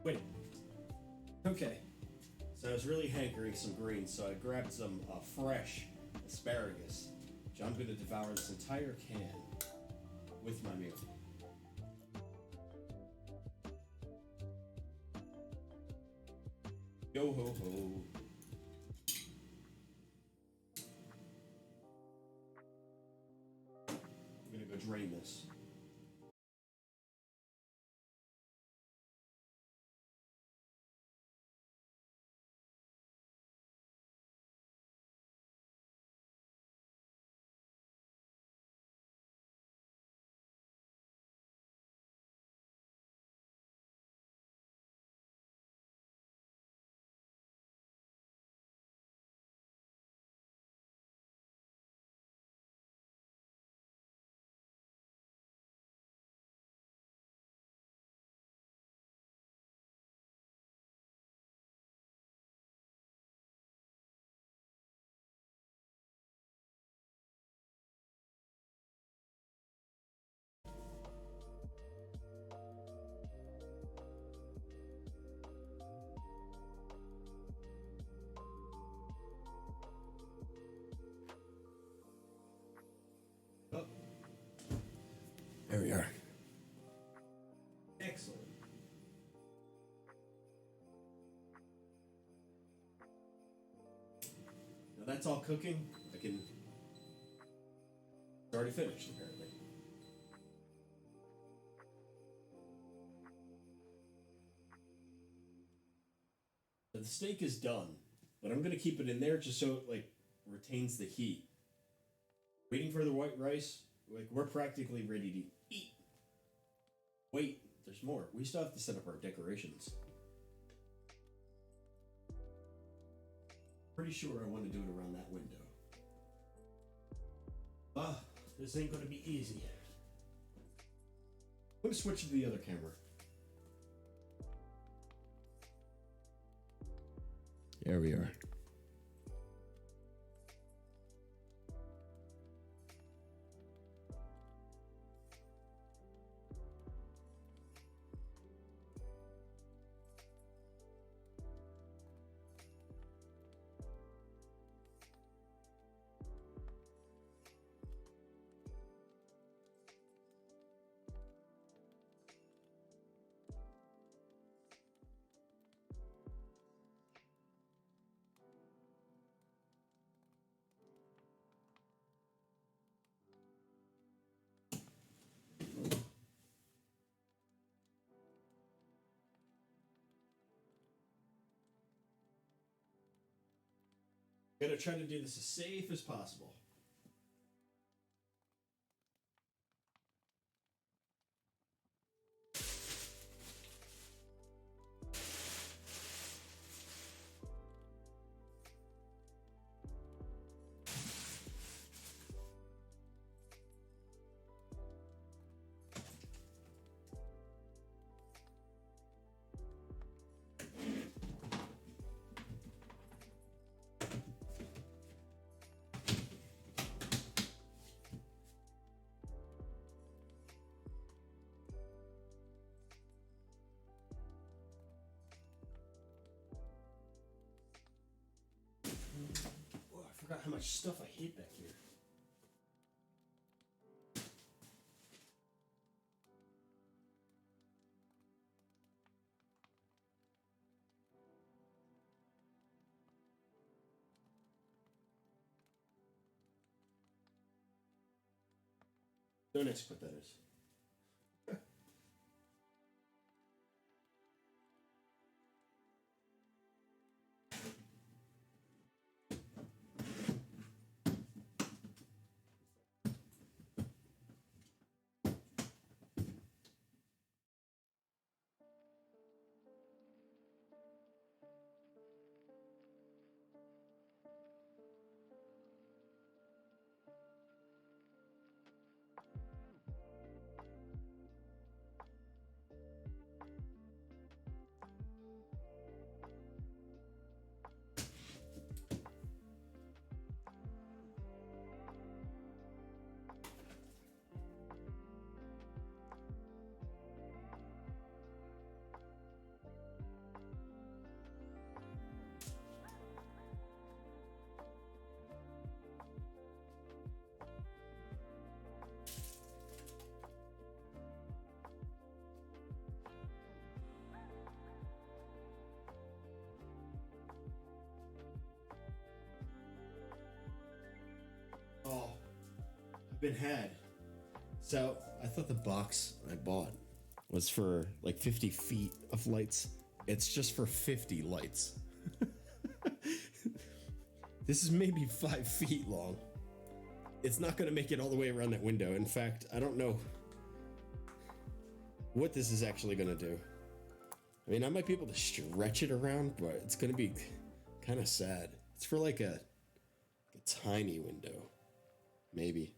Wait. Okay. So I was really hankering some greens, so I grabbed some fresh asparagus, which I'm going to devour this entire can with my meal. Yo ho ho. I'm going to go drain this. that's all cooking, I can... It's already finished, apparently. So the steak is done, but I'm gonna keep it in there just so it, like, retains the heat. Waiting for the white rice, like, we're practically ready to eat. Wait, there's more. We still have to set up our decorations. Pretty sure I want to do it around that window. Ah, this ain't gonna be easy. I'm gonna switch to the other camera. There we are. Gonna try to do this as safe as possible. Oh, I forgot how much stuff I hid back here. Don't ask what that is. Oh, I've been had. So I thought the box I bought was for like 50 feet of lights. It's just for 50 lights. This is maybe 5 feet long. It's not going to make it all the way around that window. In fact, I don't know what this is actually going to do. I mean, I might be able to stretch it around, but it's going to be kind of sad. It's for like a tiny window. Maybe.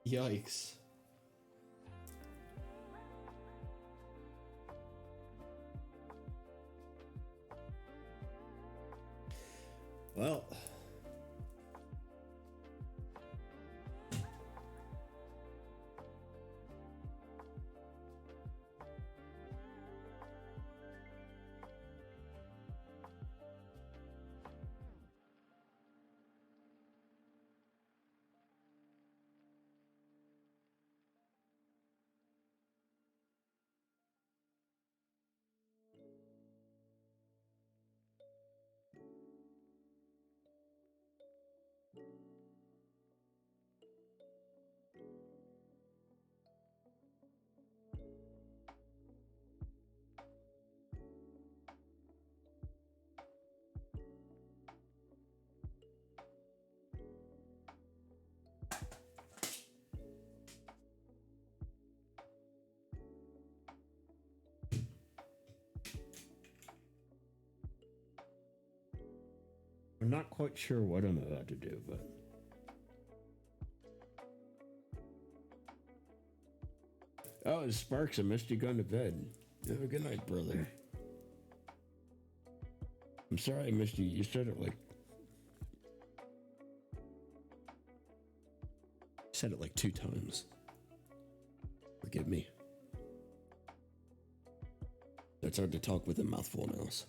Yikes. Well. I'm not quite sure what I'm about to do, but oh, it's Sparks. I missed you going to bed. Have a good night, brother. I'm sorry I missed you. You said it like 2 times. Forgive me. It's hard to talk with a mouthful of mouse.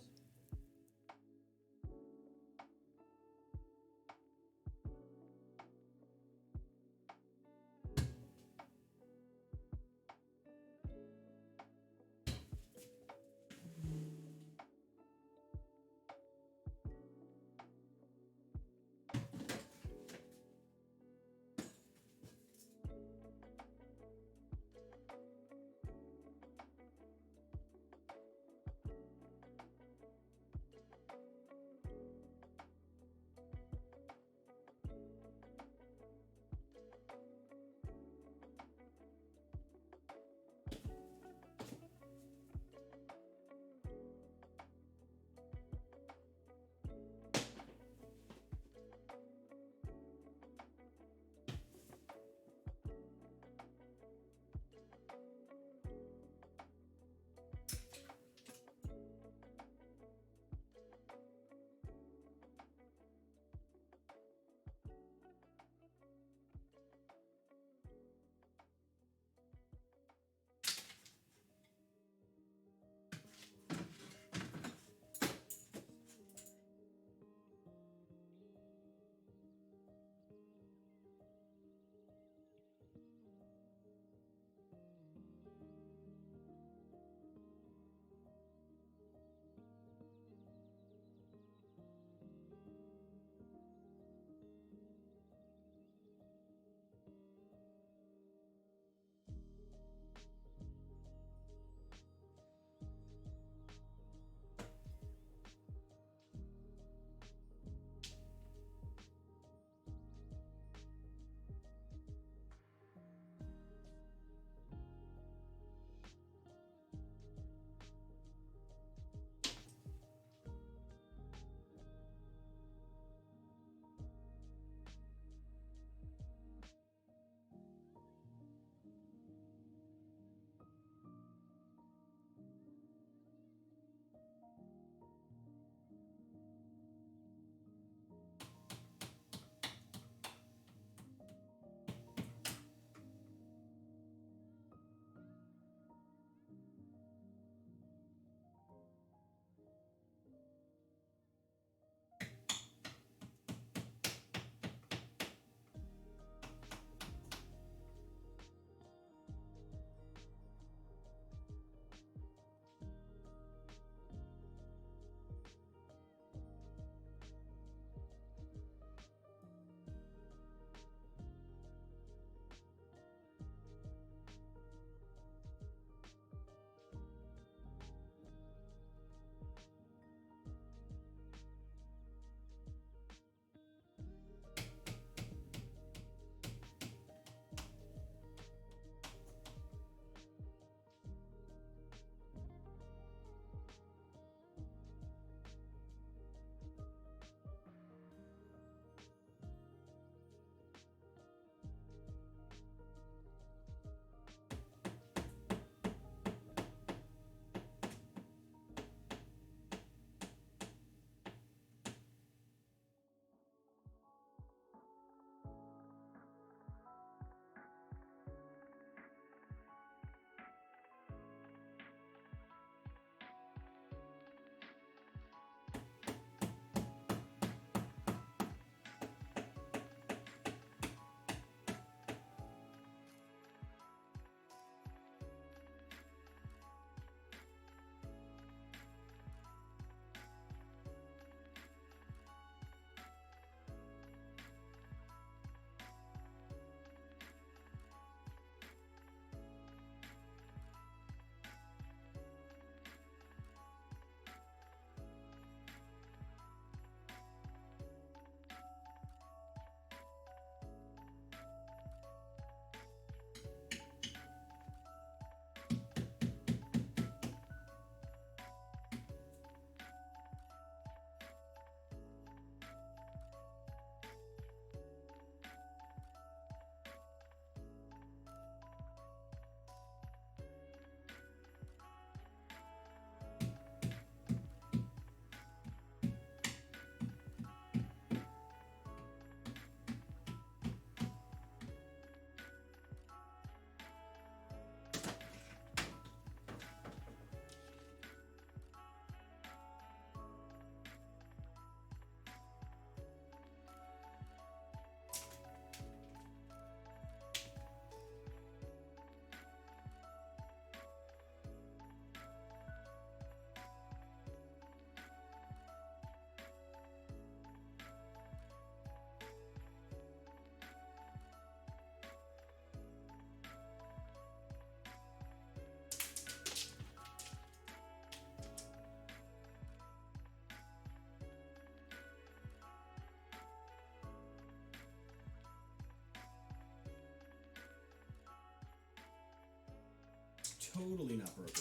totally not broken.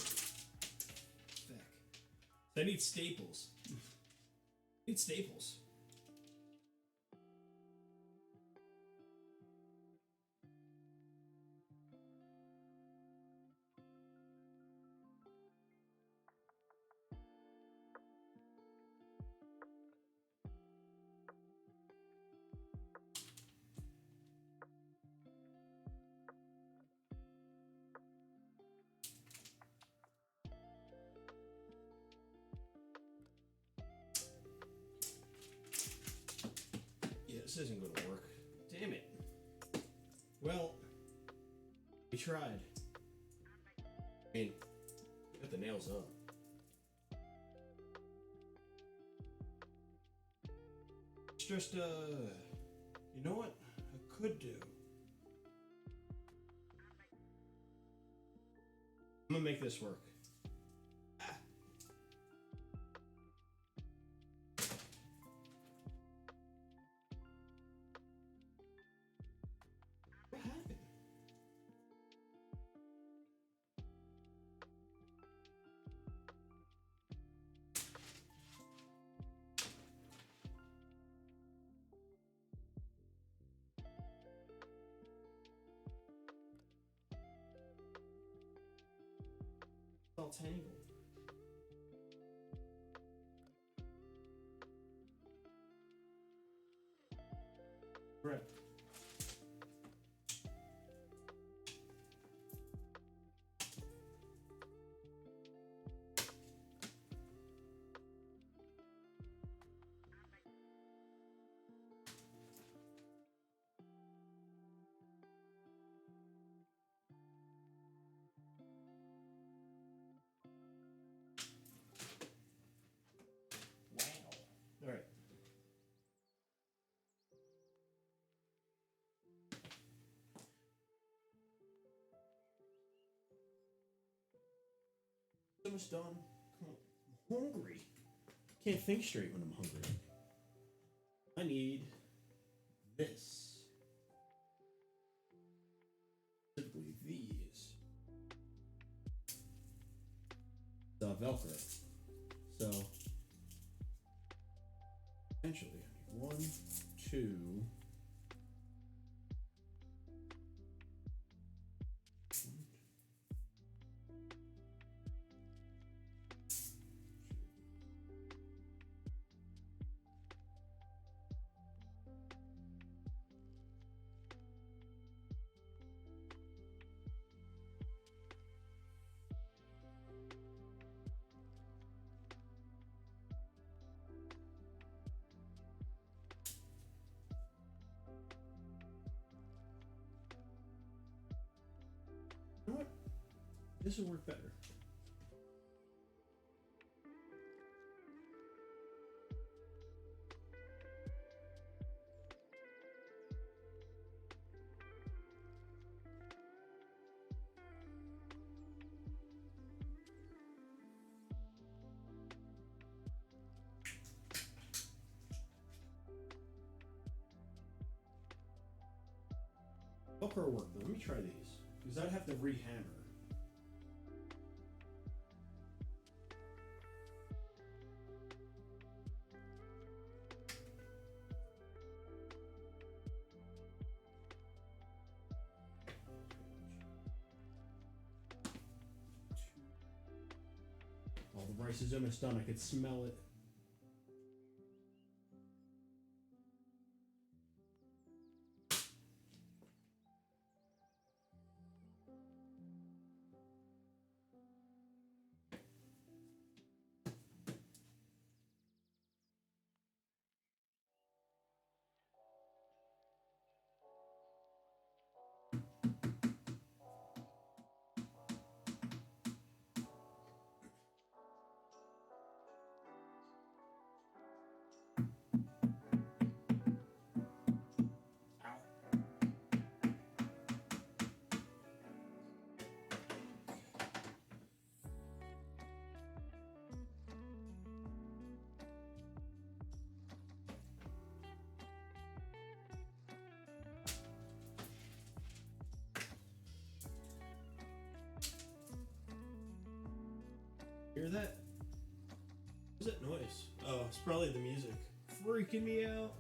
Feck. I need staples. I need staples. This isn't going to work. Damn it. Well, we tried. I mean, got the nails up. It's just, you know what I could do? I'm gonna make this work. All tangled. Right. All right. Almost done. Come on. I'm hungry. Can't think straight when I'm hungry. I need this. Specifically these. The Velcro. So essentially, I need 1, 2. You know what? This will work better. Velcro work, but let me try these. Because I'd have to re-hammer. Oh, the rice is almost done. I could smell it. Hear that? What's that noise? Oh, it's probably the music. Freaking me out.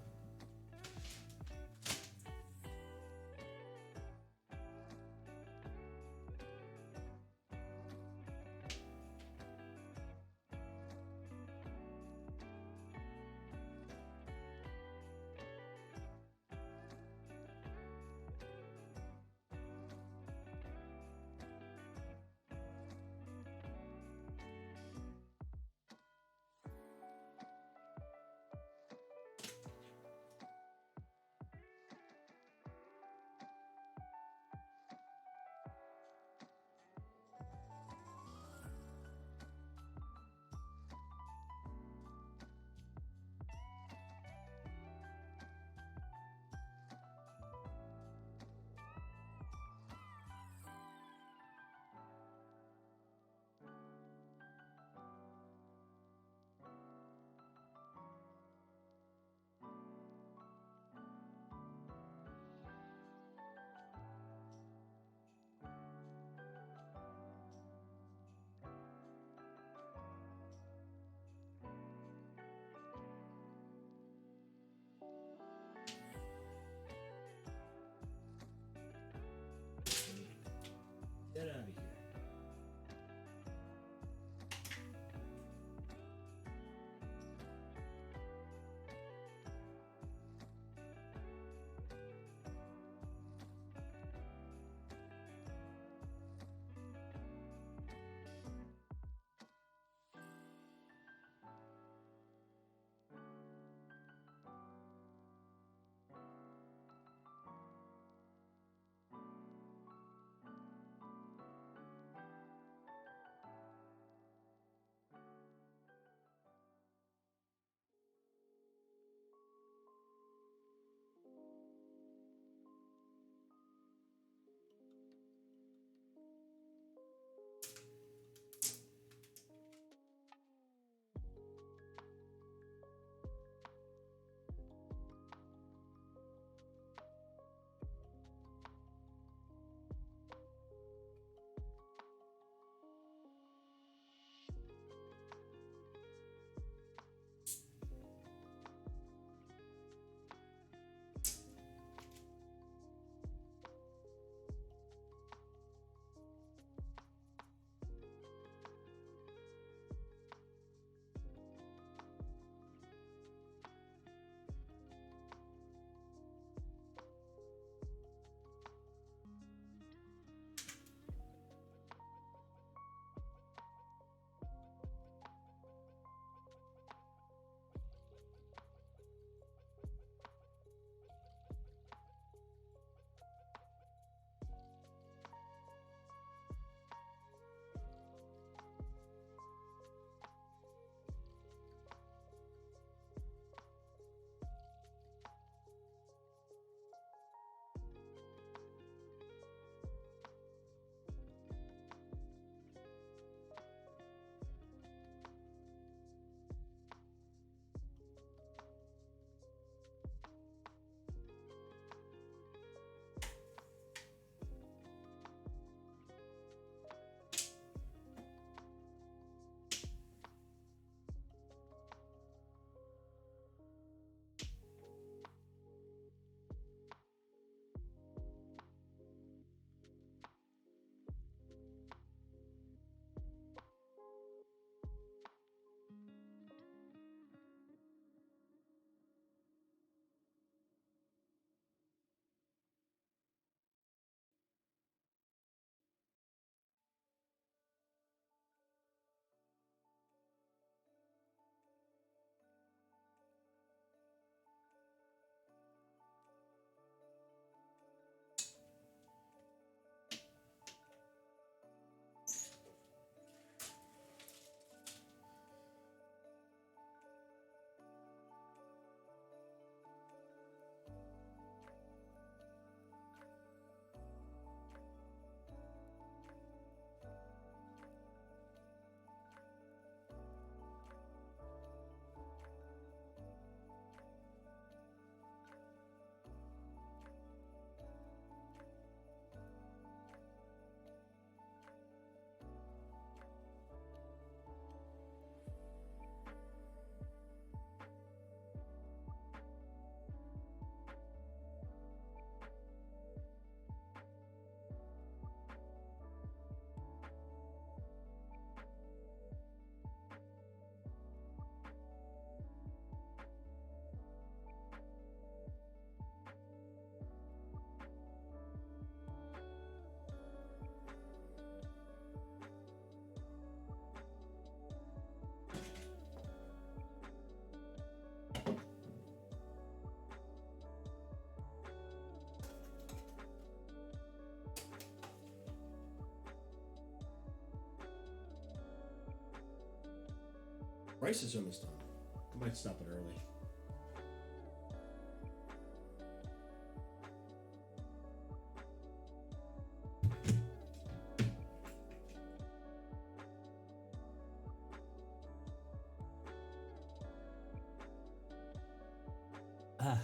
Rice is almost done. I might stop it early. Ah.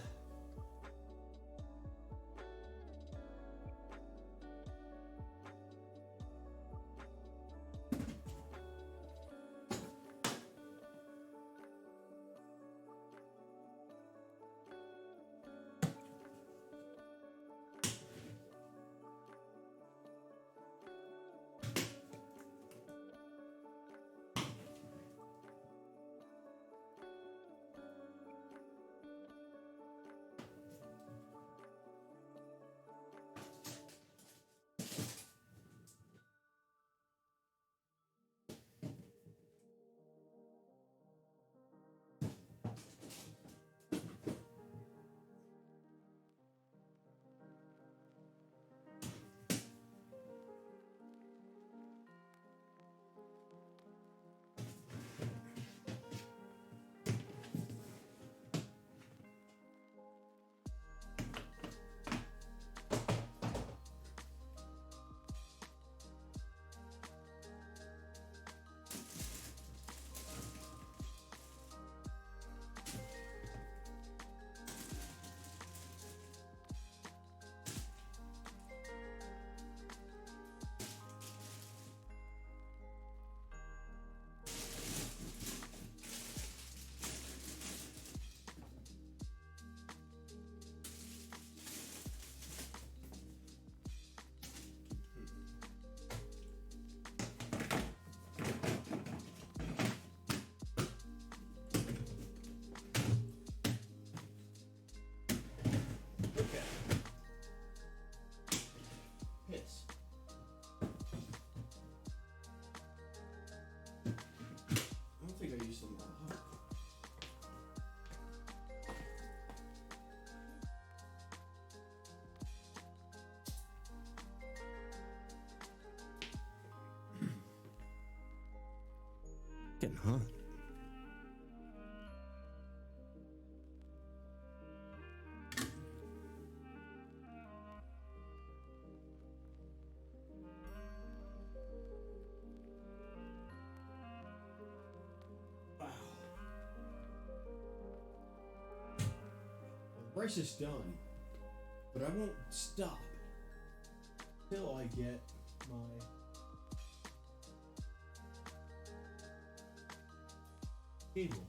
Hits. I don't think I used them all. Getting hot. Wow. Well, rice is done, but I won't stop till I get my cable.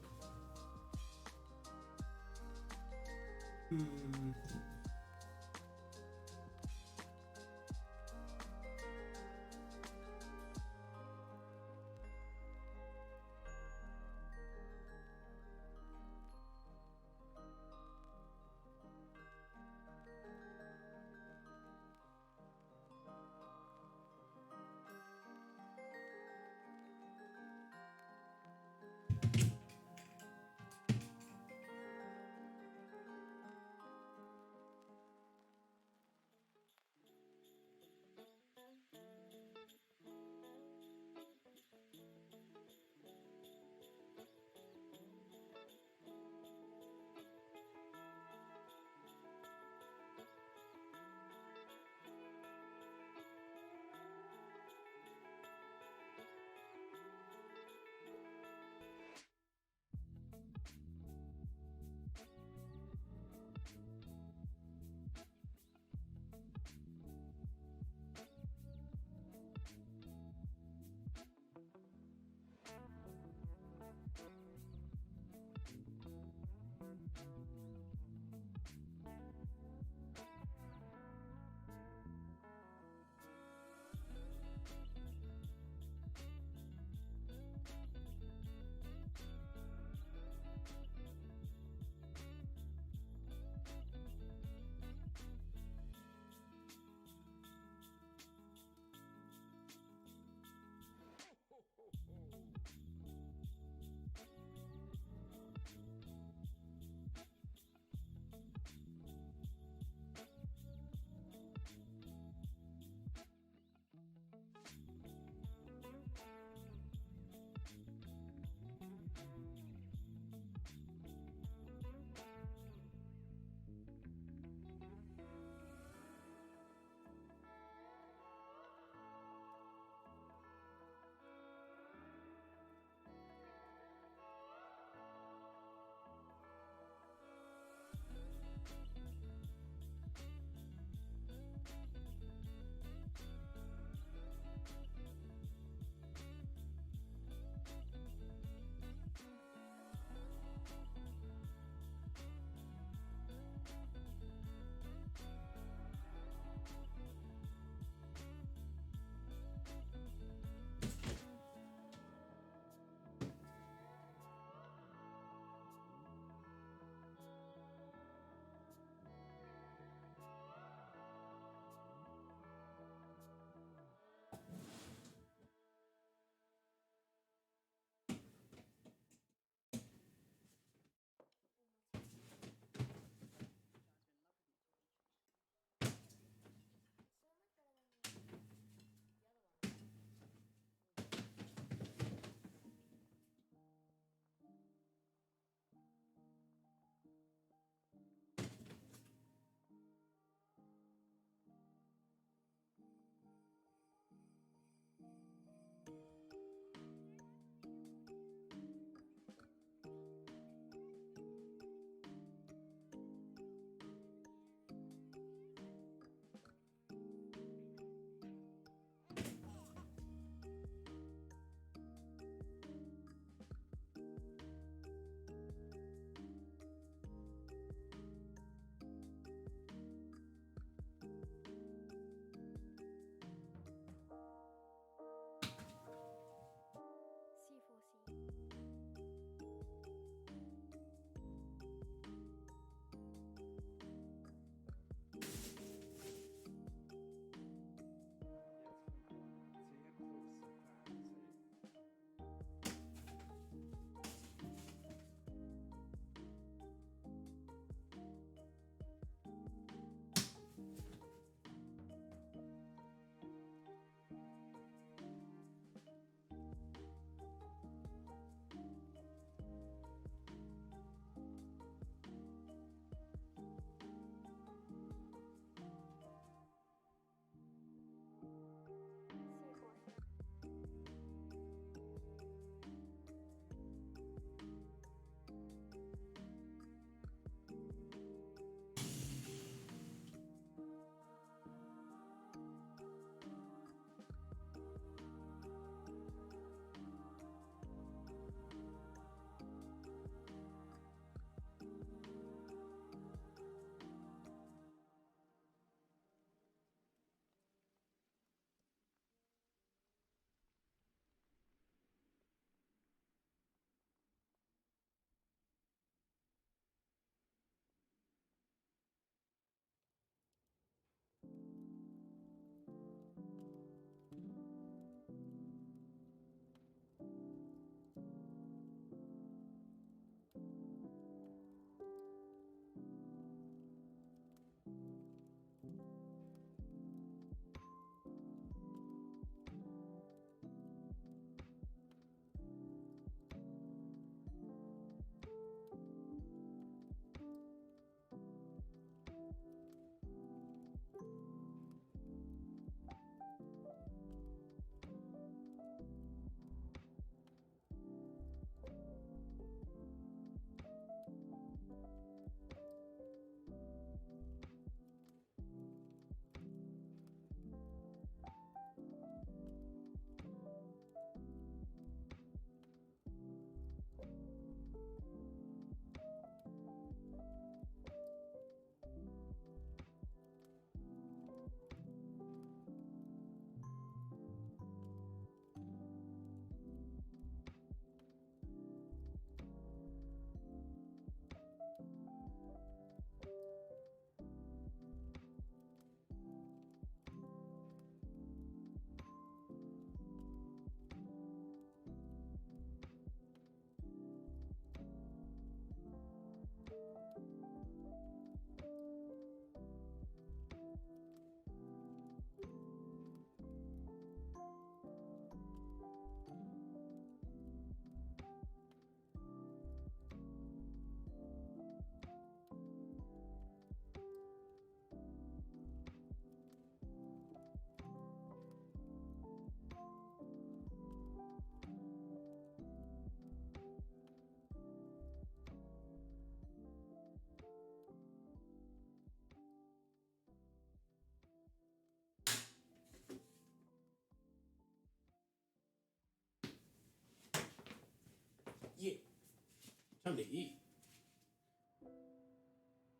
time to eat.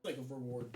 Like a reward.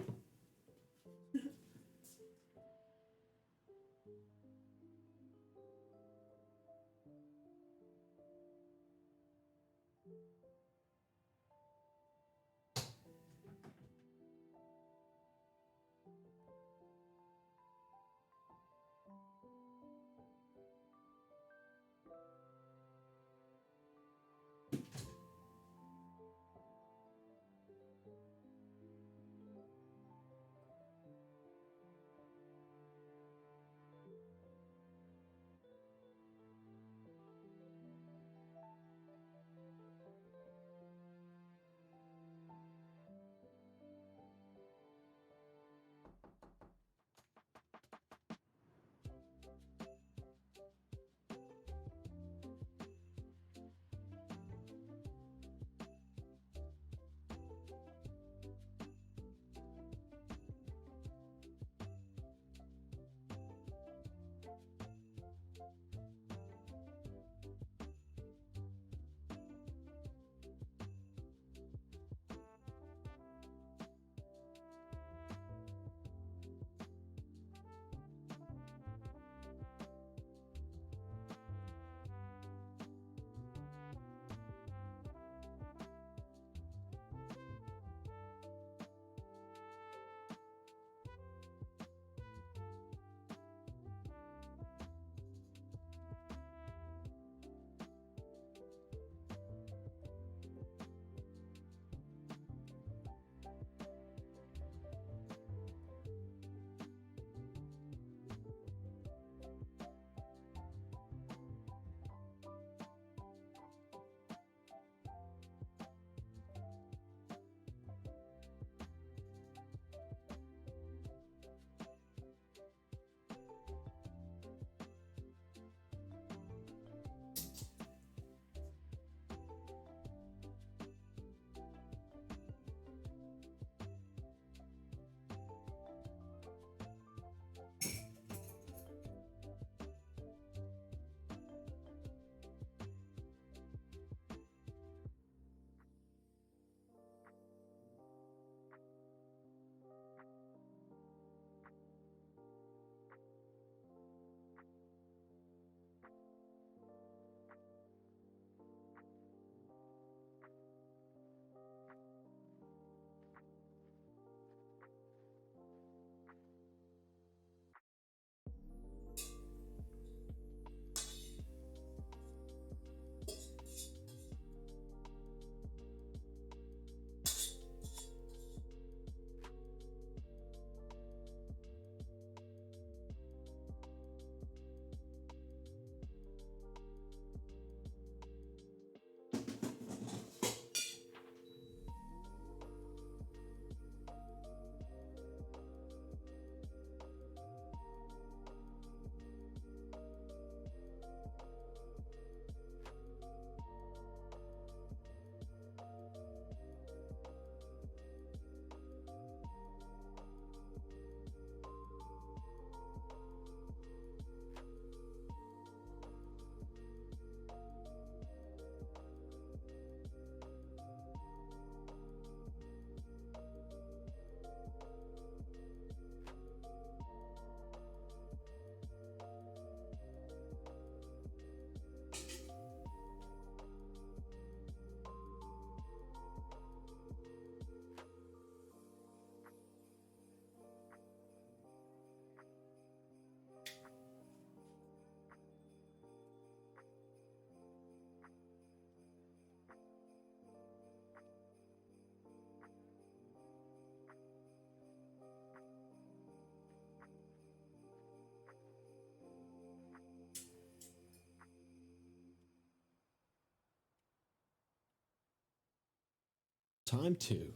Time to.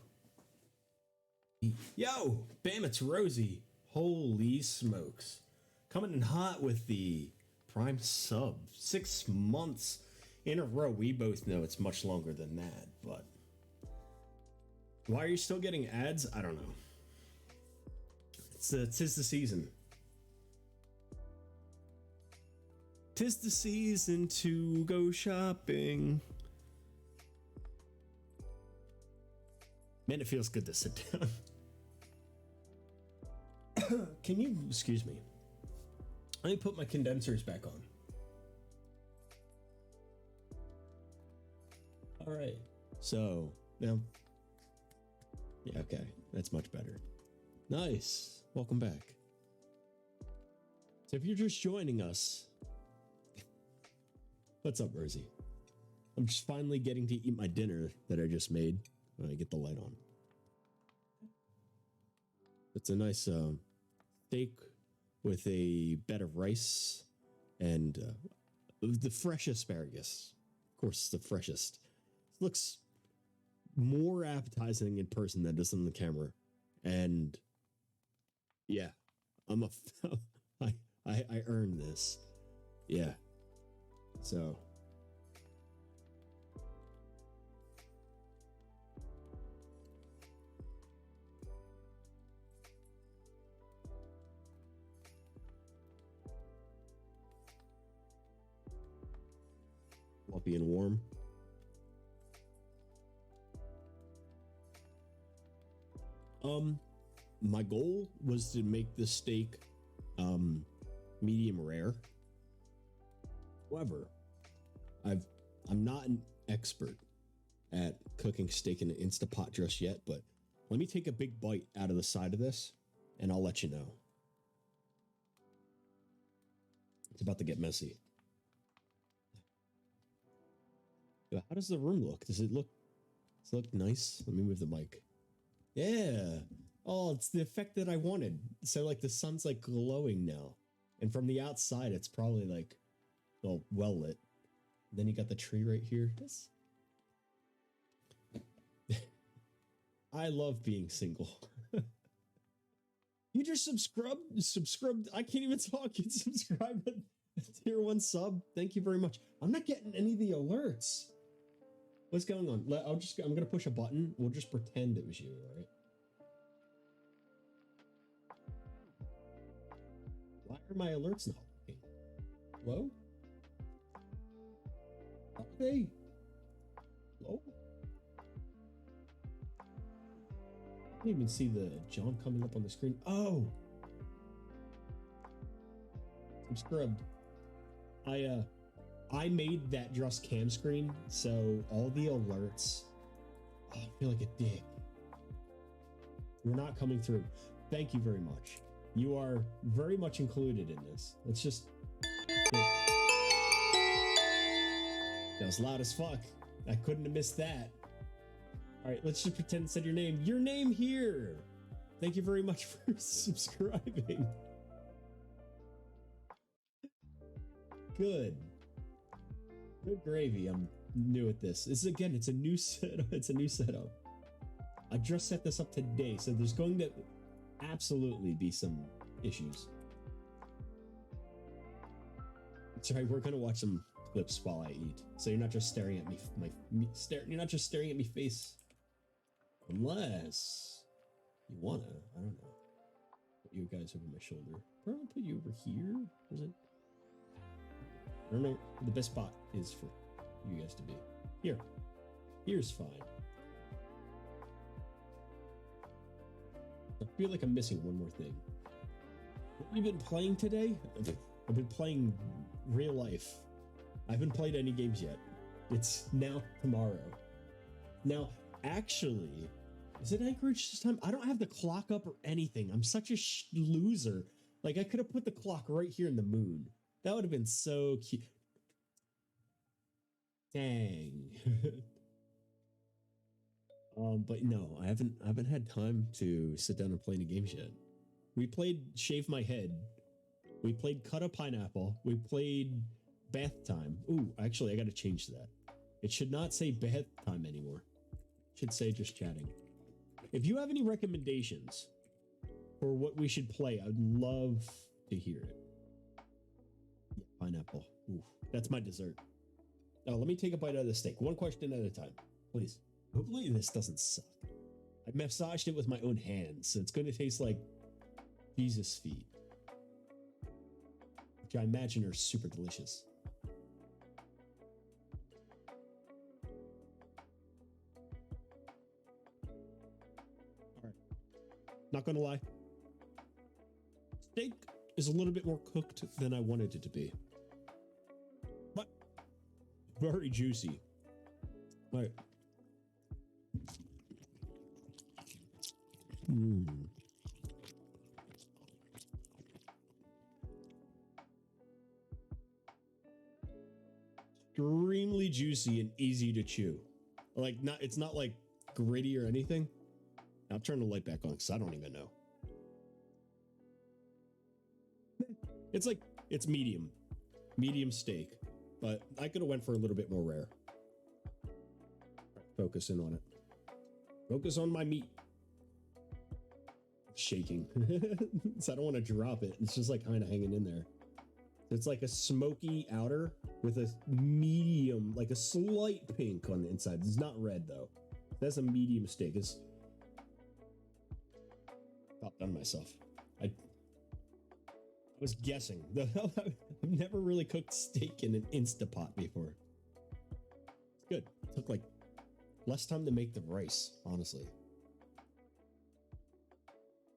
Yo, bam, it's Rosie. Holy smokes. Coming in hot with the Prime sub. 6 months in a row. We both know it's much longer than that, but why are you still getting ads? I don't know. Tis the season. Tis the season to go shopping. Man, it feels good to sit down. Can you excuse me? Let me put my condensers back on. All right. So now, yeah, okay, that's much better. Nice. Welcome back. So if you're just joining us, what's up, Rosie? I'm just finally getting to eat my dinner that I just made when I get the light on. It's a nice steak with a bed of rice and the fresh asparagus. Of course, the freshest. It looks more appetizing in person than it does on the camera. And yeah, I'm a I earned this. Yeah. So fluffy and warm. My goal was to make this steak medium rare. However, I'm not an expert at cooking steak in an Instapot just yet, but let me take a big bite out of the side of this and I'll let you know. It's about to get messy. How does the room look? Does it look nice? Let me move the mic. Yeah. Oh, it's the effect that I wanted. So like the sun's like glowing now. And from the outside, it's probably like, well lit. Then you got the tree right here. I love being single. You just subscribed. I can't even talk. You subscribe at tier 1 sub. Thank you very much. I'm not getting any of the alerts. What's going on? I'm gonna push a button. We'll just pretend it was you, all right? Why are my alerts not working? Hello? Are they? Hello? I can't even see the John coming up on the screen. Oh! Subscribed. I made that just cam screen, so all the alerts, I feel like a dick. You're not coming through. Thank you very much. You are very much included in this. It's just... That was loud as fuck. I couldn't have missed that. All right, let's just pretend it said your name. Your name here! Thank you very much for subscribing. Good. Good gravy. I'm new at this. It's a new setup. It's a new setup. I just set this up today, so there's going to absolutely be some issues. Sorry, we're gonna watch some clips while I eat, so you're not just staring at me. You're not just staring at me face. Unless you wanna, I don't know. Put you guys over my shoulder. Or I'll put you over here. Is it? I don't know. The best spot is for you guys to be. Here. Here's fine. I feel like I'm missing one more thing. What have you been playing today? I've been playing real life. I haven't played any games yet. It's now tomorrow. Now, actually, is it Anchorage this time? I don't have the clock up or anything. I'm such a loser. Like, I could have put the clock right here in the moon. That would have been so cute. Dang. But no, I haven't had time to sit down and play any games yet. We played Shave My Head. We played Cut a Pineapple. We played Bath Time. Ooh, actually, I got to change that. It should not say Bath Time anymore. It should say just chatting. If you have any recommendations for what we should play, I'd love to hear it. Yeah, pineapple. Ooh, that's my dessert. Oh, let me take a bite out of the steak. One question at a time, please. Hopefully this doesn't suck. I massaged it with my own hands, so it's going to taste like Jesus' feet, which I imagine are super delicious. Not gonna lie. Steak is a little bit more cooked than I wanted it to be. But very juicy. Right. Extremely juicy and easy to chew. Like it's not like gritty or anything. I'll turn the light back on because I don't even know. It's medium steak, but I could have went for a little bit more rare. Focus in on it. Focus on my meat. Shaking. So I don't want to drop it. It's just like kind of hanging in there. It's like a smoky outer with a medium, like a slight pink on the inside. It's not red though. That's a medium steak. It's about done myself. I was guessing. I've never really cooked steak in an Instapot before. It's good. It took like less time to make the rice, honestly.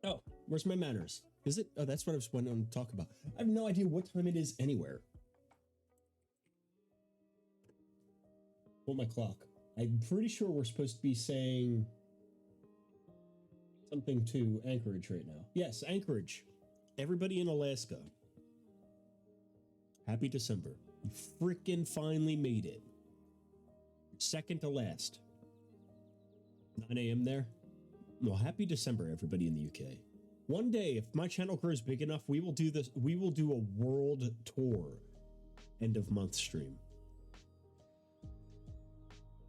Oh, where's my manners? Is it? Oh, that's what I was wanting to talk about. I have no idea what time it is anywhere. Pull my clock. I'm pretty sure we're supposed to be saying something to Anchorage right now. Yes, Anchorage. Everybody in Alaska. Happy December. You freaking finally made it. Second to last. 9 a.m. there. Well, happy December, everybody in the UK. One day, if my channel grows big enough, we will do this. We will do a world tour end of month stream.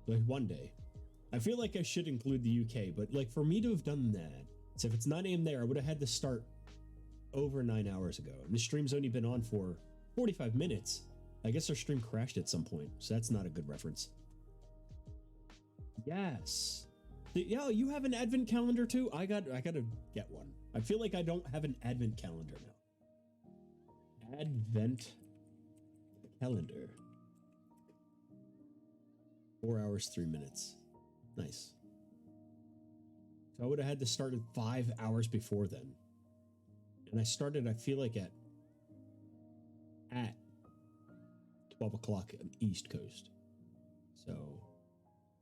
Like one day. I feel like I should include the UK, but like for me to have done that, so if it's 9 a.m. there, I would have had to start over 9 hours ago. And the stream's only been on for 45 minutes. I guess our stream crashed at some point, so that's not a good reference. Yes. Yeah, you have an advent calendar too? I gotta get one. I feel like I don't have an advent calendar now. Advent calendar. 4 hours, 3 minutes. Nice. So I would have had to start at 5 hours before then. And I started, I feel like at 12 o'clock on the East Coast. So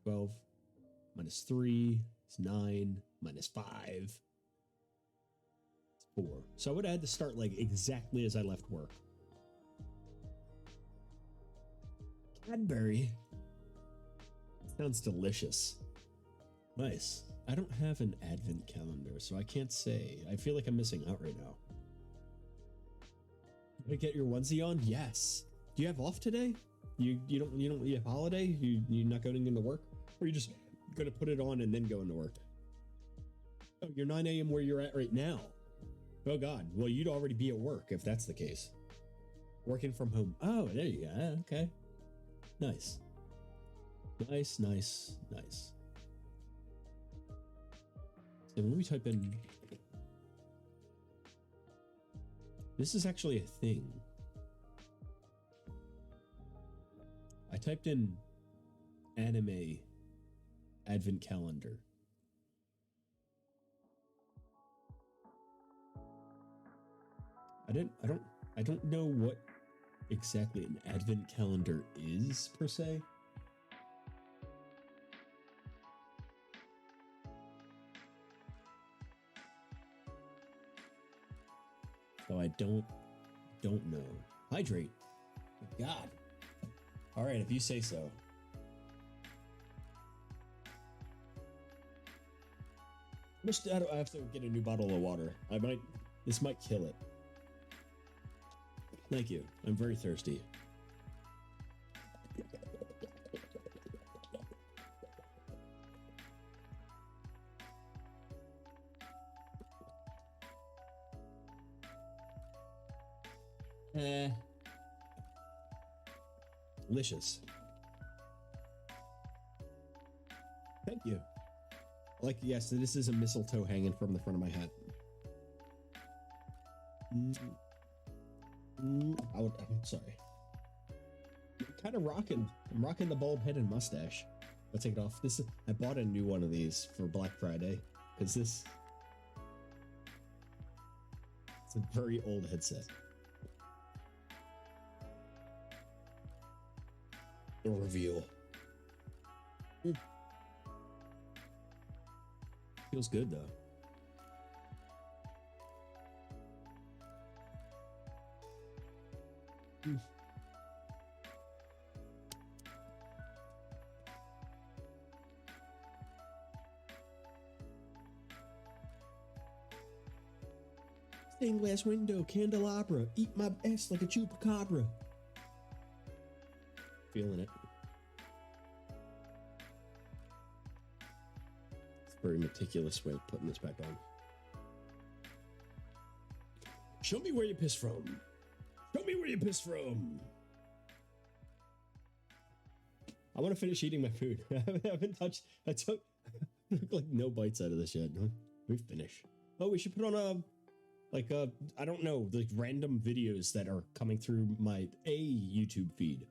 12 minus 3 is 9, minus 5 is 4. So I would have had to start like exactly as I left work. Cadbury. Sounds delicious. Nice. I don't have an advent calendar, so I can't say. I feel like I'm missing out right now. Did I get your onesie on? Yes. Do you have off today? You have holiday? You're not going into work? Or you just gonna put it on and then go into work? Oh, you're 9 a.m. where you're at right now. Oh God. Well, you'd already be at work if that's the case. Working from home. Oh, there you go. Okay. Nice. Nice, nice, nice. So let me type in. This is actually a thing. I typed in anime advent calendar. I don't know what exactly an advent calendar is per se. So I don't know. Hydrate. God. All right, if you say so. I have to get a new bottle of water. This might kill it. Thank you. I'm very thirsty. Delicious. Thank you. Like, yes, this is a mistletoe hanging from the front of my hat. I'm sorry. I'm kind of rocking. I'm rocking the bald head and mustache. I'll take it off. I bought a new one of these for Black Friday because It's a very old headset. The reveal. Feels good though. Stained glass window, candelabra, eat my ass like a chupacabra. Feeling it. It's a very meticulous way of putting this back on. Show me where you piss from. Show me where you piss from. I want to finish eating my food. I haven't touched. I took like no bites out of this yet. We finish. Oh, we should put on a I don't know, like random videos that are coming through my YouTube feed.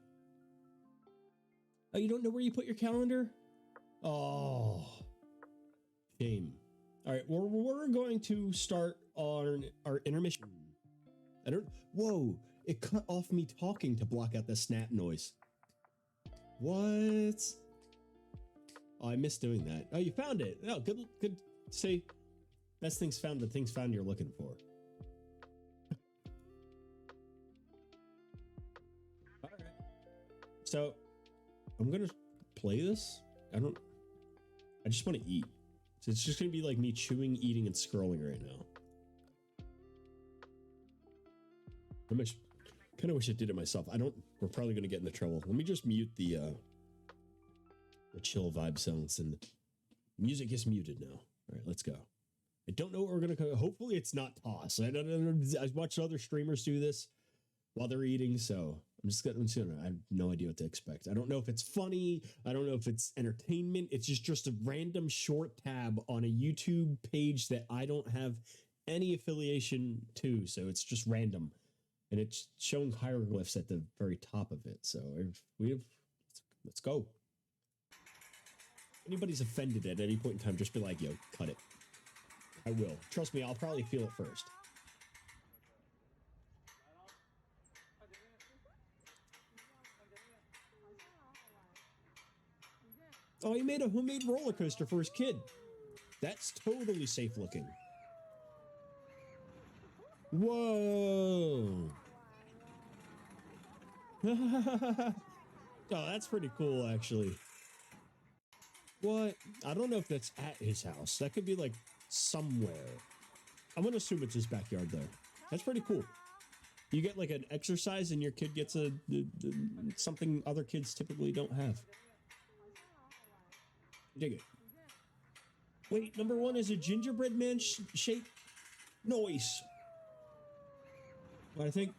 Oh, you don't know where you put your calendar? Oh, shame. All right, we're going to start on our intermission. Whoa, it cut off me talking to block out the snap noise. What? Oh, I missed doing that. Oh, you found it. Oh, good. See, best things found, the things found you're looking for. All right. So, I'm gonna play this. I just want to eat. So it's just gonna be like me chewing, eating, and scrolling right now. I kind of wish I did it myself. We're probably gonna get into trouble. Let me just mute the chill vibe sounds, and the music is muted now. All right, let's go. I don't know what we're gonna go. Hopefully it's not toss. I watched other streamers do this while they're eating, so I'm just gonna I have no idea what to expect. I don't know if it's funny. I don't know if it's entertainment. It's just a random short tab on a YouTube page that I don't have any affiliation to, so it's just random. And it's showing hieroglyphs at the very top of it. So let's go. If anybody's offended at any point in time, just be like, yo, cut it. I will. Trust me, I'll probably feel it first. Oh, he made a homemade roller coaster for his kid. That's totally safe looking. Whoa. Oh, that's pretty cool, actually. What? I don't know if that's at his house. That could be like somewhere. I'm gonna assume it's his backyard though. That's pretty cool. You get like an exercise and your kid gets something other kids typically don't have. Dig it. Wait, number one is a gingerbread man shape? Nice. I think,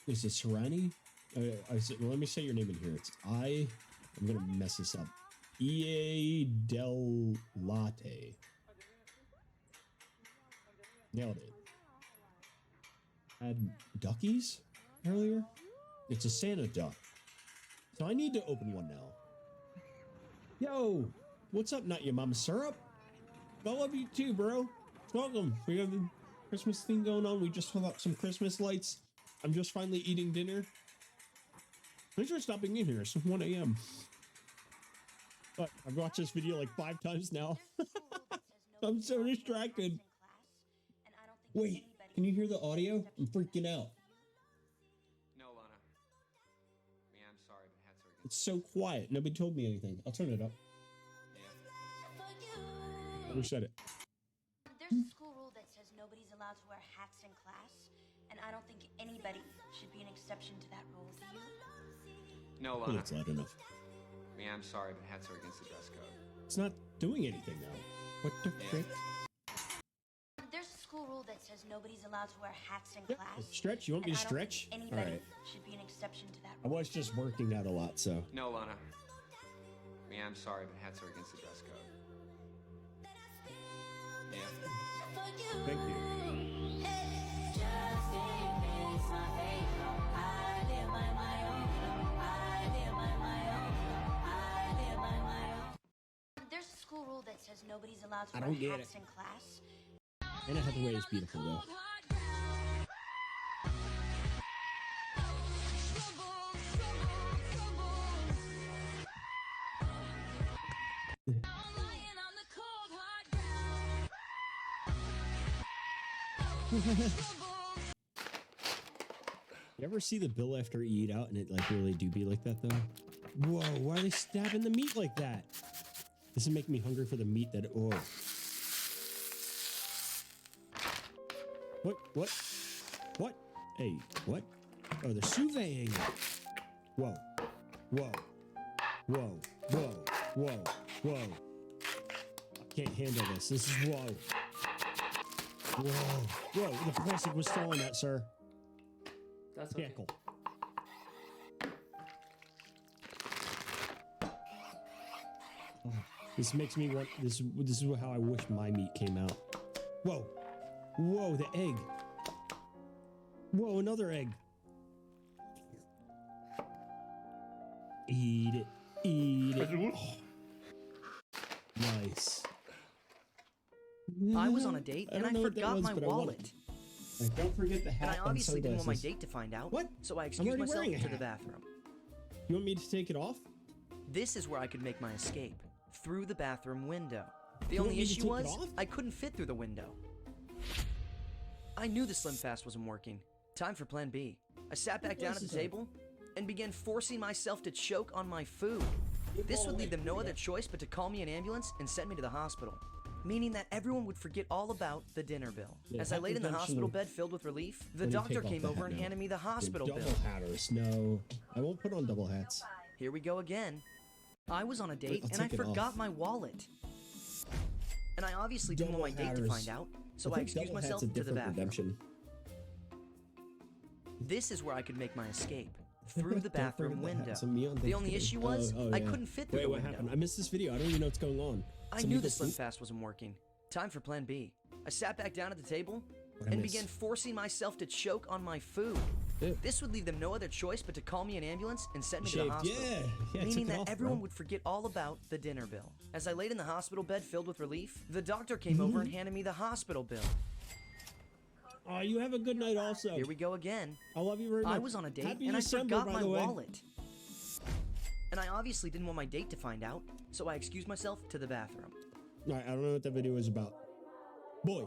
is it Serrani? Let me say your name in here. I'm gonna mess this up. EA Del Latte. Nailed it. Had duckies earlier? It's a Santa duck. So I need to open one now. Yo, what's up, Not Your Mama Syrup? I love you too, bro. Welcome. We have the Christmas thing going on. We just hung up some Christmas lights. I'm just finally eating dinner. Thanks for stopping in here. It's 1 a.m. But I've watched this video like 5 times now. I'm so distracted. Wait, can you hear the audio? I'm freaking out. No, Lana. Yeah, I'm sorry, but had to. It's so quiet. Nobody told me anything. I'll turn it up. Yeah. Who said it? There's a school rule that says nobody's allowed to wear hats in class, and I don't think anybody should be an exception to that rule. Do you? No, Oh, Lana. it's loud enough. Yeah, I'm sorry, but hats are against the dress code. It's not doing anything now. What the frick? There's a school rule that says nobody's allowed to wear hats in Yeah, class. stretch. You want me and to I don't stretch? think All anybody right. should be an exception to that I rule. was just working out a lot, so. No, Lana. Yeah, I'm sorry, but hats are against the dress code. Yeah. Thank you. Just in case my fate, I live by my own law. I says nobody's allowed to I wear don't get hats it. in class. Anna Hathaway is beautiful, though. You ever see the bill after you eat out and it like really do be like that though? Whoa, why are they stabbing the meat like that? This is making me hungry for the meat that, oh. What? Hey, what? Oh, they're sous-videing it. Whoa. I can't handle this. This is whoa. The plastic was still on that, sir. That's okay. Cackle. Oh, this makes me want. This is how I wish my meat came out. Whoa, the egg. Whoa, another egg. Eat it. Oh. Nice. I was on a date and I forgot my wallet. And don't forget the hat. And I obviously and didn't want my sunglasses. date to find out. What? So I I'm excused already myself wearing a to the hat. bathroom. You want me to take it off? This is where I could make my escape. Through the bathroom window. The You want only me to issue take it was, off? I couldn't fit through the window. I knew the Slim Fast wasn't working. Time for plan B. I sat back down at the table and began forcing myself to choke on my food. This would leave them no other choice but to call me an ambulance and send me to the hospital. Meaning that everyone would forget all about the dinner bill. Yeah, As I laid in the hypertension hospital will- bed filled with relief, the Let me doctor take off came the over hat and now. handed me the hospital Double bill. hatters. No, I won't put on double hats. Here we go again. I was on a date I'll and I take it forgot off. my wallet. And I obviously didn't want my Double date to hatters. find out, so I think excused double myself hat's a to the different bathroom. redemption. This is where I could make my escape. Through the Don't bathroom forget window. that. So me on The only Thanksgiving. issue was, Oh, I yeah. couldn't fit through Wait, the what window. happened? I missed this video. I don't even know what's going on. I Somebody knew the put- Slim Fast wasn't working. Time for plan B. I sat back down at the table What'd I and miss? began forcing myself to choke on my food. Ew. This would leave them no other choice but to call me an ambulance and send me to the Shaved. hospital. Yeah, I Meaning took it that off, everyone bro. would forget all about the dinner bill. As I laid in the hospital bed filled with relief, the doctor came over and handed me the hospital bill. Oh, you have a good night also. Here we go again. I love you very much. I was on a date Happy and December, I forgot by my the way. wallet. And I obviously didn't want my date to find out, so I excused myself to the bathroom. All right, I don't know what that video is about. Boy.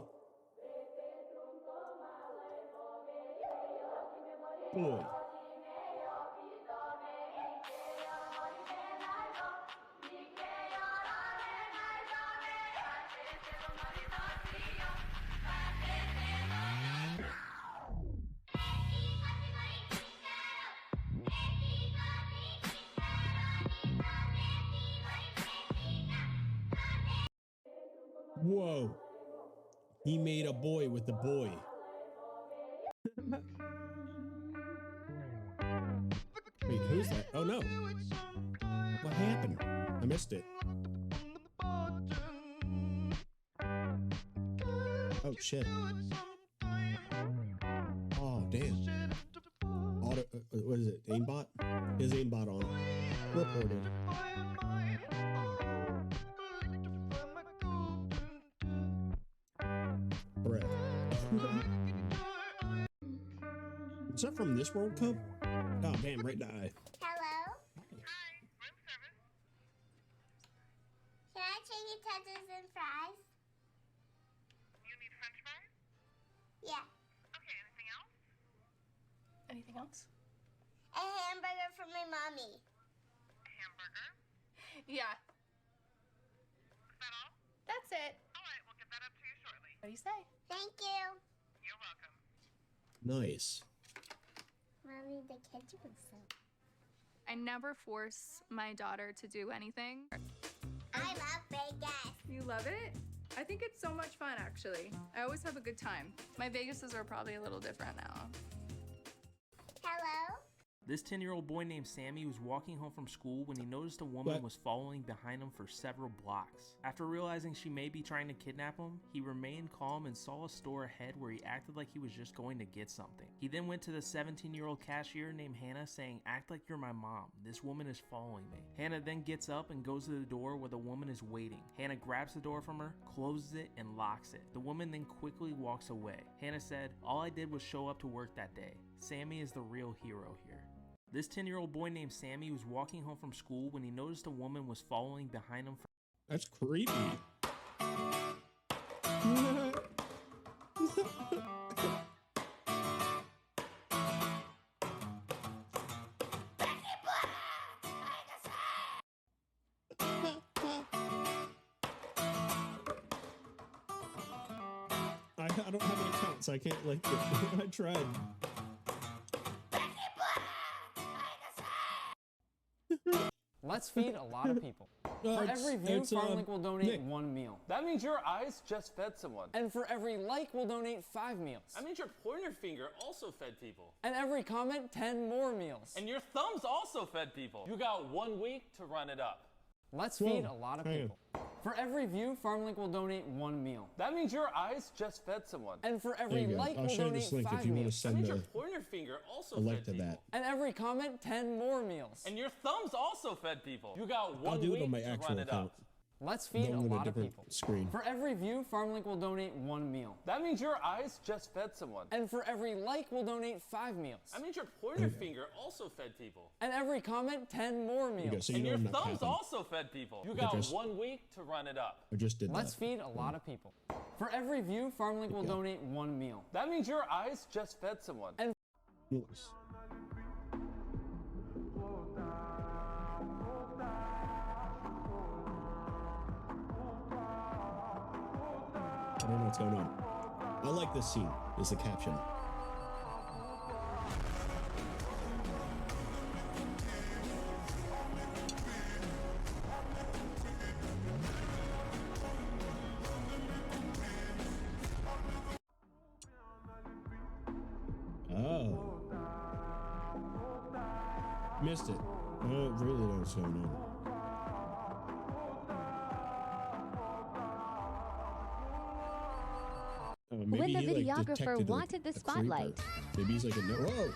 Whoa. He made a boy with the boy. Wait, who's that? Oh no. What happened? I missed it. Oh shit. Oh damn. Auto, what is it? Aimbot? His aimbot on. Reported. Bruh. Is that from this World Cup? Oh damn, right in the eye. Hello? Hi, room service. Can I chicken tenders and fries? You need french fries? Yeah. Okay, anything else? Anything else? A hamburger for my mommy. A hamburger? Yeah, Is that all? that's it. Alright, we'll get that up to you shortly. What do you say? Thank you. You're welcome. Nice. Mommy, the ketchup is so... I never force my daughter to do anything. I love Vegas. You love it? I think it's so much fun, actually. I always have a good time. My Vegases are probably a little different now. Hello? This 10-year-old boy named Sammy was walking home from school when he noticed a woman was following behind him for several blocks. After realizing she may be trying to kidnap him, he remained calm and saw a store ahead where he acted like he was just going to get something. He then went to the 17-year-old cashier named Hannah saying, "Act like you're my mom. This woman is following me." Hannah then gets up and goes to the door where the woman is waiting. Hannah grabs the door from her, closes it, and locks it. The woman then quickly walks away. Hannah said, "All I did was show up to work that day. Sammy is the real hero here." This 10-year-old boy named Sammy was walking home from school when he noticed a woman was following behind him. That's creepy. I don't have an account, so I can't like it. I tried. Let's feed a lot of people. For every view, FarmLink will donate Nick. 1 meal. That means your eyes just fed someone. And for every like, we'll donate 5 meals. That means your pointer finger also fed people. And every comment, 10 more meals. And your thumbs also fed people. You got 1 week to run it up. Let's feed a lot of people. For every view, FarmLink will donate 1 meal. That means your eyes just fed someone. And for every like, I'll we'll share donate this link 5 if you want to meals. That means send your pointer finger also a link fed to people. that. And every comment, 10 more meals. And your thumbs also fed people. You got 1 I'll do week it on my to actual run it account. up. Let's feed a Going to lot of different people. screen. For every view, FarmLink will donate 1 meal. That means your eyes just fed someone. And for every like, we'll donate 5 meals. That means your pointer finger also fed people. And every comment, 10 more meals. So And your know I'm not thumbs capping. also fed people. You got 1 week to run it up. I just did Let's that. feed a lot of people. For every view, FarmLink will donate 1 meal. That means your eyes just fed someone. And Nice. I don't know what's going on. I like this scene. Is the caption. Oh. Missed it. I don't really know what's going on. Maybe When the he, like, videographer detected, wanted the a creeper. spotlight. Maybe he's like a no. Whoa!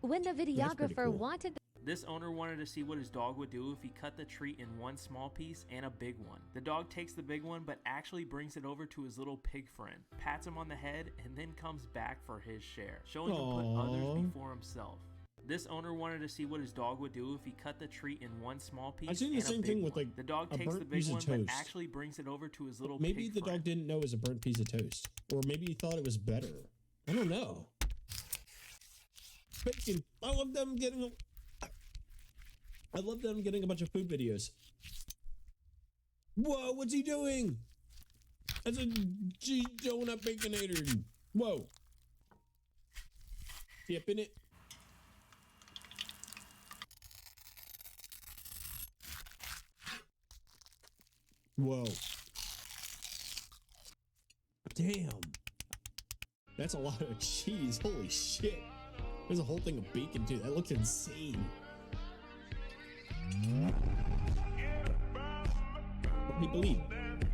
When the pretty videographer cool. wanted the This owner wanted to see what his dog would do if he cut the treat in one small piece and a big one. The dog takes the big one but actually brings it over to his little pig friend, pats him on the head, and then comes back for his share, showing him put others before himself. This owner wanted to see what his dog would do if he cut the treat in one small piece. I've seen the and a same big thing with, one. like, the dog a takes the burnt big piece of one but toast. actually brings it over to his little Maybe pig the friend. dog didn't know it was a burnt piece of toast, or maybe he thought it was better. I don't know. Bacon. I love them getting a bunch of food videos. Whoa, what's he doing? That's a cheese donut baconator. Whoa. Dipping it. Whoa. Damn. That's a lot of cheese. Holy shit. There's a whole thing of bacon too. That looks insane. What people eat.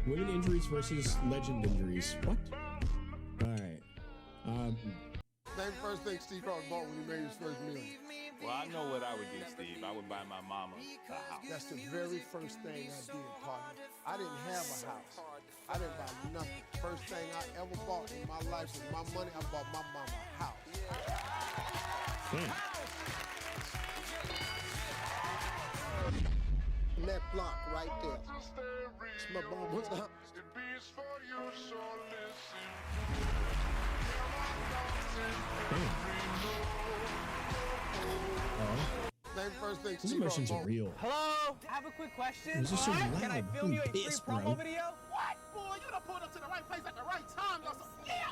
Women injuries versus legend injuries. What? Alright. Name the first thing Steve Harvey bought when he made his first meal. Well, I know what I would do, Steve. I would buy my mama a house. That's the very first thing I did, partner. I didn't have a house. I didn't buy nothing. First thing I ever bought in my life with my money, I bought my mama a house. In that block right there. It's my mama's house. Name the first thing These Steve emotions Harvey are bought. real. Hello? I have a quick question. This is so loud. Can I film you a free Pissed, promo bro. video? What? Boy, you done pulled up to the right place at the right time. Y'all so, yeah!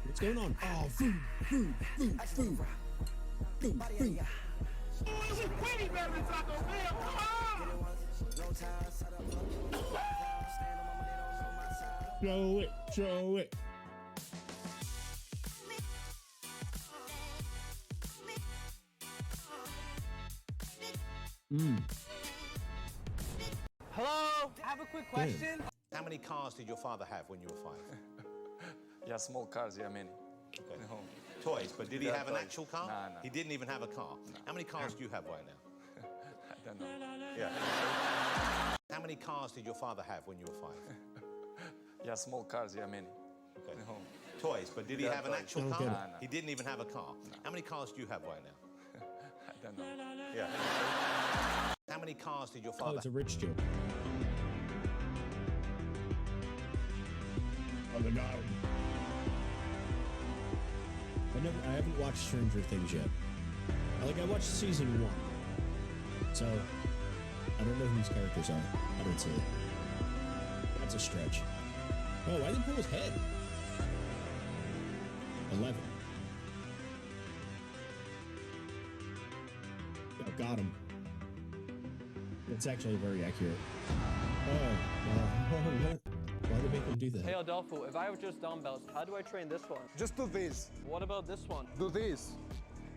What's going on? Oh, food, food, food, food. Food, food. This is way better than Taco Bell. Come on. Show it. Hello, I have a quick question. How many cars did your father have when you were 5? Yeah, small cars, yeah, many. Okay. No. Toys, but did he Yeah, have an toys. actual car? Nah. He didn't even have a car. How many cars do you have right now? I don't know. Yeah. How many cars did your father have when you were 5? Yeah, small cars, yeah, many. Okay. No. Toys, but did he Yeah, have an toys. actual I don't car? get it. Nah. He didn't even have a car. How many cars do you have right now? I don't know. Yeah. How many cars did your Oh, father it's a rich joke. Oh, the guy. I haven't watched Stranger Things yet. I watched season 1. So, I don't know who these characters are. I don't see it. That's a stretch. Oh, I didn't pull his head. 11. Oh, got him. That's actually very accurate. What? Why did they make him do that? Hey Adolfo, if I have just dumbbells, how do I train this one? Just do this. What about this one? Do this.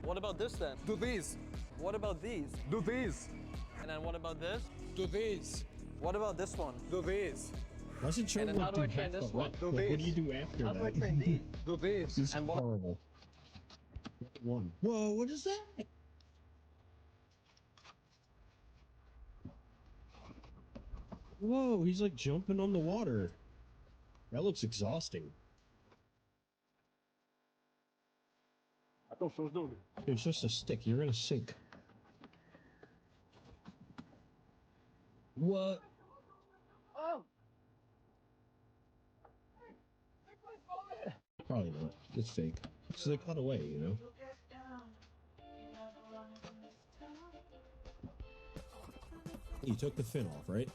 What about this then? Do this. What about these? Do this. And then what about this? Do this. What about this one? Do this. Why's it showing And then how what do I do train this after one? what? Do What this. do you do after How that? do I train these? Do this. This is And what- horrible. One. Whoa, what is that? Whoa, he's like jumping on the water. That looks exhausting. It's just a stick. You're gonna sink. What? Oh! Probably not. It's fake. So they cut away, you know? He took the fin off, right?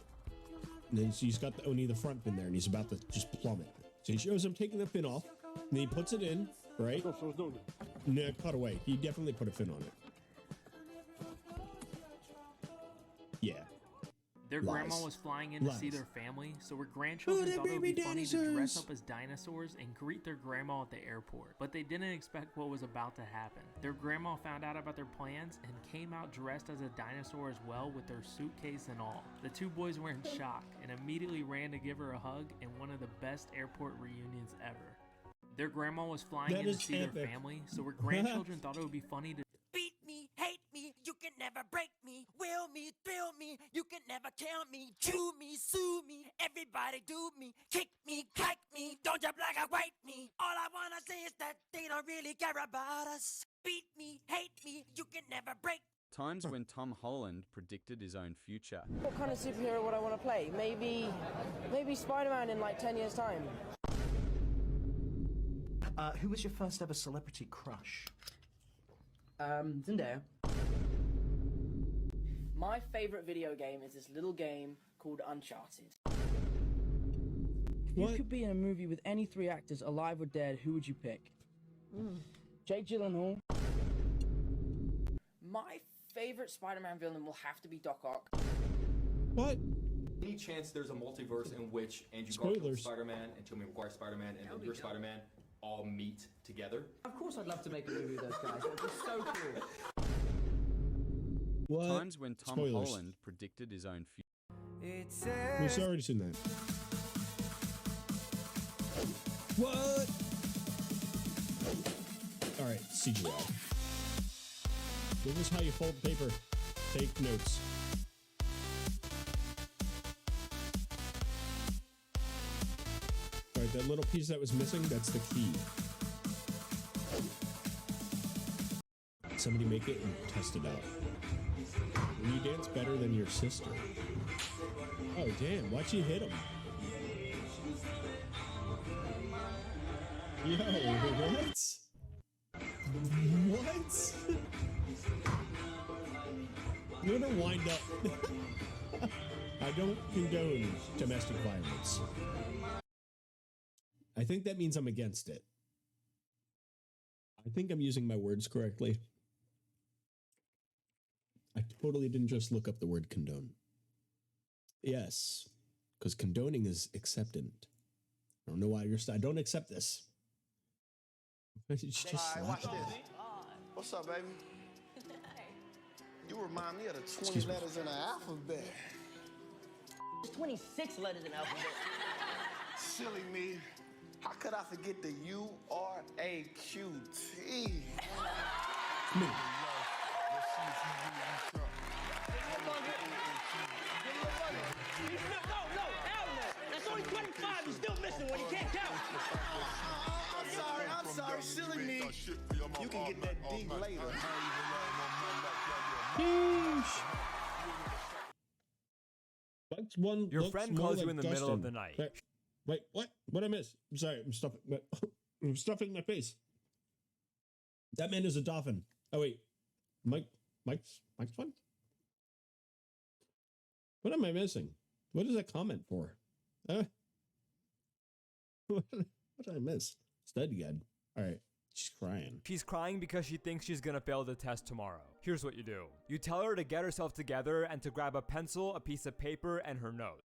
And then so he's got only the front fin there, and he's about to just plummet. So he shows him taking the fin off, and then he puts it in, right? No, cut away. He definitely put a fin on it. Yeah. Their Lies. grandma was flying in to see Lies. their family, so her grandchildren they're thought it would baby be funny to dinosaurs. dress up as dinosaurs and greet their grandma at the airport. But they didn't expect what was about to happen. Their grandma found out about their plans and came out dressed as a dinosaur as well, with their suitcase and all. The two boys were in shock and immediately ran to give her a hug in one of the best airport reunions ever. Their grandma was flying That in to is see epic. their family, so her grandchildren thought it would be funny to Beat me, hate me, you can never break me. Will me, thrill me, you can never kill me. Chew me, sue me, everybody do me. Kick me, kike me, don't you black or white me. All I wanna say is that they don't really care about us. Beat me, hate me, you can never break Times when Tom Holland predicted his own future. What kind of superhero would I want to play? Maybe Spider-Man in like 10 years' time. Who was your first ever celebrity crush? Zendaya. My favorite video game is this little game called Uncharted. If you could be in a movie with any 3 actors, alive or dead, who would you pick? Jake Gyllenhaal. My favorite Spider-Man villain will have to be Doc Ock. What? Any chance there's a multiverse in which Andrew Spoilers. Garfield Spider-Man and Tobey Maguire Spider-Man and then your Spider-Man all meet together? Of course I'd love to make a movie with those guys. That would be so cool. What? Times when Tom Spoilers. Holland predicted his own future. We've already seen that. What? Alright, CGI. This is how you fold paper. Take notes. Alright, that little piece that was missing, that's the key. Somebody make it and test it out. Will you dance better than your sister? Oh, damn. Why'd she hit him? Yo, what? What? You're gonna wind up. I don't condone domestic violence. I think that means I'm against it. I think I'm using my words correctly. I totally didn't just look up the word condone. Yes, because condoning is acceptant. I don't know why you're. I don't accept this. Just watch this. What's up, baby? You remind me of the 20 letters in the alphabet. There's 26 letters in the alphabet. Silly me. How could I forget the U-R-A-Q-T? Me. No, hell no. That's only 25. He's still missing one. He can't count. I'm sorry, silly me. You can get that D later. What's one? Your friend calls you in the middle of the night. Wait, what? What I miss? I'm sorry, I'm stuffing. I'm stuffing my face. That man is a dolphin. Oh wait, Mike's one. What am I missing? What is that comment for? What did I miss? Study guide. All right, she's crying. She's crying because she thinks she's gonna fail the test tomorrow. Here's what you do. You tell her to get herself together and to grab a pencil, a piece of paper, and her notes.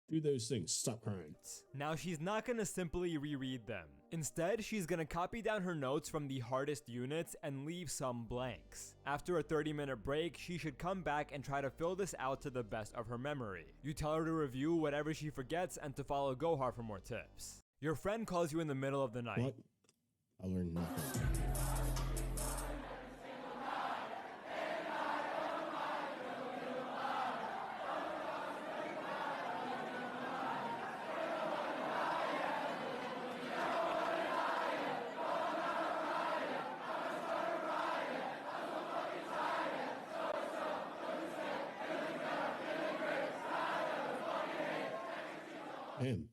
Do those things. Stop crying. Now she's not gonna simply reread them. Instead, she's gonna copy down her notes from the hardest units and leave some blanks. After a 30-minute break, she should come back and try to fill this out to the best of her memory. You tell her to review whatever she forgets and to follow Gohar for more tips. Your friend calls you in the middle of the night. What? I learned nothing. Damn.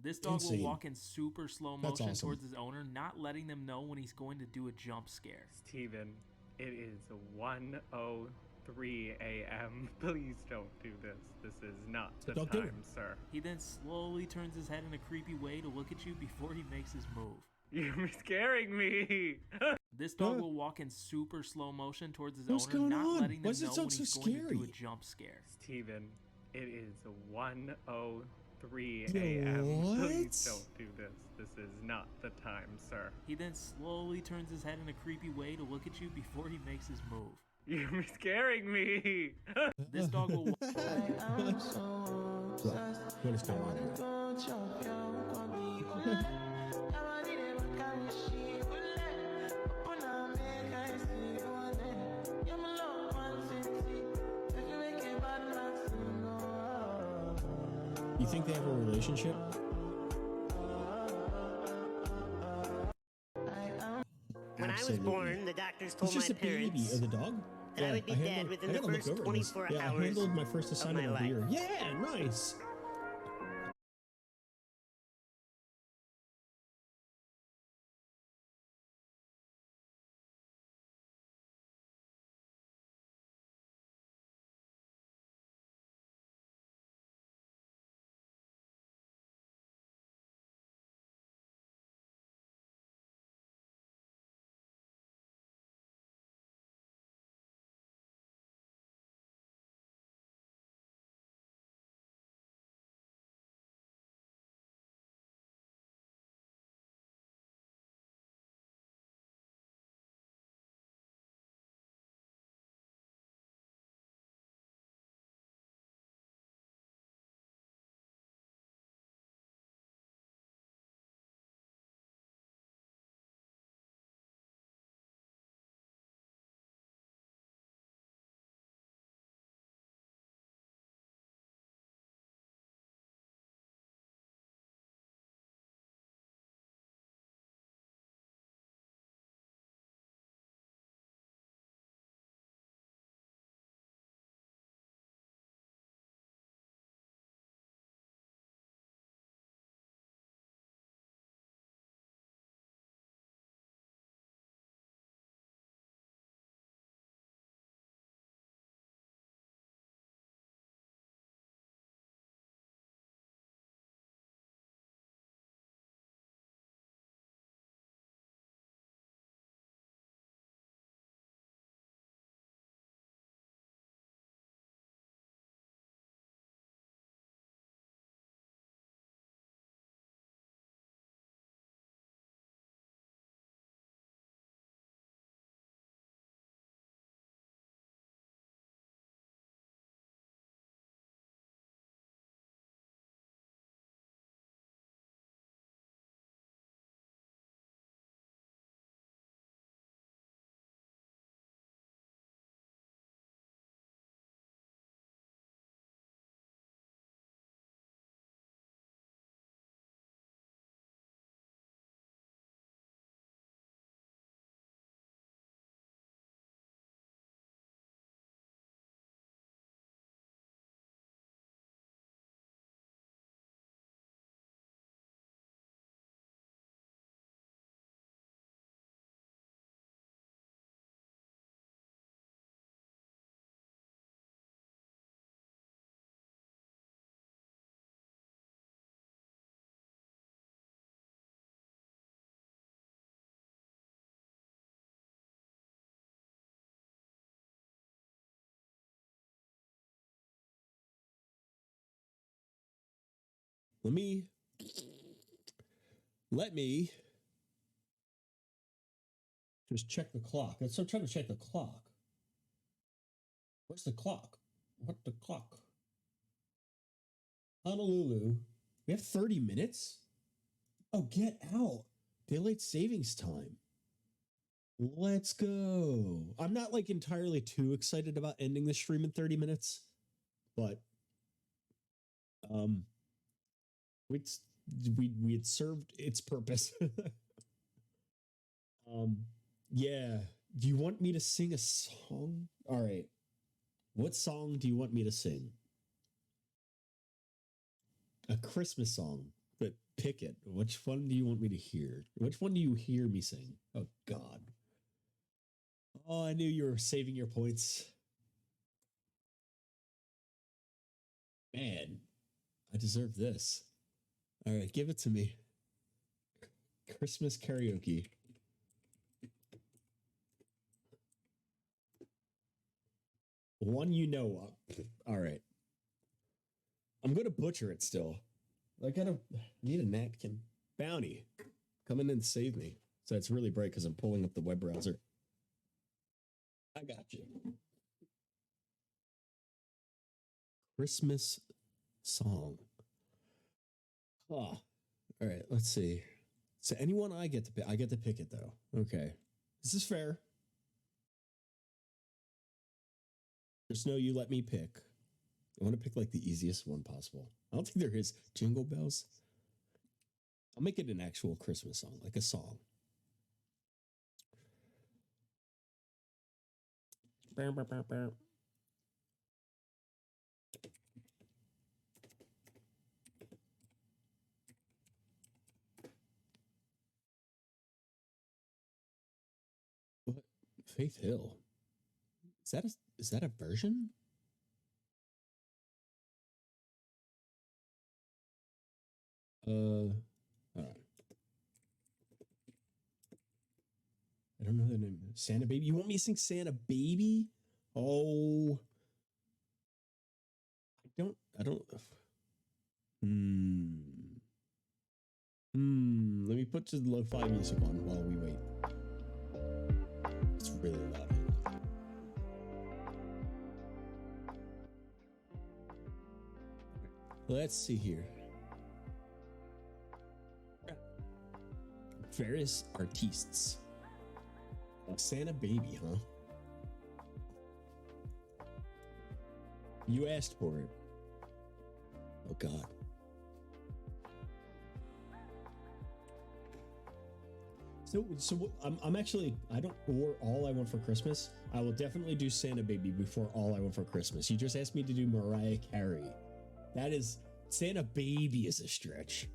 This dog Insane. will walk in super slow That's motion awesome. towards his owner, not letting them know when he's going to do a jump scare. Steven, it is 1:03 a.m. Please don't do this. This is not the Don't do time, it. sir. He then slowly turns his head in a creepy way to look at you before he makes his move. You're scaring me. This dog will walk in super slow motion towards his What's owner, going not on? letting them Why does it know sound when so he's going to do a scary? jump scare. Steven, it is 1:03 a.m. Please don't do this. This is not the time, sir. He then slowly turns his head in a creepy way to look at you before he makes his move. You're scaring me. This dog will walk. What is going on here? You think they have a relationship? When I was Absolutely. born, the doctors told It's just my a baby. parents The dog? that I would be I dead handled- within I the gotta look first over this. 24 Yeah, I hours handled my first assignment of of my the life. year. Yeah, nice. Let me just check the clock. I'm trying to check the clock. Where's the clock? What the clock? Honolulu. We have 30 minutes? Oh, get out. Daylight savings time. Let's go. I'm not like entirely too excited about ending the stream in 30 minutes, but we had served its purpose. Yeah. Do you want me to sing a song? All right. What song do you want me to sing? A Christmas song, but pick it. Which one do you want me to hear? Which one do you hear me sing? Oh, God. Oh, I knew you were saving your points. Man, I deserve this. All right, give it to me. Christmas karaoke. One you know of. All right. I'm going to butcher it still. I need a napkin. Bounty. Come in and save me. So it's really bright because I'm pulling up the web browser. I got you. Christmas song. Oh. All right, let's see. So anyone I get to pick, I get to pick it though. Okay. This is fair. Just know you let me pick. I want to pick like the easiest one possible. I don't think there is. Jingle Bells. I'll make it an actual Christmas song, like a song. What? Faith Hill. Is that a version? Hold on. I don't know the name. Santa Baby. You want me to sing Santa Baby? Oh. I don't. Let me put the lo-fi music on while we wait. It's really loud. Let's see here. Various artists. Santa Baby, huh? You asked for it. Oh, God. So I'm actually, I don't, or All I Want for Christmas. I will definitely do Santa Baby before All I Want for Christmas. You just asked me to do Mariah Carey. That is, Santa Baby is a stretch.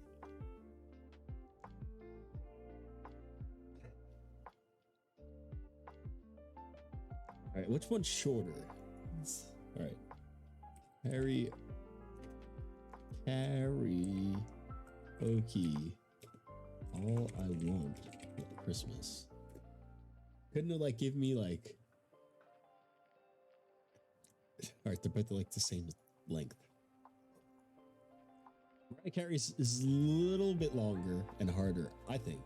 All right, which one's shorter? All right. Harry. Karaoke. All I Want for Christmas. Couldn't it like give me like... All right, they're both like the same length. Mariah Carey's is a little bit longer and harder, I think.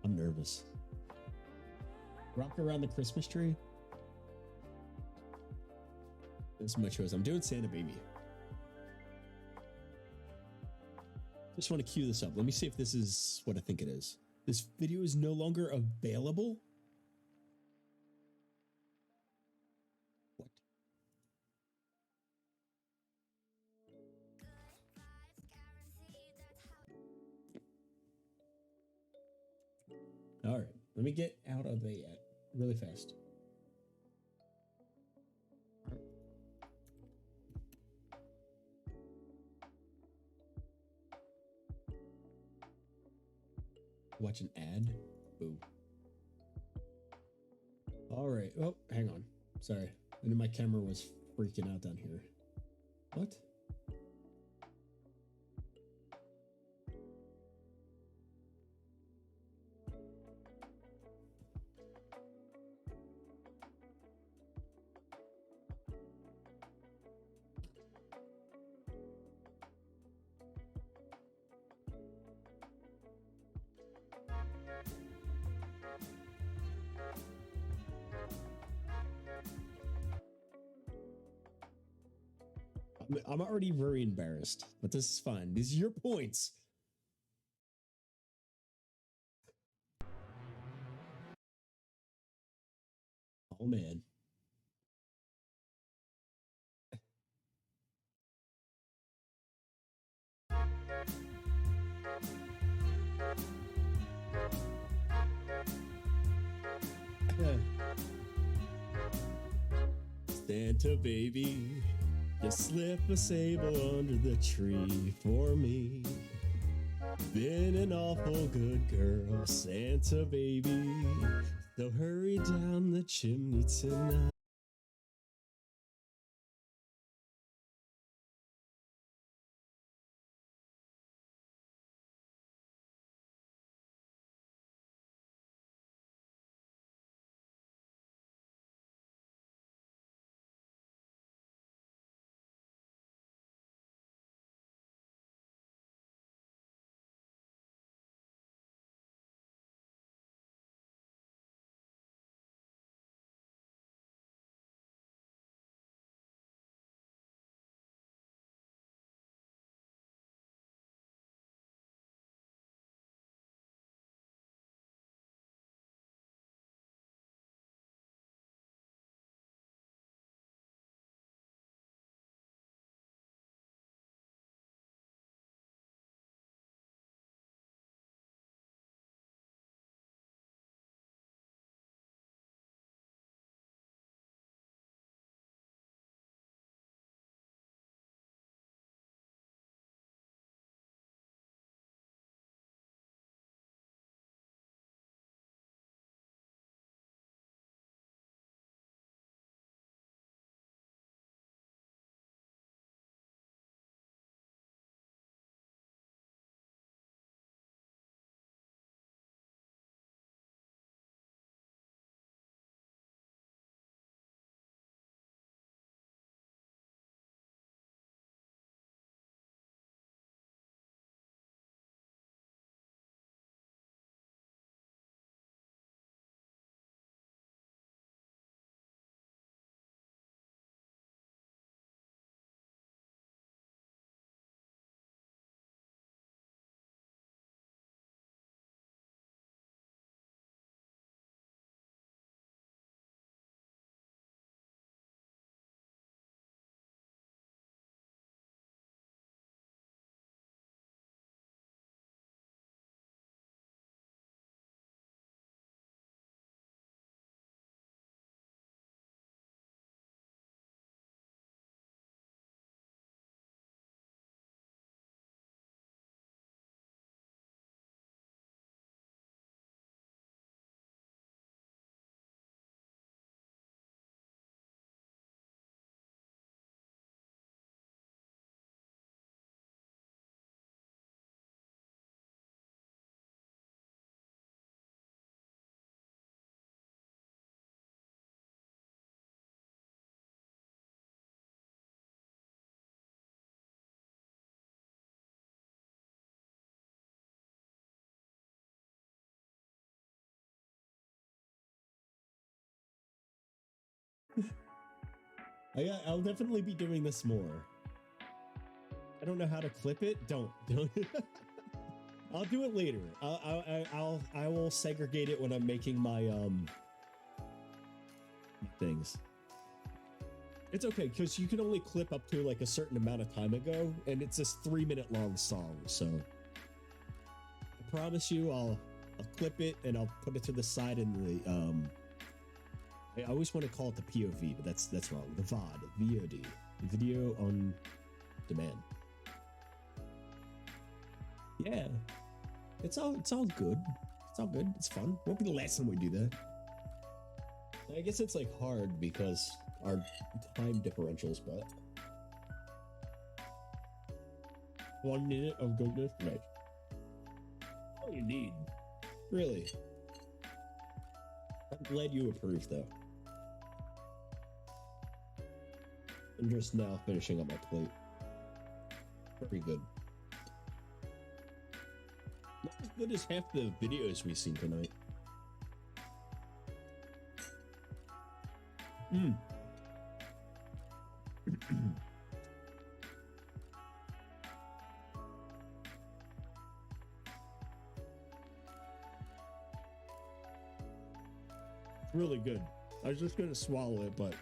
I'm nervous. Rock Around the Christmas Tree? This is my choice. I'm doing Santa Baby. Just want to cue this up. Let me see if this is what I think it is. This video is no longer available? What? All right. Let me get out of the really fast. Watch an ad? Boo. All right. Oh, hang on. Sorry. I knew my camera was freaking out down here. What? I'm already very embarrassed, but this is fine. These are your points. Oh, man. Santa baby, just slip a sable under the tree for me. Been an awful good girl, Santa baby, so hurry down the chimney tonight. I'll definitely be doing this more. I don't know how to clip it. Don't. I'll do it later. I will segregate it when I'm making my things. It's okay because you can only clip up to like a certain amount of time ago, and it's this 3-minute long song. So I promise you, I'll clip it and I'll put it to the side in the I always want to call it the POV, but that's wrong. The VOD, video on demand. Yeah, it's all good. It's all good. It's fun. Won't be the last time we do that. I guess it's like hard because our time differentials, but 1 minute of goodness, right? All you need, really. I'm glad you approve, though. I'm just now finishing up my plate. Very good. Not as good as half the videos we've seen tonight. Really good. I was just gonna swallow it, but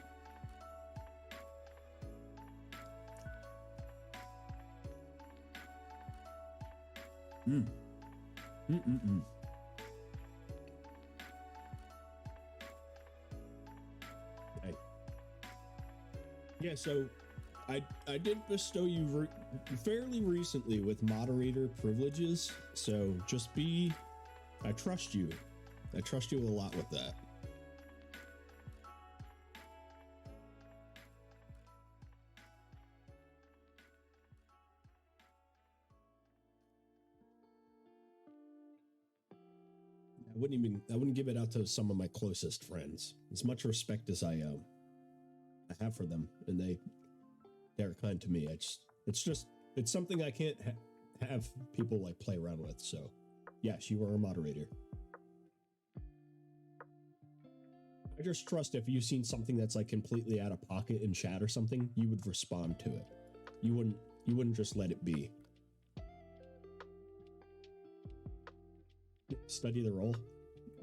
Okay. Yeah, so I did bestow you fairly recently with moderator privileges, so just be. I trust you. I trust you a lot with that. I wouldn't give it out to some of my closest friends. As much respect as I have for them, and they're kind to me. It's something I can't have people like play around with. So, yes, you are a moderator. I just trust if you've seen something that's like completely out of pocket in chat or something, you would respond to it. You wouldn't just let it be. Study the role.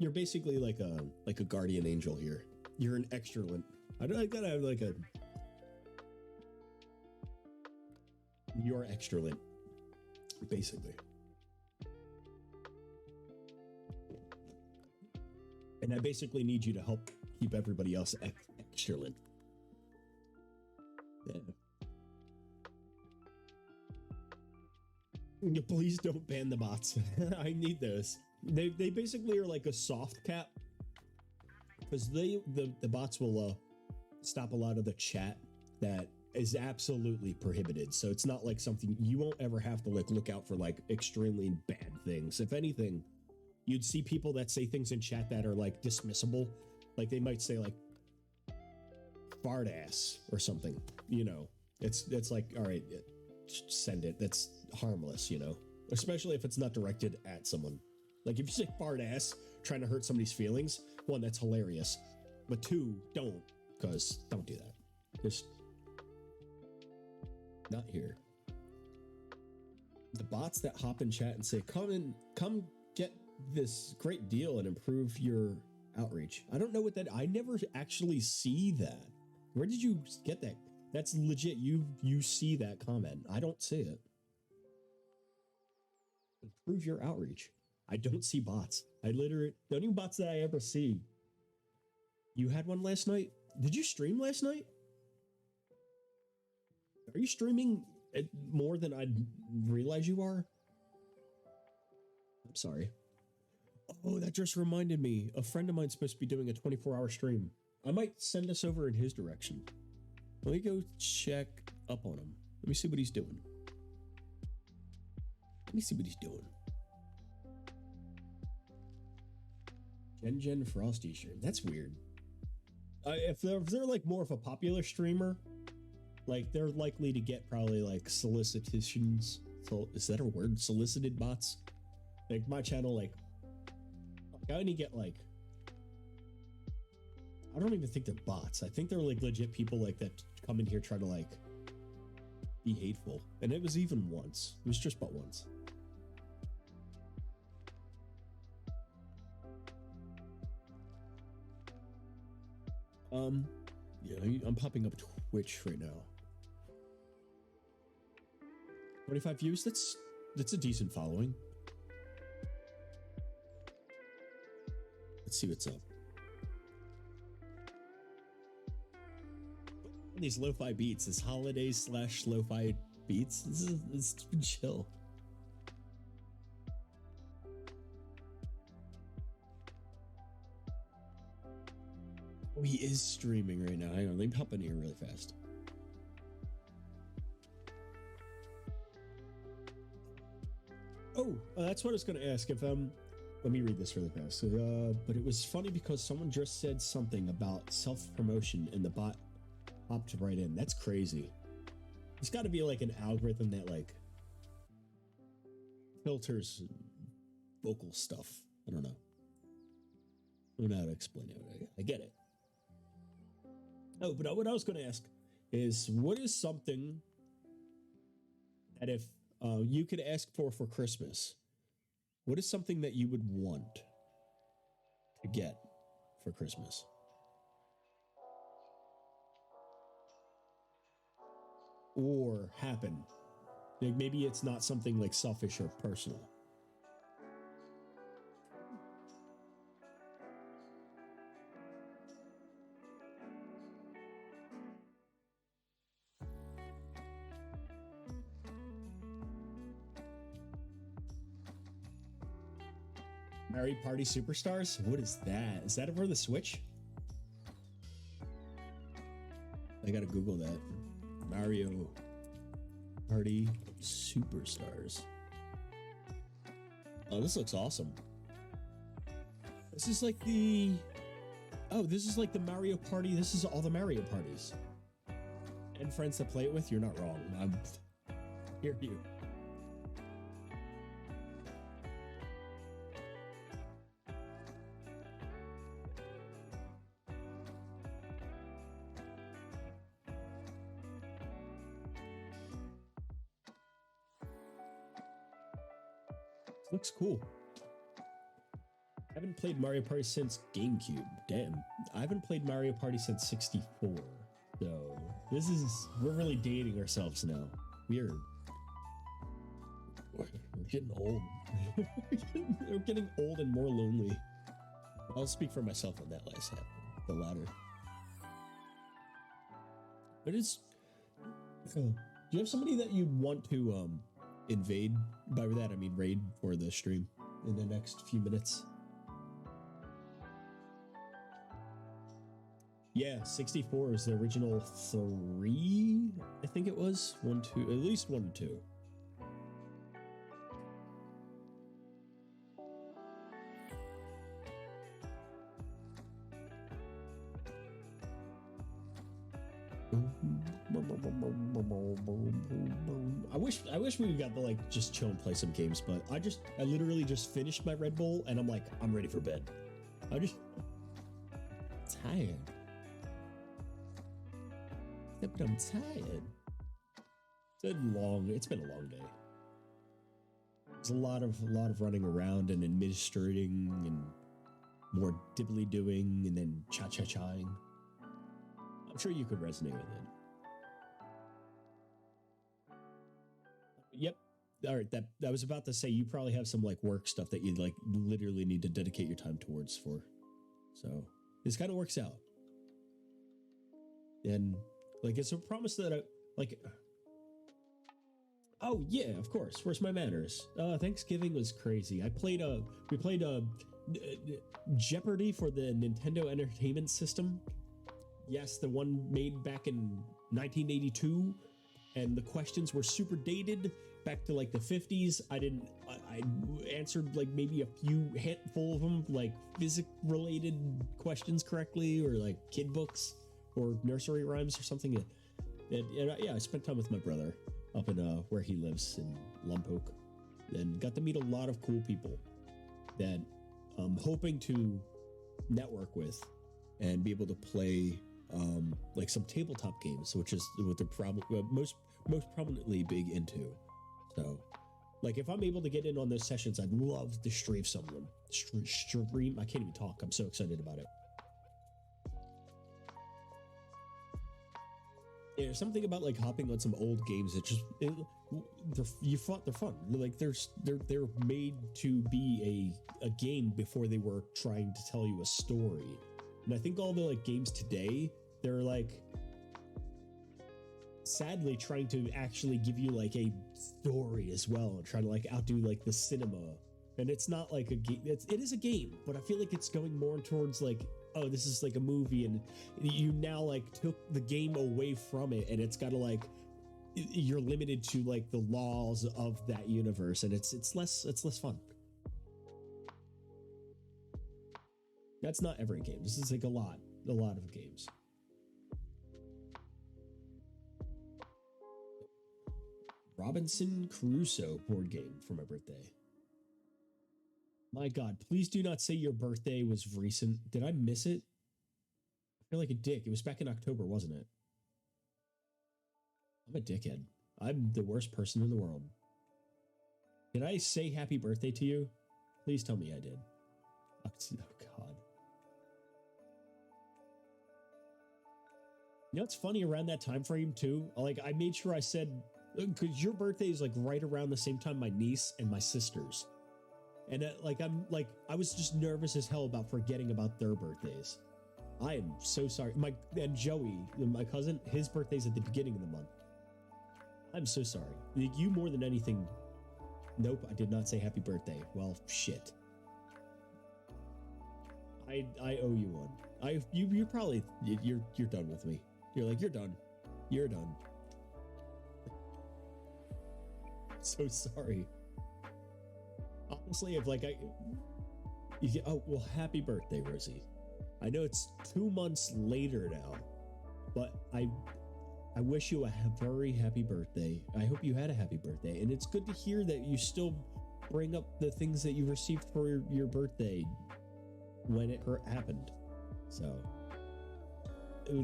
You're basically like a guardian angel here. You're an extralent. I gotta have like a. You're extralent, basically. And I basically need you to help keep everybody else extralent. Yeah. Please don't ban the bots. I need those. They basically are like a soft cap, because the bots will stop a lot of the chat that is absolutely prohibited. So it's not like something you won't ever have to like look out for like extremely bad things. If anything, you'd see people that say things in chat that are like dismissible. Like they might say like fart ass or something, you know. It's like, all right, send it. That's harmless, you know, especially if it's not directed at someone. Like if you say fart ass trying to hurt somebody's feelings, one, that's hilarious. But two, don't do that. Just not here. The bots that hop in chat and say, come get this great deal and improve your outreach. I don't know what that, I never actually see that. Where did you get that? That's legit. You see that comment. I don't see it. Improve your outreach. I don't see bots. I literally, the only bots that I ever see. You had one last night? Did you stream last night? Are you streaming more than I realize you are? I'm sorry. Oh, that just reminded me. A friend of mine's supposed to be doing a 24-hour stream. I might send us over in his direction. Let me go check up on him. Let me see what he's doing. Gen Frosty stream. That's weird. If they're like more of a popular streamer, like they're likely to get probably like solicitations. So is that a word? Solicited bots. Like my channel, like I only get like. I don't even think they're bots. I think they're like legit people like that come in here try to like be hateful. And it was even once. It was just but once. Yeah, I'm popping up Twitch right now. 25 views, that's a decent following. Let's see what's up. These lo-fi beats, this holidays / lo-fi beats. This is chill. Oh, he is streaming right now. Hang on, let me hop in here really fast. Oh, that's what I was going to ask. If let me read this really fast. But it was funny because someone just said something about self-promotion and the bot hopped right in. That's crazy. There's got to be like an algorithm that like filters vocal stuff. I don't know. I don't know how to explain it. I get it. Oh, but what I was going to ask is, what is something that if you could ask for Christmas, what is something that you would want to get for Christmas? Or happen? Like maybe it's not something like selfish or personal. Mario Party Superstars? What is that? Is that for the Switch? I gotta Google that. Mario Party Superstars. Oh, this looks awesome. This is like the... Oh, this is like the Mario Party. This is all the Mario parties. And friends to play it with? You're not wrong. I'm... Hear you. Looks cool. I haven't played Mario Party since GameCube. Damn. I haven't played Mario Party since 64. So we're really dating ourselves now. We're getting old. We're getting old and more lonely. I'll speak for myself on that last half, the latter. But it's... do you have somebody that you want to invade? By that I mean raid for the stream in the next few minutes. Yeah, 64 is the original 3, I think it was. 1, 2, at least 1 and 2. I wish we got to like just chill and play some games, but I literally just finished my Red Bull and I'm like, I'm ready for bed. I'm just tired. But I'm tired. It's been a long day. There's a lot of running around and administrating and more dibbly doing and then cha-cha-chaing. I'm sure you could resonate with it. Yep. All right. That I was about to say, you probably have some like work stuff that you like literally need to dedicate your time towards for. So this kind of works out. And like, it's a promise that I like. Oh yeah, of course. Where's my manners? Thanksgiving was crazy. We played Jeopardy for the Nintendo Entertainment System. Yes, the one made back in 1982, and the questions were super dated back to like the 50s. I answered like maybe a few handful of them, like physics related questions correctly, or like kid books or nursery rhymes or something. Yeah, I spent time with my brother up in where he lives in Lompoc, and got to meet a lot of cool people that I'm hoping to network with and be able to play like some tabletop games, which is what they're most prominently big into. So, like, if I'm able to get in on those sessions, I'd love to stream some of them. Stream? I can't even talk. I'm so excited about it. Yeah, there's something about like hopping on some old games that just they're fun. Like they're made to be a game before they were trying to tell you a story. And I think all the like games today, they're like sadly trying to actually give you like a story as well, and try to like outdo like the cinema. And it's not like a game. It is a game, but I feel like it's going more towards like, oh, this is like a movie, and you now like took the game away from it, and it's got to like, you're limited to like the laws of that universe, and it's less fun. That's not every game. This is like a lot of games. Robinson Crusoe board game for my birthday. My God, please do not say your birthday was recent. Did I miss it? I feel like a dick. It was back in October, wasn't it? I'm a dickhead. I'm the worst person in the world. Did I say happy birthday to you? Please tell me I did. Oh God. You know, it's funny around that time frame too. Like, I made sure I said, because your birthday is like right around the same time my niece and my sister's, and I was just nervous as hell about forgetting about their birthdays. I am so sorry. And Joey, my cousin, his birthday's at the beginning of the month. I'm so sorry. You more than anything. Nope, I did not say happy birthday. Well, shit. I owe you one. You're probably you're done with me. You're like, you're done. You're done. So sorry. Honestly, oh, well, happy birthday, Rosie. I know it's 2 months later now, but I wish you a very happy birthday. I hope you had a happy birthday, and it's good to hear that you still bring up the things that you received for your birthday when it happened. So,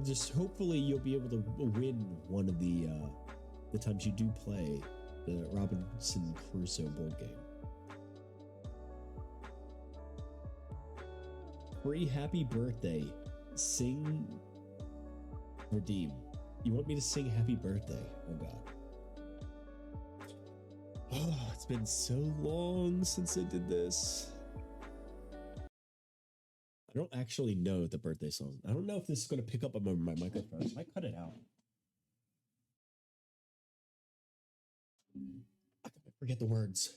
just hopefully you'll be able to win one of the times you do play the Robinson Crusoe board game. Free happy birthday. Sing. Redeem. You want me to sing happy birthday? Oh god. Oh, it's been so long since I did this. I don't actually know the birthday song. I don't know if this is going to pick up on my microphone. I might cut it out. I forget the words.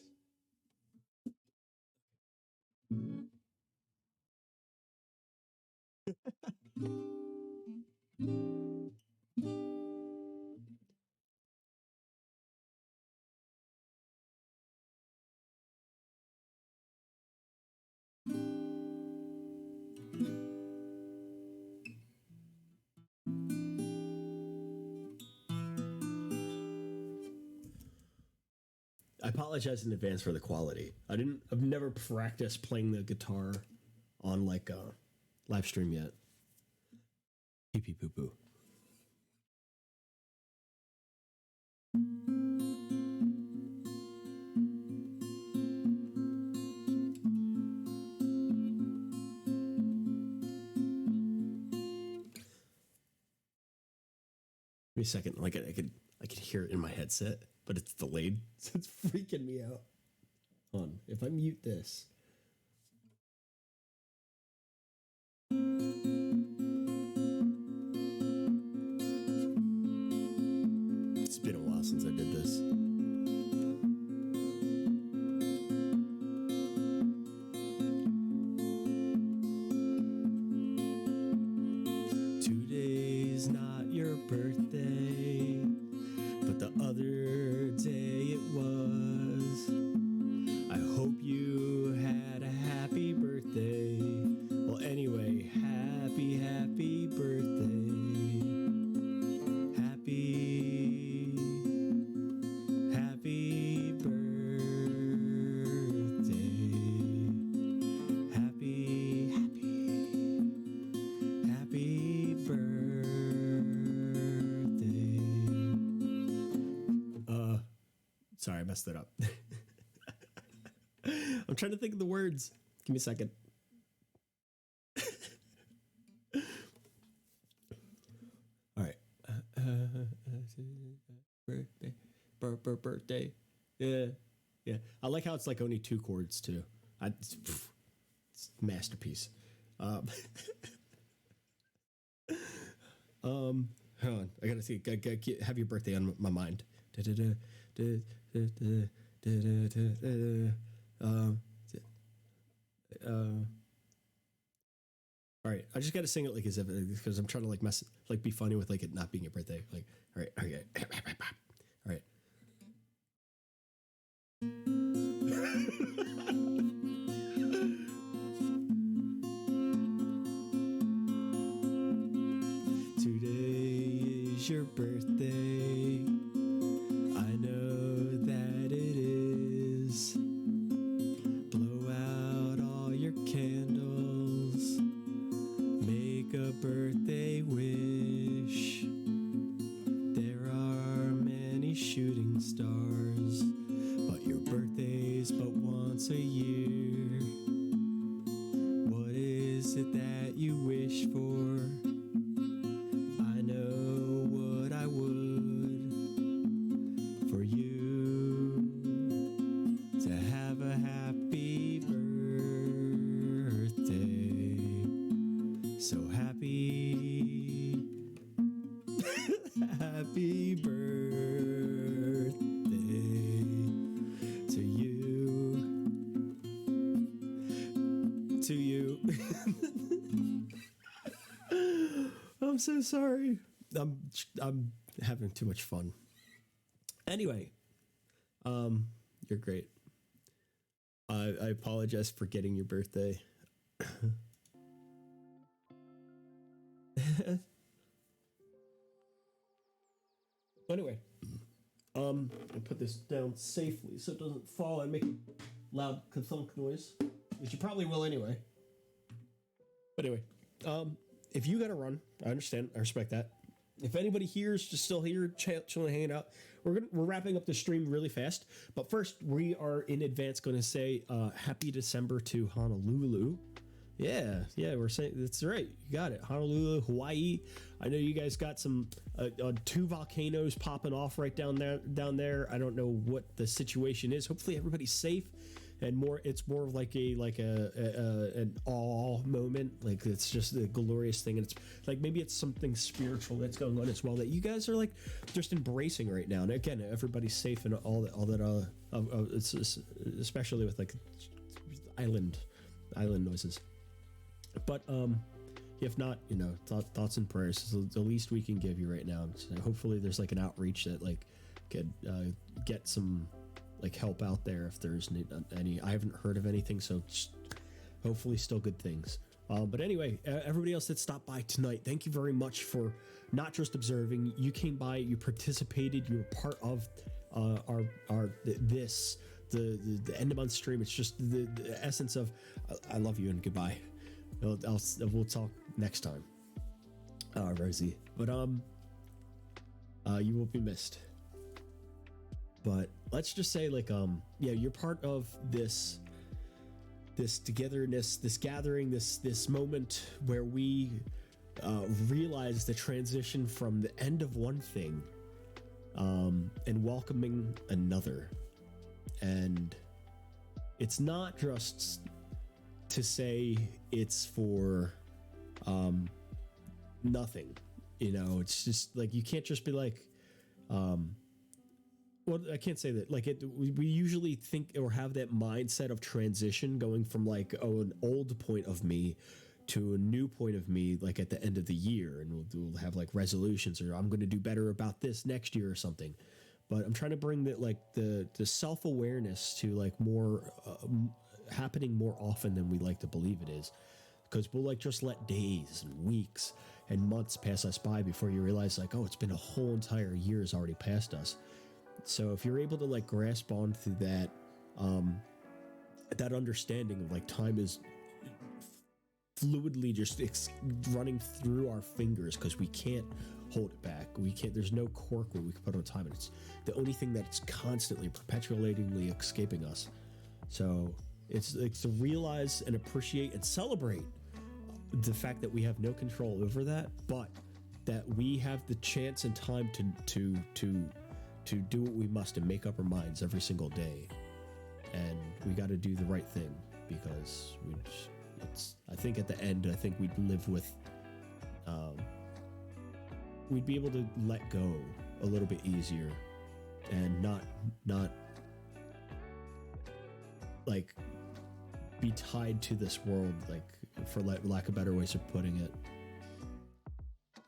I apologize in advance for the quality. I've never practiced playing the guitar on like a live stream yet. Pee pee poo poo. Give me a second. Like I could hear it in my headset, but it's delayed, so it's freaking me out. Hold on. If I mute this. It's been a while since I did this. Today's not your birthday, but the other day it was. I hope you had a happy birthday. Well, anyway, happy birthday. Happy birthday. Happy birthday. Sorry, I messed it up. I'm trying to think of the words. Give me a second. All right. Birthday. Yeah. I like how it's like only 2 chords too. It's masterpiece. Hold on. I gotta see. Have your birthday on my mind. All right, I just got to sing it like as if, because I'm trying to like be funny with like it not being your birthday. Like, all right, okay, all right. Today is your birthday. I know that it is. Blow out all your candles. Make a birthday wish. There are many shooting stars, but your birthday's but once a year. What is it that you wish for? I know so sorry. I'm having too much fun. Anyway, you're great. I apologize for getting your birthday. Anyway, I put this down safely so it doesn't fall and make a loud thunk noise, which you probably will anyway. But anyway, if you gotta run, I understand. I respect that. If anybody here is just still here, chilling, hanging out, we're wrapping up the stream really fast. But first, we are in advance going to say Happy December to Honolulu. Yeah, we're saying that's right. You got it. Honolulu, Hawaii. I know you guys got some 2 volcanoes popping off right down there. I don't know what the situation is. Hopefully, everybody's safe. And it's more of like an awe moment. Like it's just a glorious thing, and it's like maybe it's something spiritual that's going on as well that you guys are like just embracing right now. And again, everybody's safe and all that. It's especially with like island noises. But if not, thoughts and prayers is the least we can give you right now. So hopefully, there's like an outreach that like could get some like help out there if there's any. I haven't heard of anything, so hopefully still good things. But anyway, everybody else that stopped by tonight, thank you very much for not just observing. You came by, you participated, you were part of the end of month stream. It's just the essence of I love you and goodbye. We'll talk next time, Rosie. But you will be missed. But let's just say, like, you're part of this togetherness, this gathering, this moment where we realize the transition from the end of one thing and welcoming another. And it's not just to say it's for nothing, it's just like you can't just be like, well, I can't say that. Like we usually think or have that mindset of transition going from like, an old point of me to a new point of me, like at the end of the year, and we'll have like resolutions or I'm going to do better about this next year or something. But I'm trying to bring the self-awareness to like more happening more often than we like to believe it is, because we'll like just let days and weeks and months pass us by before you realize like, oh, it's been a whole entire year has already passed us. So if you're able to like grasp onto that, that understanding of like time is fluidly just running through our fingers because we can't hold it back. There's no cork where we can put on time, and it's the only thing that's constantly, perpetuatingly escaping us. So it's to realize and appreciate and celebrate the fact that we have no control over that, but that we have the chance and time to do what we must and make up our minds every single day. And we got to do the right thing, because I think at the end, I think we'd live with, we'd be able to let go a little bit easier and not like be tied to this world, like for lack of better ways of putting it.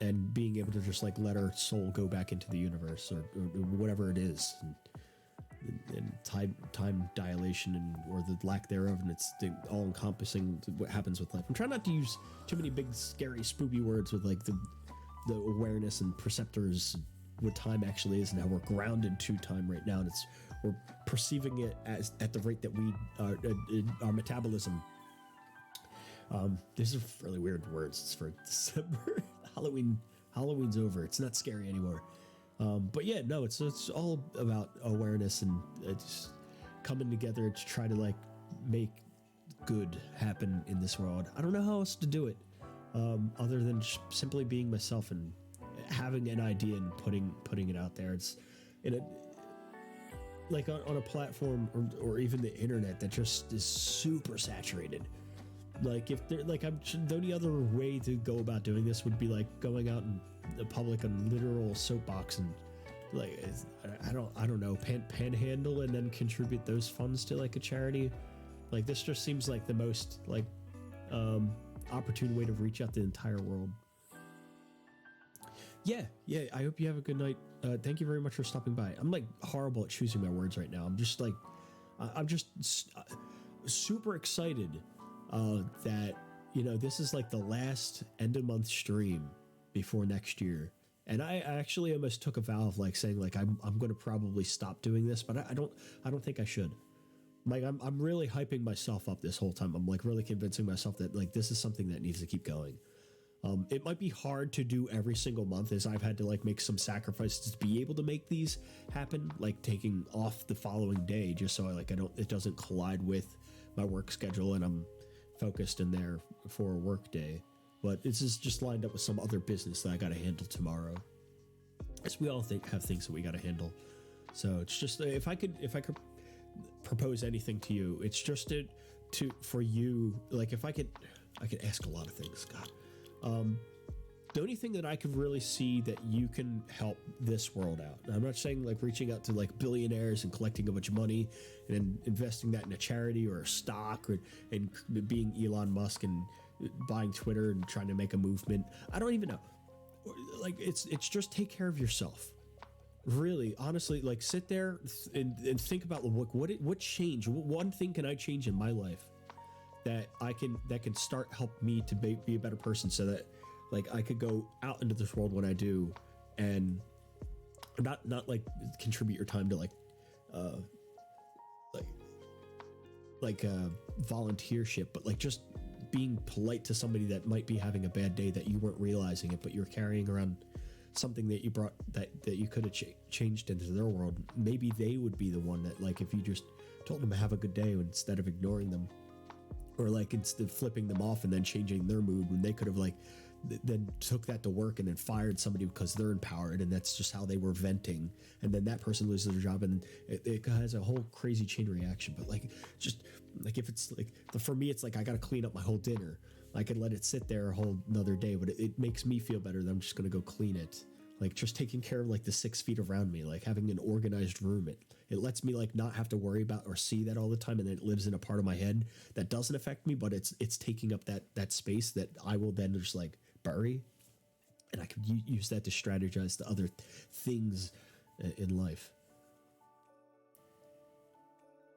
And being able to just like let our soul go back into the universe or whatever it is, and time dilation or the lack thereof, and it's the all-encompassing what happens with life. I'm trying not to use too many big, scary, spoopy words with like the awareness and perceptors, what time actually is, and how we're grounded to time right now, and we're perceiving it as at the rate that we our metabolism. These are really weird words. It's for December. Halloween's over. It's not scary anymore. But yeah, no, it's all about awareness and just coming together to try to like make good happen in this world. I don't know how else to do it, other than just simply being myself and having an idea and putting it out there. It's in a like on a platform or even the internet that just is super saturated. Like if they're like, the only other way to go about doing this would be like going out in the public on literal soapbox and like I don't know panhandle and then contribute those funds to like a charity. Like this just seems like the most like opportune way to reach out the entire world. Yeah. I hope you have a good night. Thank you very much for stopping by. I'm like horrible at choosing my words right now. I'm just like, I'm just super excited that, you know, this is like the last end of month stream before next year. And I actually almost took a vow of like saying like, I'm going to probably stop doing this, but I don't think I should. Like, I'm really hyping myself up this whole time. I'm like really convincing myself that like, this is something that needs to keep going. It might be hard to do every single month, as I've had to like make some sacrifices to be able to make these happen, like taking off the following day just so it doesn't collide with my work schedule and I'm focused in there for a work day. But this is just lined up with some other business that I got to handle tomorrow, as we all have things that we got to handle. So it's just, if I could propose anything to you, it's just for you, like if I could ask a lot of things, God. The only thing that I could really see that you can help this world out, and I'm not saying like reaching out to like billionaires and collecting a bunch of money and investing that in a charity or a stock and being Elon Musk and buying Twitter and trying to make a movement. I don't even know. Like it's just take care of yourself. Really, honestly, like sit there and think about what change, what one thing can I change in my life that can start help me to be a better person, so that like I could go out into this world when I do, and not like contribute your time to like volunteership, but like just being polite to somebody that might be having a bad day that you weren't realizing it, but you're carrying around something that you brought that you could have changed into their world. Maybe they would be the one that, like, if you just told them to have a good day instead of ignoring them, or like instead of flipping them off and then changing their mood, when they could have like then took that to work and then fired somebody because they're empowered and that's just how they were venting, and then that person loses their job, and it has a whole crazy chain reaction. But like, just like, if it's like, for me, it's like I gotta clean up my whole dinner. I could let it sit there a whole another day, but it makes me feel better that I'm just gonna go clean it. Like just taking care of like the 6 feet around me, like having an organized room. It lets me like not have to worry about or see that all the time, and then it lives in a part of my head that doesn't affect me, but it's taking up that space that I will then just like bury, and I could use that to strategize to other things in life.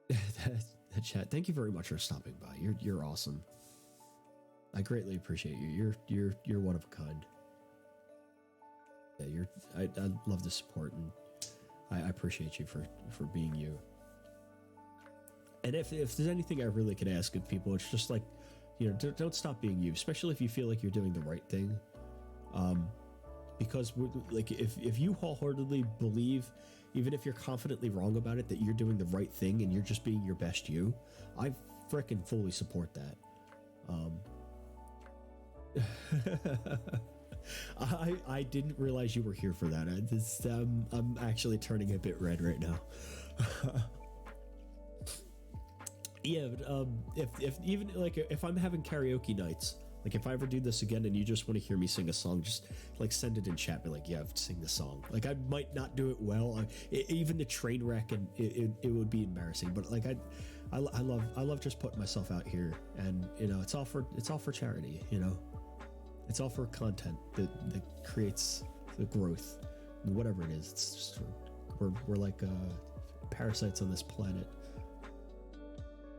That chat. Thank you very much for stopping by. You're awesome. I greatly appreciate you. You're one of a kind. Yeah, I love the support, and I appreciate you for being you. And if there's anything I really could ask of people, it's just like, you know, don't stop being you, especially if you feel like you're doing the right thing. Because like if you wholeheartedly believe, even if you're confidently wrong about it, that you're doing the right thing and you're just being your best you, I frickin' fully support that. I didn't realize you were here for that. I'm actually turning a bit red right now. Yeah, but if even like if I'm having karaoke nights, like if I ever do this again and you just want to hear me sing a song, just like send it in chat. Be like, yeah, sing the song. Like I might not do it well. Even the train wreck, and it would be embarrassing. But like I love just putting myself out here, and you know, it's all for charity. You know, it's all for content that creates the growth, whatever it is. It's just, we're like parasites on this planet.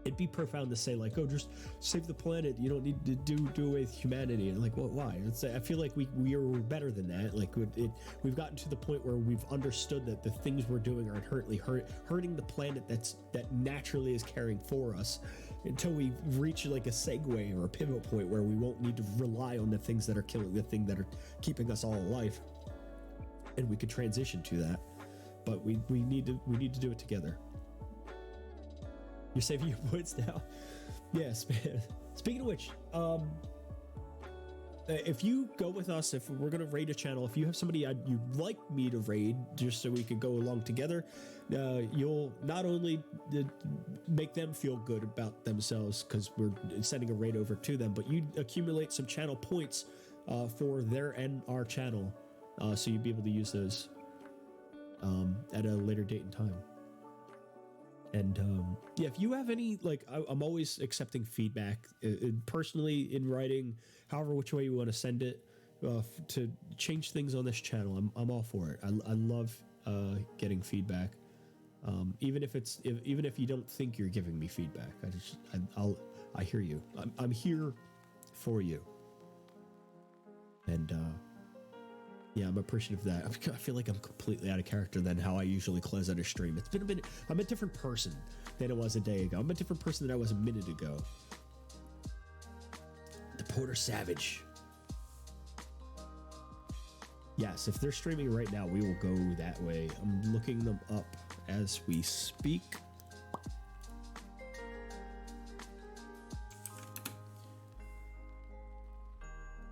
It'd be profound to say like, oh, just save the planet. You don't need to do away with humanity. And like, well, why? I feel like we are better than that. Like we've gotten to the point where we've understood that the things we're doing are inherently hurting the planet that naturally is caring for us, until we reach like a segue or a pivot point where we won't need to rely on the things that are killing, the thing that are keeping us all alive, and we could transition to that. But we need to do it together. You're saving your points now? Yes. Speaking of which, if you go with us, if we're going to raid a channel, if you have somebody you'd like me to raid just so we could go along together, you'll not only make them feel good about themselves because we're sending a raid over to them, but you accumulate some channel points for their and our channel, so you'd be able to use those at a later date and time. And yeah, if you have any, like, I'm always accepting feedback personally, in writing, however which way you want to send it. to change things on this channel, I'm all for it. I love getting feedback, even if you don't think you're giving me feedback. I hear you. I'm here for you, and yeah, I'm appreciative of that. I feel like I'm completely out of character than how I usually close out a stream. It's been a minute. I'm a different person than I was a day ago. I'm a different person than I was a minute ago. The Porter Savage. Yes, if they're streaming right now, we will go that way. I'm looking them up as we speak.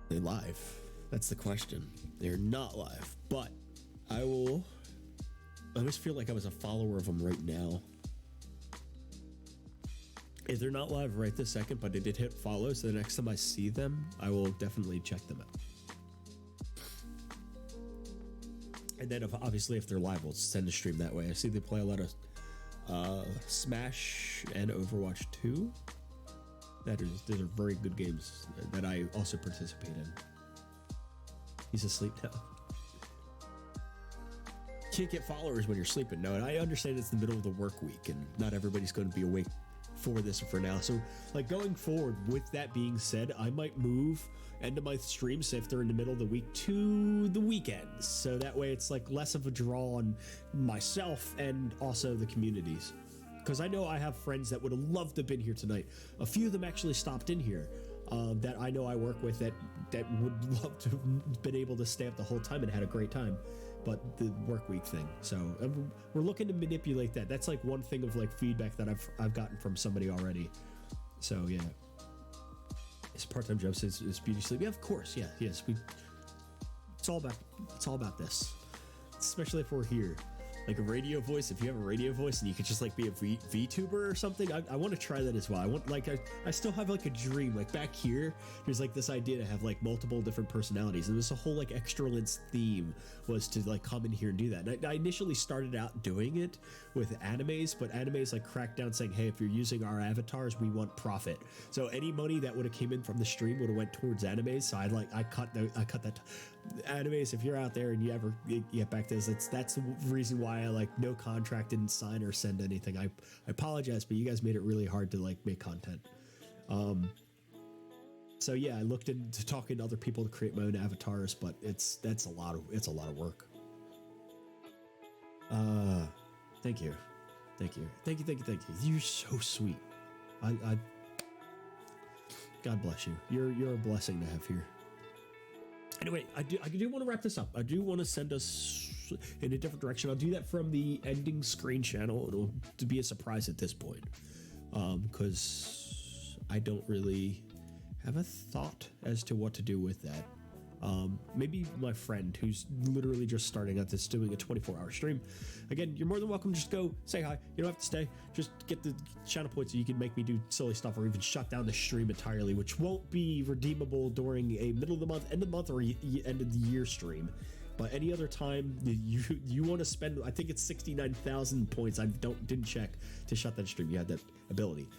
They live? That's the question. They're not live, but I always feel like I was a follower of them right now. If they're not live right this second, but they did hit follow, so the next time I see them, I will definitely check them out. And then obviously if they're live, we'll send a stream that way. I see they play a lot of Smash and Overwatch 2. Those are very good games that I also participate in. He's asleep now. Can't get followers when you're sleeping. No, and I understand it's the middle of the work week and not everybody's going to be awake for this for now. So like going forward, with that being said, I might move end of my streams if they're in the middle of the week to the weekends. So that way it's like less of a draw on myself and also the communities. Because I know I have friends that would have loved to have been here tonight. A few of them actually stopped in here that I know I work with that would love to have been able to stay up the whole time and had a great time. But the work week thing. So we're looking to manipulate that. That's like one thing of like feedback that I've gotten from somebody already. So yeah. His part-time job says is beauty sleep. Yeah, of course. Yeah, yes. It's all about this. Especially if we're here. Like a radio voice, if you have a radio voice and you could just like be a VTuber or something, I want to try that as well. I want like I still have like a dream. Like back here, there's like this idea to have like multiple different personalities, and this whole like extra lens theme was to like come in here and do that. And I initially started out doing it with animes, but animes like cracked down saying, hey, if you're using our avatars, we want profit. So any money that would have came in from the stream would have went towards animes. So I cut that. Animes, if you're out there and you ever get back to this, that's the reason why I like no contract, didn't sign or send anything. I apologize, but you guys made it really hard to like make content. So yeah, I looked into talking to other people to create my own avatars, but it's a lot of work. Thank you. You're so sweet. I God bless you. You're a blessing to have here. Anyway, I do want to wrap this up. I do want to send us in a different direction. I'll do that from the ending screen channel. It'll to be a surprise at this point, because I don't really have a thought as to what to do with that. Maybe my friend who's literally just starting at this, doing a 24-hour stream. Again, you're more than welcome. Just go say hi. You don't have to stay. Just get the channel points so you can make me do silly stuff or even shut down the stream entirely, which won't be redeemable during a middle of the month, end of the month, or end of the year stream. But any other time you want to spend, I think it's 69,000 points. I didn't check to shut that stream. You had that ability.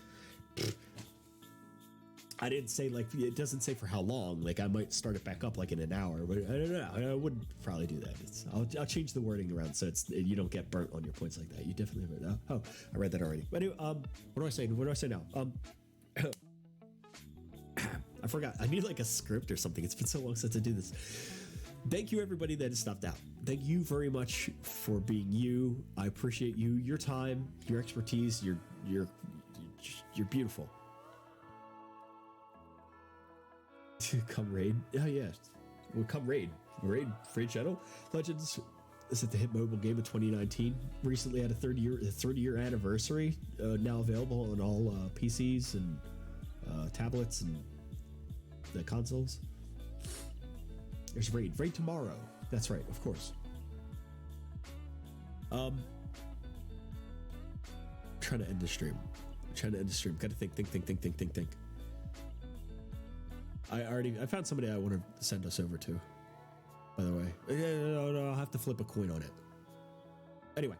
I didn't say, like, it doesn't say for how long. Like, I might start it back up like in an hour, but I don't know. I wouldn't probably do that. I'll change the wording around so you don't get burnt on your points like that. You definitely have it. Oh, I read that already. But anyway, what do I say? What do I say now? I forgot. I need like a script or something. It's been so long since I do this. Thank you, everybody that has stopped out. Thank you very much for being you. I appreciate you, your time, your expertise. You're beautiful. Come raid. Oh yeah, well, come raid. Raid Shadow Legends is at the hit mobile game of 2019. Recently had a 30-year anniversary. Now available on all PCs and tablets and the consoles. There's raid tomorrow. That's right, of course. Trying to end the stream. Gotta think. I found somebody I want to send us over to, by the way. No, I'll have to flip a coin on it. Anyway,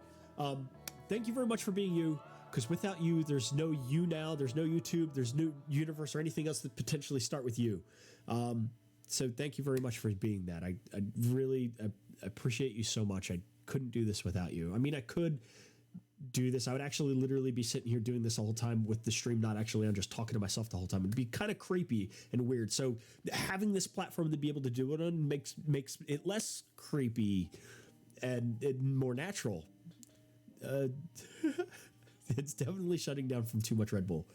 thank you very much for being you, because without you, there's no you now, there's no YouTube, there's no universe or anything else that potentially start with you. So thank you very much for being that. I really appreciate you so much. I couldn't do this without you. I mean, I could do this. I would actually literally be sitting here doing this the whole time with the stream not actually on, just talking to myself the whole time. It'd be kind of creepy and weird. So having this platform to be able to do it on makes it less creepy and more natural. It's definitely shutting down from too much Red Bull.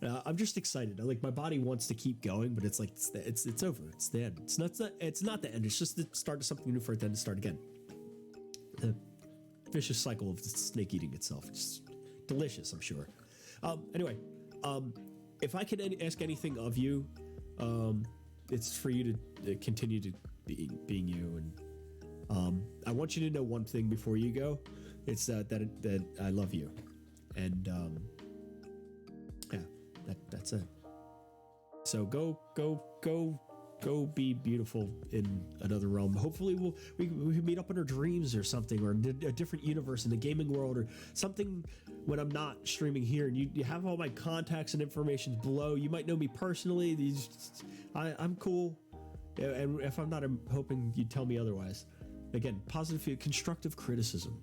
I'm just excited. Like, my body wants to keep going, but it's like it's over. It's the end. It's not the end. It's just the start of something new for it then to start again. The vicious cycle of the snake eating itself. It's delicious, I'm sure. Anyway, if I could ask anything of you, it's for you to continue to being you. And I want you to know one thing before you go. It's that I love you. And yeah, that's it. So go be beautiful in another realm. Hopefully we meet up in our dreams or something, or in a different universe in the gaming world or something when I'm not streaming here. And you have all my contacts and information below. You might know me personally. I'm cool. And if I'm not, I'm hoping you tell me otherwise. Again, positive, constructive criticism.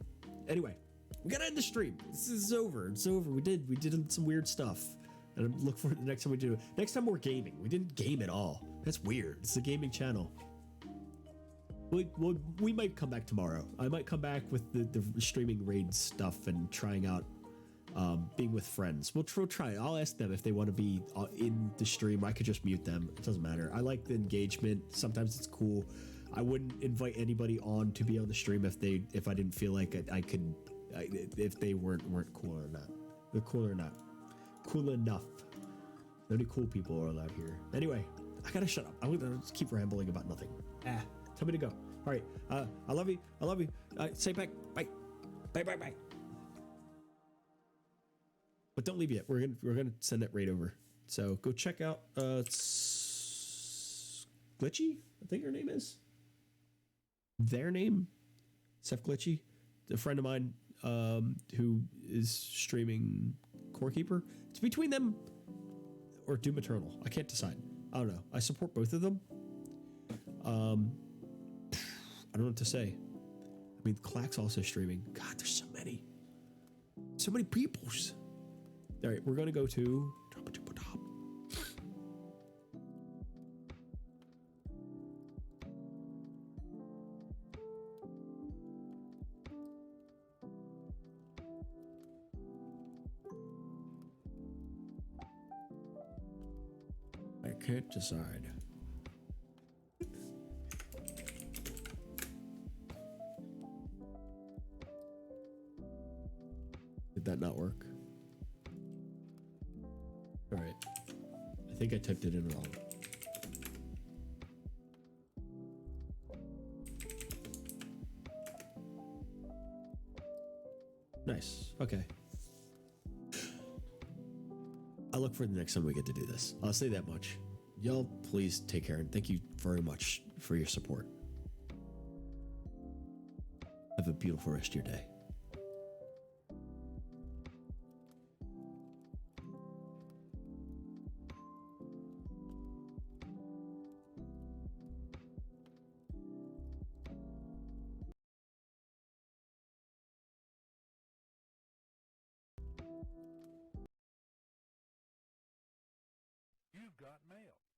Anyway, we gotta end the stream. This is over. It's over. We did some weird stuff. And I look forward to the next time we do it. Next time we're gaming. We didn't game at all. That's weird. It's a gaming channel. We might come back tomorrow. I might come back with the streaming raid stuff and trying out being with friends. We'll try it. I'll ask them if they want to be in the stream. I could just mute them. It doesn't matter. I like the engagement. Sometimes it's cool. I wouldn't invite anybody on to be on the stream if I didn't feel like I could, if they weren't cool or not. They're cool or not. Cool enough. The only cool people are allowed here. Anyway, I gotta shut up. I'm gonna just keep rambling about nothing. Tell me to go. All right. I love you. I love you. Say back. Bye. Bye. Bye. Bye. But don't leave yet. We're gonna send that right over. So go check out Glitchy. I think her name is. Their name, Seth Glitchy, a friend of mine who is streaming Core Keeper. It's between them or Doom Eternal. I can't decide. I don't know. I support both of them. I don't know what to say. I mean, Clack's also streaming. God, there's so many. So many peoples. All right, we're going to go to top. I can't decide. Did that not work? All right. I think I typed it in wrong. Nice. Okay. I look for the next time we get to do this. I'll say that much. Y'all, please take care, and thank you very much for your support. Have a beautiful rest of your day.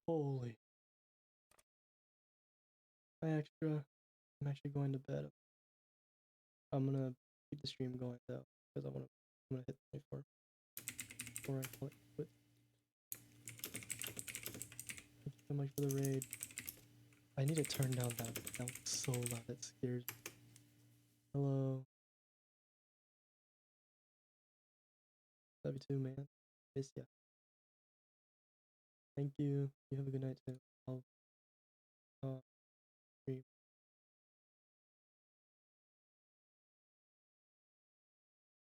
Holy. I'm actually going to bed. I'm gonna keep the stream going though, because I'm gonna hit 24 before I quit. Thank you so much for the raid. I need to turn down that was so loud, it scares me. Hello. Love you too, man. Miss ya. Thank you. You have a good night too.